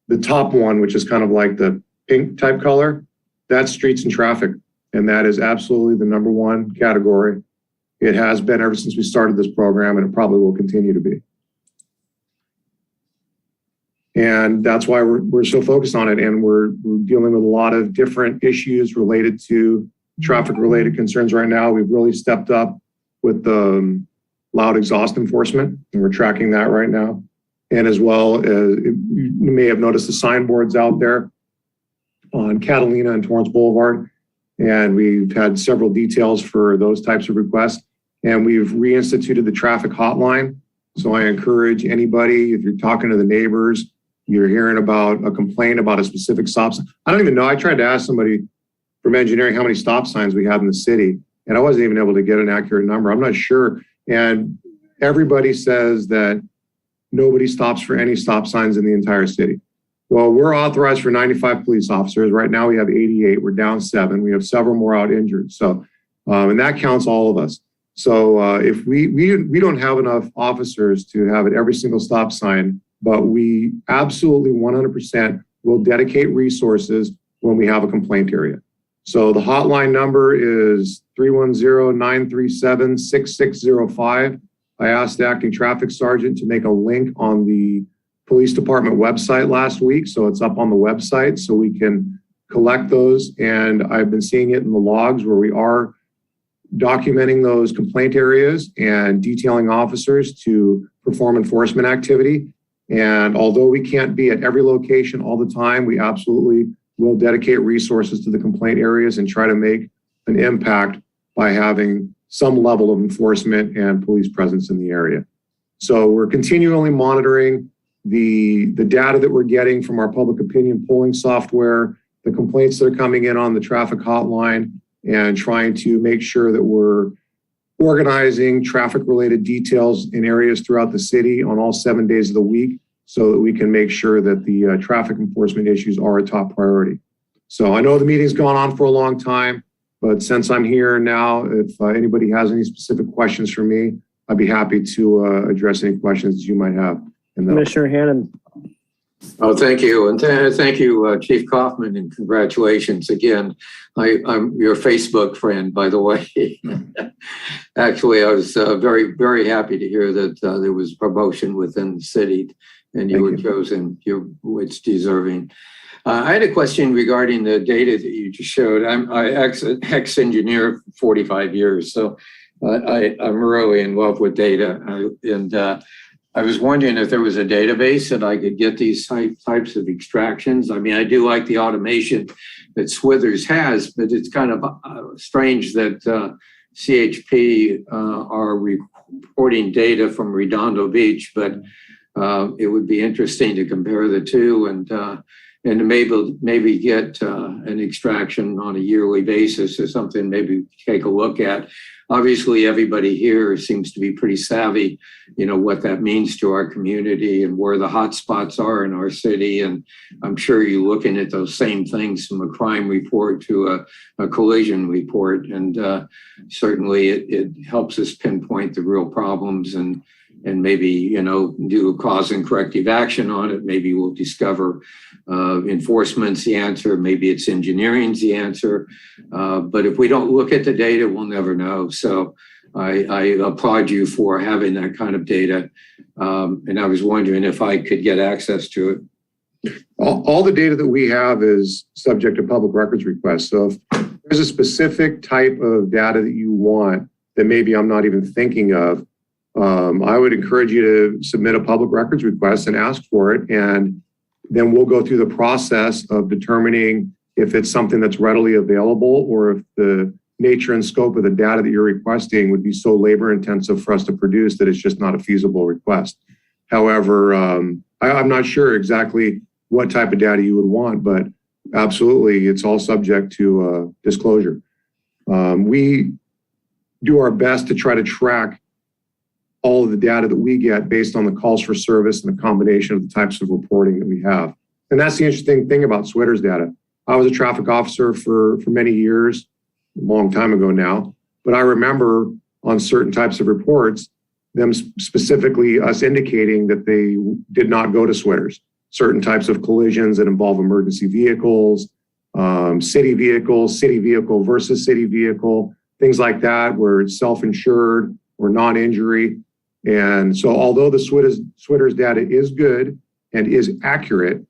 the top one, which is kind of like the pink type color, that's streets and traffic. And that is absolutely the #1 category. It has been ever since we started this program, and it probably will continue to be. And that's why we're so focused on it. And we're dealing with a lot of different issues related to traffic-related concerns right now. We've really stepped up with the loud exhaust enforcement, and we're tracking that right now. And as well as you may have noticed the signboards out there on Catalina and Torrance Boulevard. And we've had several details for those types of requests. And we've reinstituted the traffic hotline. So I encourage anybody, if you're talking to the neighbors, you're hearing about a complaint about a specific stop sign. I don't even know. I tried to ask somebody from engineering how many stop signs we have in the city, and I wasn't even able to get an accurate number. I'm not sure. And everybody says that nobody stops for any stop signs in the entire city. Well, we're authorized for 95 police officers. Right now we have 88. We're down 7. We have several more out injured. So, and that counts all of us. So if we don't have enough officers to have at every single stop sign, but we absolutely 100% will dedicate resources when we have a complaint area. So the hotline number is 310-937-6605. I asked the acting traffic sergeant to make a link on the police department website last week. So it's up on the website so we can collect those. And I've been seeing it in the logs where we are documenting those complaint areas and detailing officers to perform enforcement activity. And although we can't be at every location all the time, we absolutely will dedicate resources to the complaint areas and try to make an impact by having some level of enforcement and police presence in the area. So we're continually monitoring the data that we're getting from our public opinion polling software, the complaints that are coming in on the traffic hotline, and trying to make sure that we're organizing traffic-related details in areas throughout the city on all 7 days of the week so that we can make sure that the traffic enforcement issues are a top priority. So I know the meeting's gone on for a long time, but since I'm here now, if anybody has any specific questions for me, I'd be happy to address any questions you might have. Commissioner Hannon. Oh, thank you. And thank you, Chief Kaufman, and congratulations again. I'm your Facebook friend, by the way. Actually, I was very, very happy to hear that there was promotion within the city and you were chosen. It's deserving. I had a question regarding the data that you just showed. I'm ex-engineer for 45 years, so I'm really in love with data. I was wondering if there was a database that I could get these types of extractions. I mean, I do like the automation that Swithers has, but it's kind of strange that CHP are reporting data from Redondo Beach, but it would be interesting to compare the two and to maybe get an extraction on a yearly basis or something, maybe take a look at. Obviously, everybody here seems to be pretty savvy, what that means to our community and where the hot spots are in our city. And I'm sure you're looking at those same things from a crime report to a collision report. And certainly it helps us pinpoint the real problems and maybe, do a cause and corrective action on it. Maybe we'll discover enforcement's the answer. Maybe it's engineering's the answer. But if we don't look at the data, we'll never know. So I applaud you for having that kind of data. And I was wondering if I could get access to it. All the data that we have is subject to public records requests. So if there's a specific type of data that you want that maybe I'm not even thinking of, I would encourage you to submit a public records request and ask for it. And then we'll go through the process of determining if it's something that's readily available or if the nature and scope of the data that you're requesting would be so labor intensive for us to produce that it's just not a feasible request. However, I'm not sure exactly what type of data you would want, but absolutely, it's all subject to disclosure. We do our best to try to track all of the data that we get based on the calls for service and the combination of the types of reporting that we have. And that's the interesting thing about Switter's data. I was a traffic officer for many years, a long time ago now, but I remember on certain types of reports, them specifically us indicating that they did not go to Switter's. Certain types of collisions that involve emergency vehicles, city vehicle versus city vehicle, things like that, where it's self-insured or non-injury. And so although the Switter's data is good and is accurate,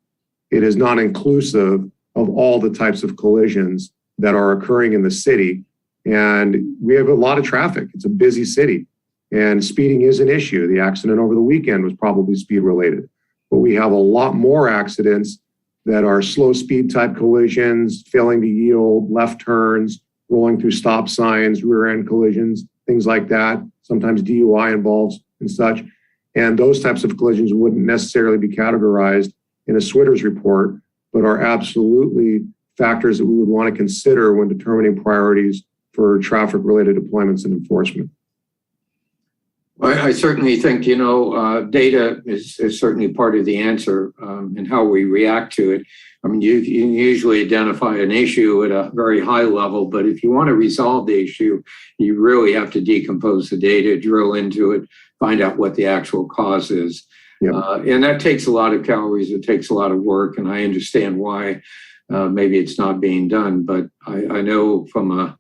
it is not inclusive of all the types of collisions that are occurring in the city. And we have a lot of traffic. It's a busy city and speeding is an issue. The accident over the weekend was probably speed related, but we have a lot more accidents that are slow speed type collisions, failing to yield, left turns, rolling through stop signs, rear end collisions, things like that. Sometimes DUI involves and such. And those types of collisions wouldn't necessarily be categorized in a Switter's report, but are absolutely factors that we would want to consider when determining priorities for traffic-related deployments and enforcement. I certainly think, data is certainly part of the answer and how we react to it. I mean, you usually identify an issue at a very high level, but if you want to resolve the issue, you really have to decompose the data, drill into it, find out what the actual cause is. Yep. And that takes a lot of calories, it takes a lot of work, and I understand why maybe it's not being done, but I know from a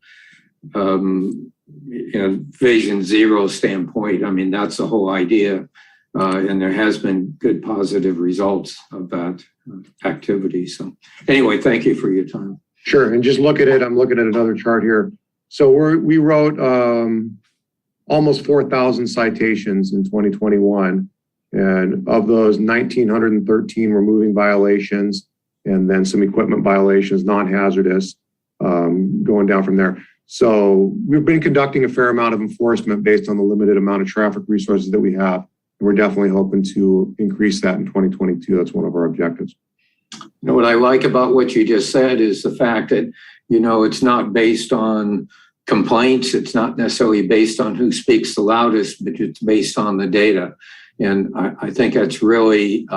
Vision Zero standpoint, I mean, that's the whole idea. And there has been good positive results of that activity. So anyway, thank you for your time. Sure. And just look at it. I'm looking at another chart here. So we wrote almost 4,000 citations in 2021. And of those, 1,913 were moving violations and then some equipment violations, non-hazardous, going down from there. So we've been conducting a fair amount of enforcement based on the limited amount of traffic resources that we have. And we're definitely hoping to increase that in 2022. That's one of our objectives. What I like about what you just said is the fact that, it's not based on complaints. It's not necessarily based on who speaks the loudest, but it's based on the data. And I think that's really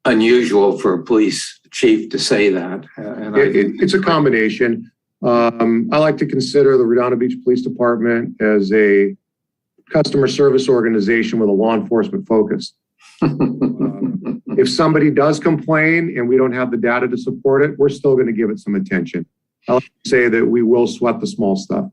unusual for a police chief to say that. And It's a combination. I like to consider the Redondo Beach Police Department as a customer service organization with a law enforcement focus. If somebody does complain and we don't have the data to support it, we're still going to give it some attention. I like to say that we will sweat the small stuff.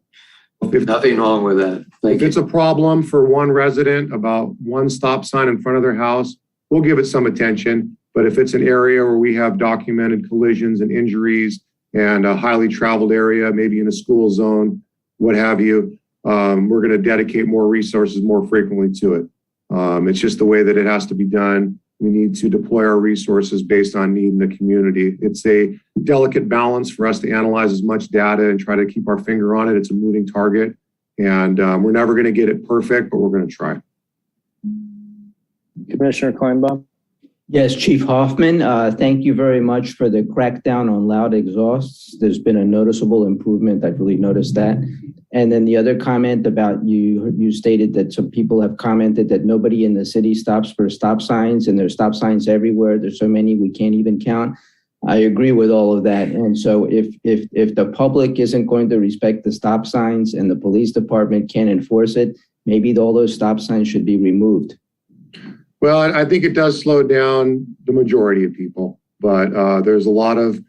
Nothing wrong with that. If it's a problem for one resident about one stop sign in front of their house, we'll give it some attention. But if it's an area where we have documented collisions and injuries and a highly traveled area, maybe in a school zone, what have you, we're going to dedicate more resources more frequently to it. It's just the way that it has to be done. We need to deploy our resources based on need in the community. It's a delicate balance for us to analyze as much data and try to keep our finger on it. It's a moving target, and we're never going to get it perfect, but we're going to try. Commissioner Kleinbaum. Yes, Chief Hoffman, thank you very much for the crackdown on loud exhausts. There's been a noticeable improvement. I've really noticed that. And then the other comment about you stated that some people have commented that nobody in the city stops for stop signs, and there's stop signs everywhere. There's so many we can't even count. I agree with all of that. And so if the public isn't going to respect the stop signs and the police department can't enforce it, maybe all those stop signs should be removed. Well, I think it does slow down the majority of people, but there's a lot of,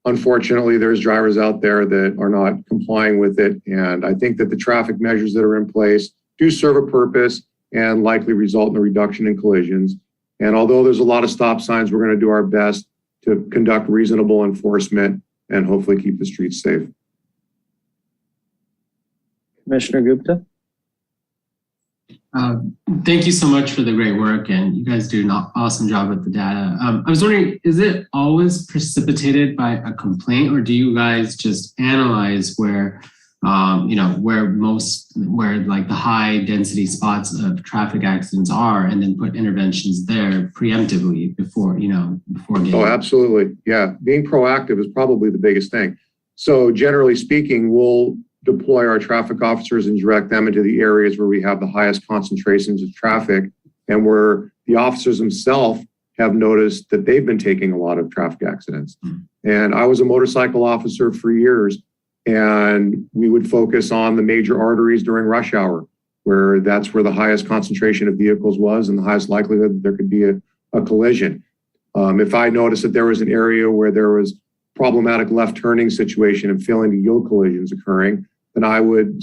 unfortunately, there's drivers out there that are not complying with it. And I think that the traffic measures that are in place do serve a purpose and likely result in a reduction in collisions. And although there's a lot of stop signs, we're going to do our best to conduct reasonable enforcement and hopefully keep the streets safe. Commissioner Gupta. Thank you so much for the great work, and you guys do an awesome job with the data. I was wondering, is it always precipitated by a complaint, or do you guys just analyze where, where like the high density spots of traffic accidents are, and then put interventions there preemptively before getting? Oh, absolutely. Yeah. Being proactive is probably the biggest thing. So generally speaking, we'll deploy our traffic officers and direct them into the areas where we have the highest concentrations of traffic and where the officers themselves have noticed that they've been taking a lot of traffic accidents. And I was a motorcycle officer for years, and we would focus on the major arteries during rush hour, where that's where the highest concentration of vehicles was and the highest likelihood that there could be a collision. If I noticed that there was an area where there was problematic left turning situation and failing to yield collisions occurring, then I would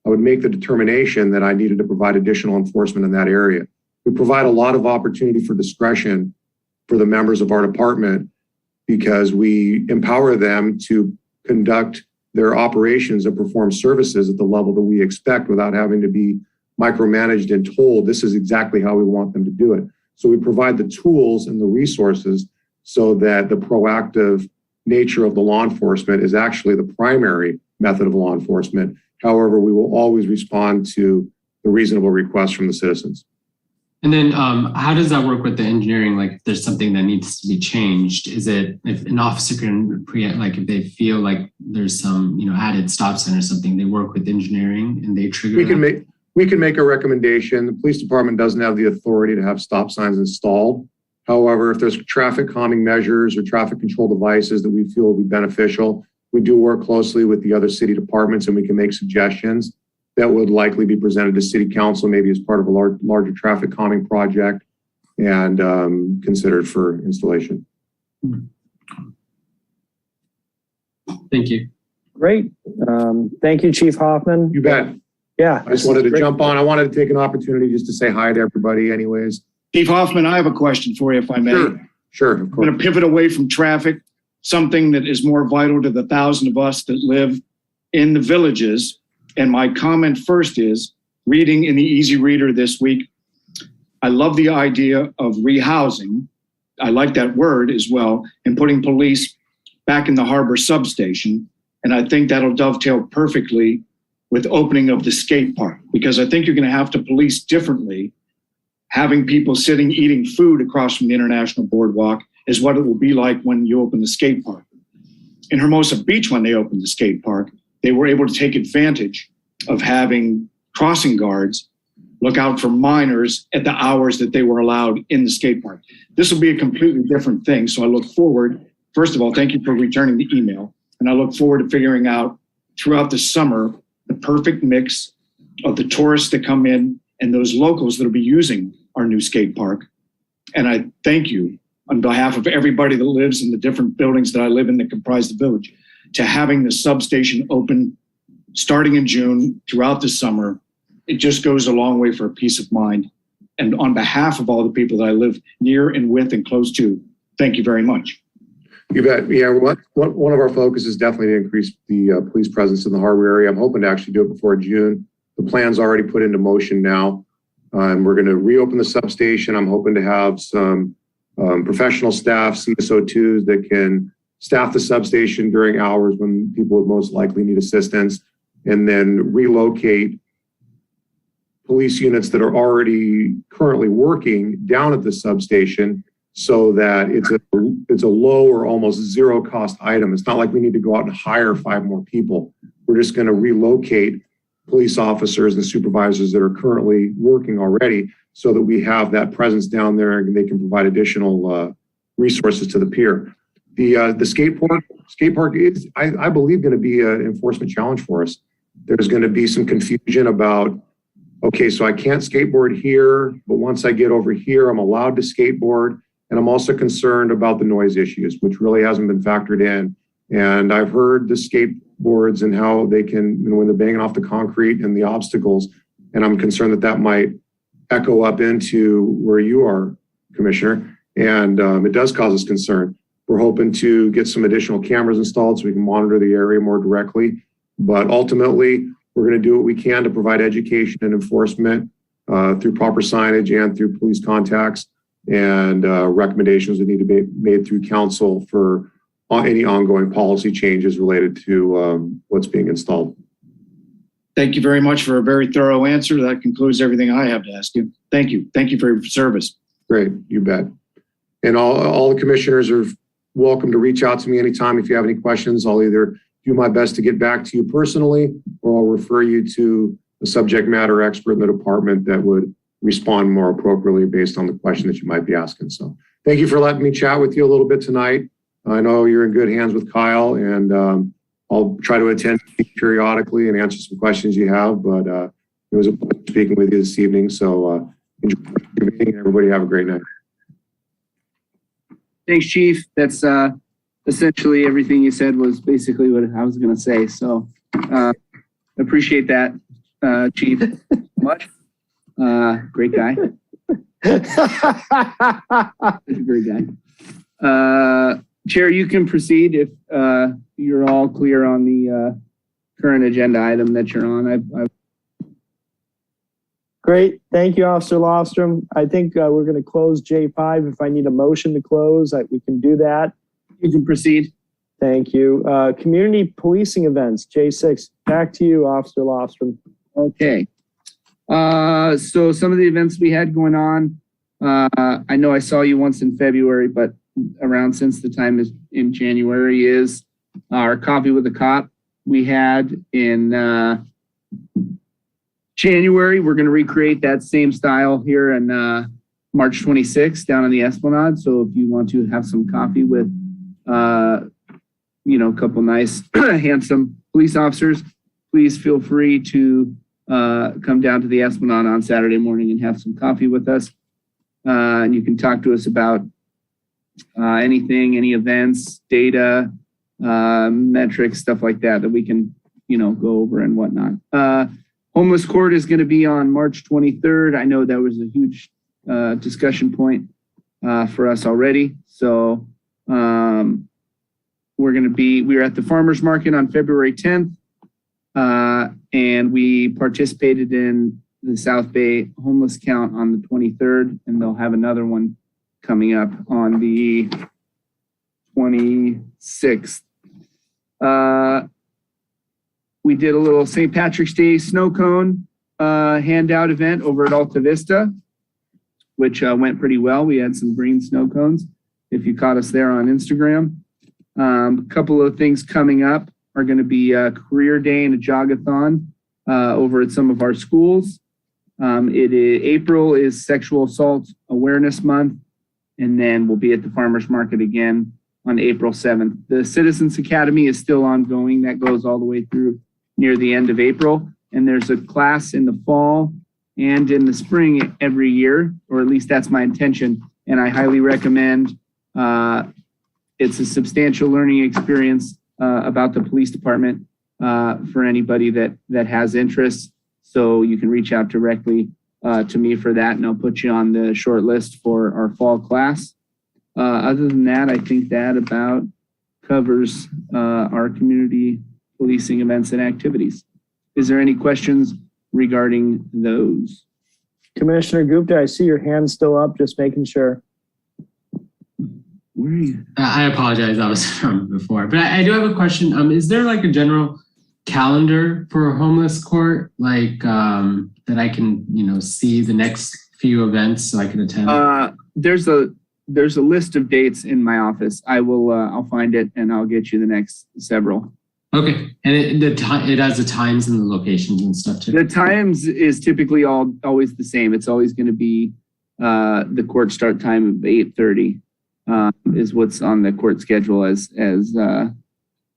make the determination that I needed to provide additional enforcement in that area. We provide a lot of opportunity for discretion for the members of our department because we empower them to conduct their operations and perform services at the level that we expect without having to be micromanaged and told this is exactly how we want them to do it. So we provide the tools and the resources so that the proactive nature of the law enforcement is actually the primary method of law enforcement. However, we will always respond to the reasonable requests from the citizens. And then how does that work with the engineering? Like if there's something that needs to be changed, is it if an officer can if they feel like there's some added stop sign or something, they work with engineering and they trigger we can make a recommendation. The police department doesn't have the authority to have stop signs installed. However, if there's traffic calming measures or traffic control devices that we feel will be beneficial, we do work closely with the other city departments and we can make suggestions that would likely be presented to city council, maybe as part of a larger traffic calming project and considered for installation. Thank you. Great. Thank you, Chief Hoffman. You bet. Yeah. I just wanted to jump on. I wanted to take an opportunity just to say hi to everybody anyways. Chief Hoffman, I have a question for you, if I may. Sure. Of I'm course. going to pivot away from traffic, something that is more vital to the 1,000 of us that live in the villages. And my comment first is, reading in the Easy Reader this week, I love the idea of rehousing. I like that word as well, and putting police back in the harbor substation. And I think that'll dovetail perfectly with opening of the skate park, because I think you're going to have to police differently. Having people sitting, eating food across from the International Boardwalk is what it will be like when you open the skate park. In Hermosa Beach, when they opened the skate park, they were able to take advantage of having crossing guards look out for minors at the hours that they were allowed in the skate park. This will be a completely different thing. So I look forward, first of all, thank you for returning the email. And I look forward to figuring out throughout the summer the perfect mix of the tourists that come in and those locals that will be using our new skate park. And I thank you on behalf of everybody that lives in the different buildings that I live in that comprise the village, to having the substation open starting in June throughout the summer. It just goes a long way for a peace of mind. And on behalf of all the people that I live near and with and close to, thank you very much. You bet. Yeah, one of our focuses is definitely to increase the police presence in the harbor area. I'm hoping to actually do it before June. The plan's already put into motion now. And we're going to reopen the substation. I'm hoping to have some professional staff, CSO2s, that can staff the substation during hours when people would most likely need assistance, and then relocate police units that are already currently working down at the substation so that it's a low or almost zero cost item. It's not like we need to go out and hire 5 more people. We're just going to relocate police officers and supervisors that are currently working already so that we have that presence down there and they can provide additional resources to the pier. The skate park is, I believe, going to be an enforcement challenge for us. There's going to be some confusion about, okay, so I can't skateboard here, but once I get over here, I'm allowed to skateboard. And I'm also concerned about the noise issues, which really hasn't been factored in. And I've heard the skateboards and how they can, when they're banging off the concrete and the obstacles, and I'm concerned that that might echo up into where you are, Commissioner. And it does cause us concern. We're hoping to get some additional cameras installed so we can monitor the area more directly. But ultimately, we're going to do what we can to provide education and enforcement through proper signage and through police contacts, and recommendations that need to be made through council for any ongoing policy changes related to what's being installed. Thank you very much for a very thorough answer. That concludes everything I have to ask you. Thank you. Thank you for your service. Great, you bet. And all the commissioners are welcome to reach out to me anytime if you have any questions. I'll either do my best to get back to you personally, or I'll refer you to a subject matter expert in the department that would respond more appropriately based on the question that you might be asking. So thank you for letting me chat with you a little bit tonight. I know you're in good hands with Kyle, and I'll try to attend periodically and answer some questions you have, but it was a pleasure speaking with you this evening. So enjoy your meeting, and everybody have a great night. Thanks, Chief. That's essentially everything you said was basically what I was going to say. So appreciate that, Chief. Much. Great guy. Great guy. Chair, you can proceed if you're all clear on the current agenda item that you're on. Great. Thank you, Officer Lofstrom. I think we're going to close J5. If I need a motion to close, we can do that. You can proceed. Thank you. Community policing events, J6. Back to you, Officer Lofstrom. Okay. So some of the events we had going on, I know I saw you once in February, but around since the time is in January is our Coffee with a Cop we had in January. We're going to recreate that same style here in March 26th down on the Esplanade. So if you want to have some coffee with, a couple nice, handsome police officers, please feel free to come down to the Esplanade on Saturday morning and have some coffee with us. And you can talk to us about anything, any events, data, metrics, stuff like that we can, go over and whatnot. Homeless Court is going to be on March 23rd. I know that was a huge discussion point for us already. So we're at the Farmers Market on February 10th. And we participated in the South Bay Homeless Count on the 23rd, and they'll have another one coming up on the 26th. We did a little St. Patrick's Day snow cone handout event over at Alta Vista, which went pretty well. We had some green snow cones, if you caught us there on Instagram. A couple of things coming up. are going to be a career day and a jogathon over at some of our schools. April is Sexual Assault Awareness Month, and then we'll be at the Farmers Market again on April 7th. The Citizens Academy is still ongoing. That goes all the way through near the end of April. And there's a class in the fall and in the spring every year, or at least that's my intention. And I highly recommend, it's a substantial learning experience about the police department for anybody that has interest. So you can reach out directly to me for that, and I'll put you on the short list for our fall class. Other than that, I think that about covers our community policing events and activities. Is there any questions regarding those? Commissioner Gupta, I see your hand still up, just making sure. Where are you? I apologize, that was from before, but I do have a question. Is there like a general calendar for a homeless court, like that I can, see the next few events so I can attend? There's a list of dates in my office. I'll find it and I'll get you the next several. Okay, and it has the times and the locations and stuff too. The times is typically always the same. It's always going to be the court start time of 8:30 is what's on the court schedule as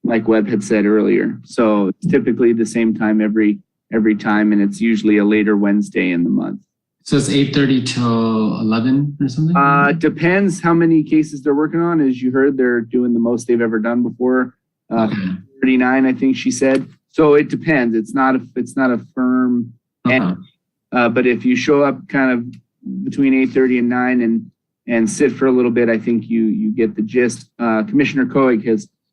Mike Webb had said earlier. So it's typically the same time every time, and it's usually a later Wednesday in the month. So it's 8:30 till 11 or something? Depends how many cases they're working on. As you heard, they're doing the most they've ever done before. 39, I think she said. So it depends. It's not a firm end. But if you show up kind of between 8:30 and 9 and sit for a little bit, I think you get the gist. Commissioner Coig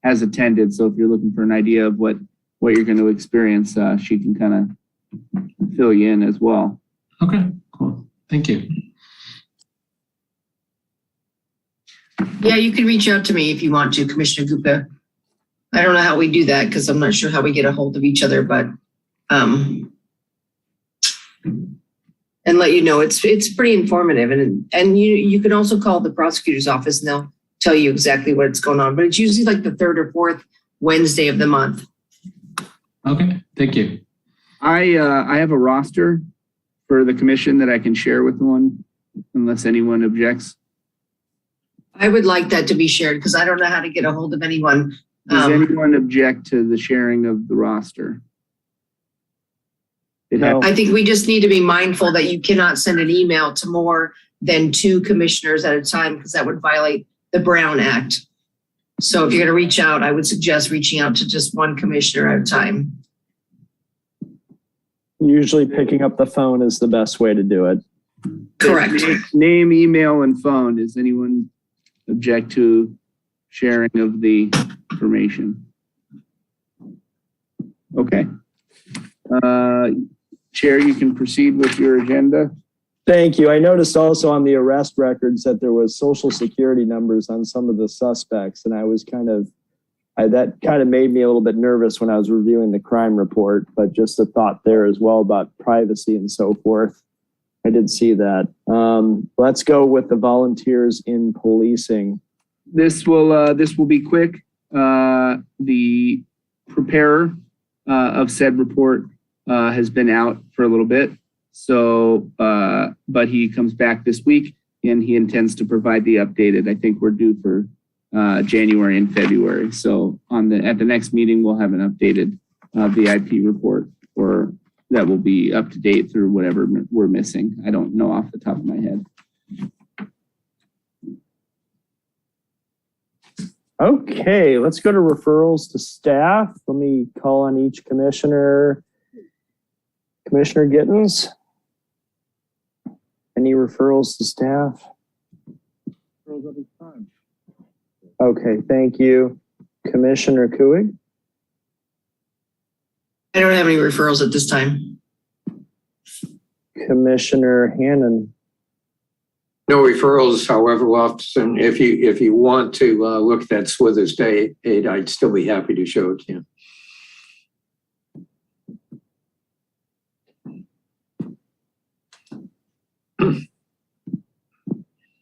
has attended. So if you're looking for an idea of what you're going to experience, she can kind of fill you in as well. Okay, cool. Thank you. Yeah, you can reach out to me if you want to, Commissioner Gupta. I don't know how we do that because I'm not sure how we get a hold of each other, but and let you know it's pretty informative, and you can also call the prosecutor's office and they'll tell you exactly what's going on. But it's usually like the 3rd or 4th Wednesday of the month. Okay, thank you. I have a roster for the commission that I can share with one, unless anyone objects. I would like that to be shared because I don't know how to get a hold of anyone. Does anyone object to the sharing of the roster? No. I think we just need to be mindful that you cannot send an email to more than 2 commissioners at a time because that would violate the Brown Act. So if you're going to reach out, I would suggest reaching out to just 1 commissioner at a time. Usually picking up the phone is the best way to do it. Correct. Name, email, and phone. Does anyone object to sharing of the information? Okay. Chair, you can proceed with your agenda. Thank you. I noticed also on the arrest records that there was social security numbers on some of the suspects, and I was that kind of made me a little bit nervous when I was reviewing the crime report, but just a thought there as well about privacy and so forth. I did see that. Let's go with the volunteers in policing. This will be quick. The preparer of said report has been out for a little bit. So, but he comes back this week and he intends to provide the updated. I think we're due for January and February. So at the next meeting, we'll have an updated VIP report that will be up to date through whatever we're missing. I don't know off the top of my head. Okay, let's go to referrals to staff. Let me call on each commissioner. Commissioner Gittens, any referrals to staff? Okay, thank you. Commissioner Kuig? I don't have any referrals at this time. Commissioner Hannon? No referrals, however, often if you want to look at that Swithers Day aid, I'd still be happy to show it to you.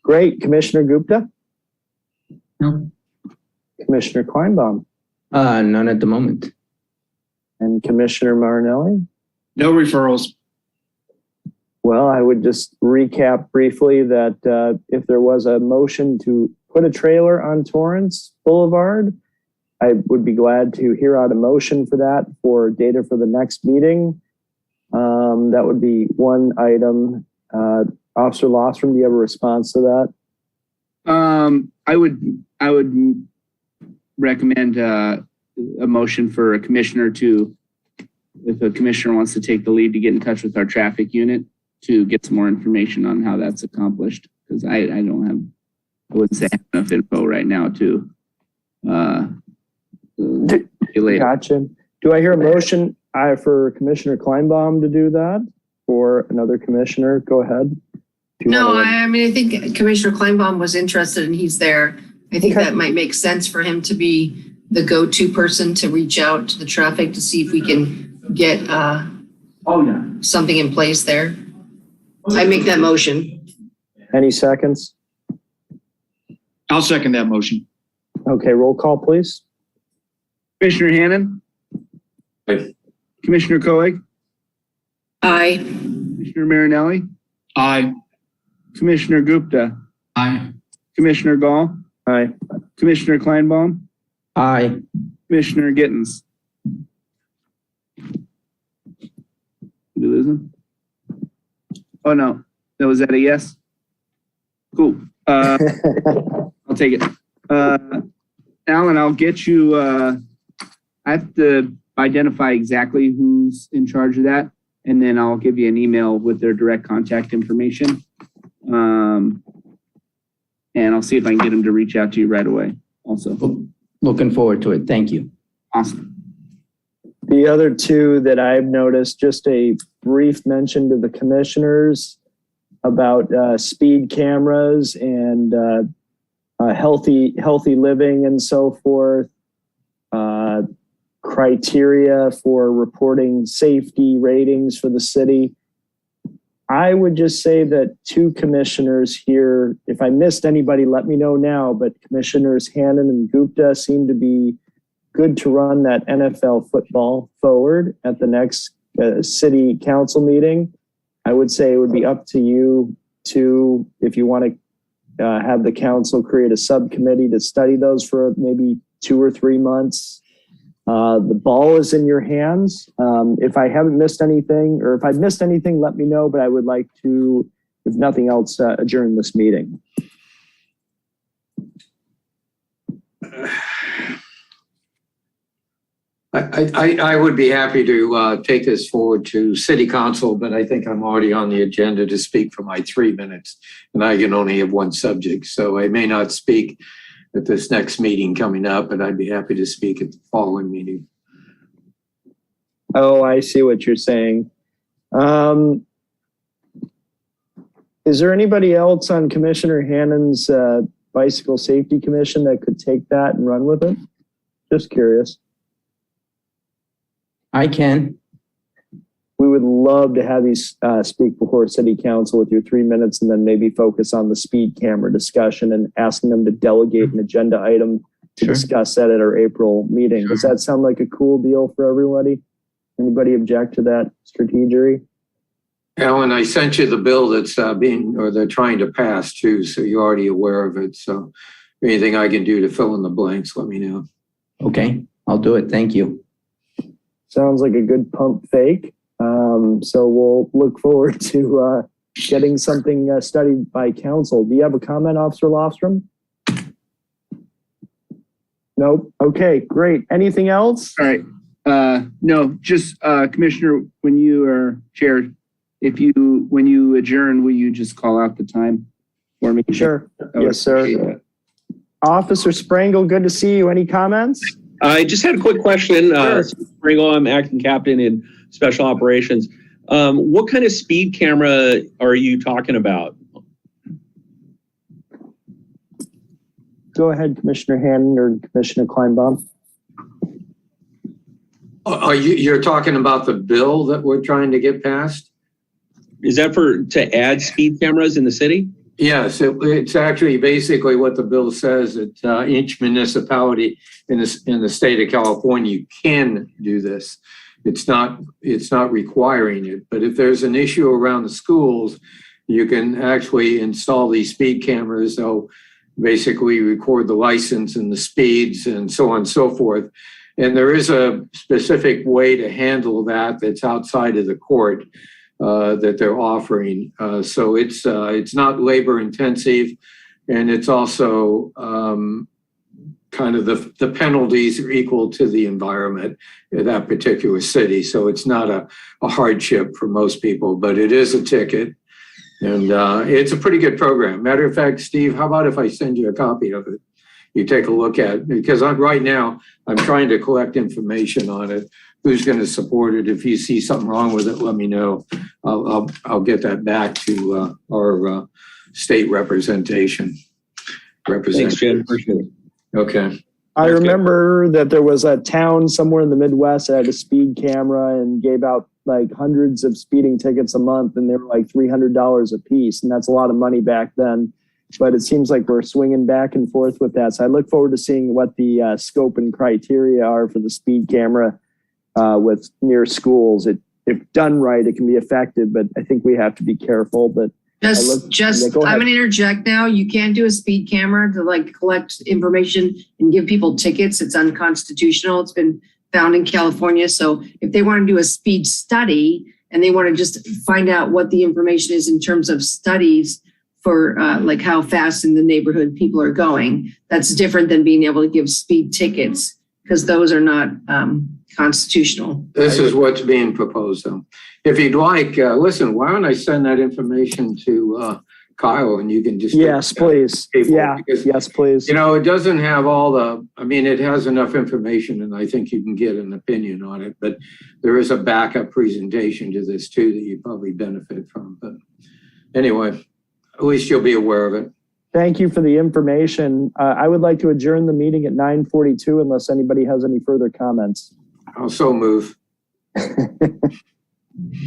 Great. Commissioner Gupta? No. Commissioner Kleinbaum? None at the moment. And Commissioner Marinelli? No referrals. Well, I would just recap briefly that if there was a motion to put a trailer on Torrance Boulevard, I would be glad to hear out a motion for that for data for the next meeting. That would be one item. Officer Lostrom, do you have a response to that? I would recommend a motion for a commissioner to, if a commissioner wants to take the lead, to get in touch with our traffic unit to get some more information on how that's accomplished. Because I wouldn't say I have enough info right now to Gotcha. Do I hear a motion for Commissioner Kleinbaum to do that, or another commissioner? Go ahead. No, I mean, I think Commissioner Kleinbaum was interested and he's there. I think that might make sense for him to be the go-to person to reach out to the traffic to see if we can get something in place there. I make that motion. Any seconds? I'll second that motion. Okay, roll call, please. Commissioner Hannon? Aye. Commissioner Koenig? Aye. Commissioner Marinelli? Aye. Commissioner Gupta? Aye. Commissioner Gall? Aye. Commissioner Kleinbaum? Aye. Commissioner Gittens? Did we lose him? Oh, no. Was that a yes? Cool. I'll take it. Alan, I'll get you, I have to identify exactly who's in charge of that, and then I'll give you an email with their direct contact information. And I'll see if I can get them to reach out to you right away also. Looking forward to it. Thank you. Awesome. The other two that I've noticed, just a brief mention to the commissioners about speed cameras and healthy living and so forth, criteria for reporting safety ratings for the city. I would just say that two commissioners here, if I missed anybody, let me know now, but Commissioners Hannon and Gupta seem to be good to run that NFL football forward at the next city council meeting. I would say it would be up to you to, if you want to have the council create a subcommittee to study those for maybe 2 or 3 months. The ball is in your hands. If I haven't missed anything, or if I've missed anything, let me know, but I would like to, if nothing else, adjourn this meeting. I would be happy to take this forward to City Council, but I think I'm already on the agenda to speak for my 3 minutes, and I can only have one subject. So I may not speak at this next meeting coming up, but I'd be happy to speak at the following meeting. Oh, I see what you're saying. Is there anybody else on Commissioner Hannon's Bicycle Safety Commission that could take that and run with it? Just curious. I can. We would love to have you speak before City Council with your 3 minutes, and then maybe focus on the speed camera discussion and asking them to delegate an agenda item to discuss that at our April meeting. Does that sound like a cool deal for everybody? Anybody object to that strategy? Alan, I sent you the bill that's they're trying to pass too, so you're already aware of it. So anything I can do to fill in the blanks, let me know. Okay, I'll do it. Thank you. Sounds like a good pump fake. So we'll look forward to getting something studied by council. Do you have a comment, Officer Lofstrom? Nope. Okay, great. Anything else? All right. No, just Commissioner, when you are chair, when you adjourn, will you just call out the time for me? Sure. Yes, sir. Officer Sprangle, good to see you. Any comments? I just had a quick question. Sprangle, I'm acting captain in special operations. What kind of speed camera are you talking about? Go ahead, Commissioner Hannon or Commissioner Kleinbaum. You're talking about the bill that we're trying to get passed? Is that to add speed cameras in the city? Yes, it's actually basically what the bill says, that each municipality in the state of California can do this. It's not requiring it, but if there's an issue around the schools, you can actually install these speed cameras. They'll basically record the license and the speeds and so on and so forth. And there is a specific way to handle that that's outside of the court that they're offering. So it's not labor intensive, and it's also kind of the penalties are equal to the environment in that particular city. So it's not a hardship for most people, but it is a ticket. And it's a pretty good program. Matter of fact, Steve, how about if I send you a copy of it? You take a look at it, because right now I'm trying to collect information on it. Who's going to support it? If you see something wrong with it, let me know. I'll get that back to our state representation. Thanks, Jim. Appreciate it. Okay. I remember that there was a town somewhere in the Midwest that had a speed camera and gave out like hundreds of speeding tickets a month, and they were like $300 a piece. And that's a lot of money back then. But it seems like we're swinging back and forth with that. So I look forward to seeing what the scope and criteria are for the speed camera with near schools. If done right, it can be effective, but I think we have to be careful. But I'm going to interject now. You can't do a speed camera to like collect information and give people tickets. It's unconstitutional. It's been found in California. So if they want to do a speed study and they want to just find out what the information is in terms of studies for like how fast in the neighborhood people are going, that's different than being able to give speed tickets, because those are not constitutional. This is what's being proposed, though. If you'd like, listen, why don't I send that information to Kyle, and you can just... Yes, please. Yeah, because, yes, please. You know, it doesn't have all the... I mean, it has enough information, and I think you can get an opinion on it, but there is a backup presentation to this, too, that you probably benefit from. But anyway, at least you'll be aware of it. Thank you for the information. I would like to adjourn the meeting at 9:42 unless anybody has any further comments. I'll so move.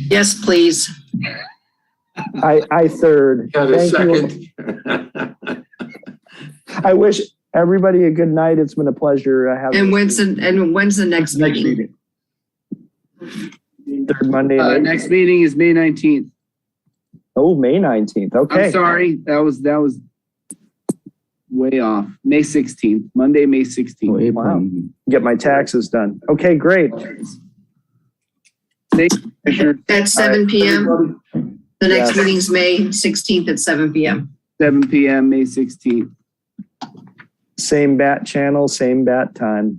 Yes, please. I third. Got a second. I wish everybody a good night. It's been a pleasure having. And when's the next meeting? Third Monday. Next meeting is May 19th. Oh, May 19th. Okay. I'm sorry. That was way off. May 16th. Monday, May 16th. Wow. Get my taxes done. Okay, great. At 7 p.m. The next Yes. meeting's May 16th at 7 p.m. 7 p.m., May 16th. Same bat channel, same bat time.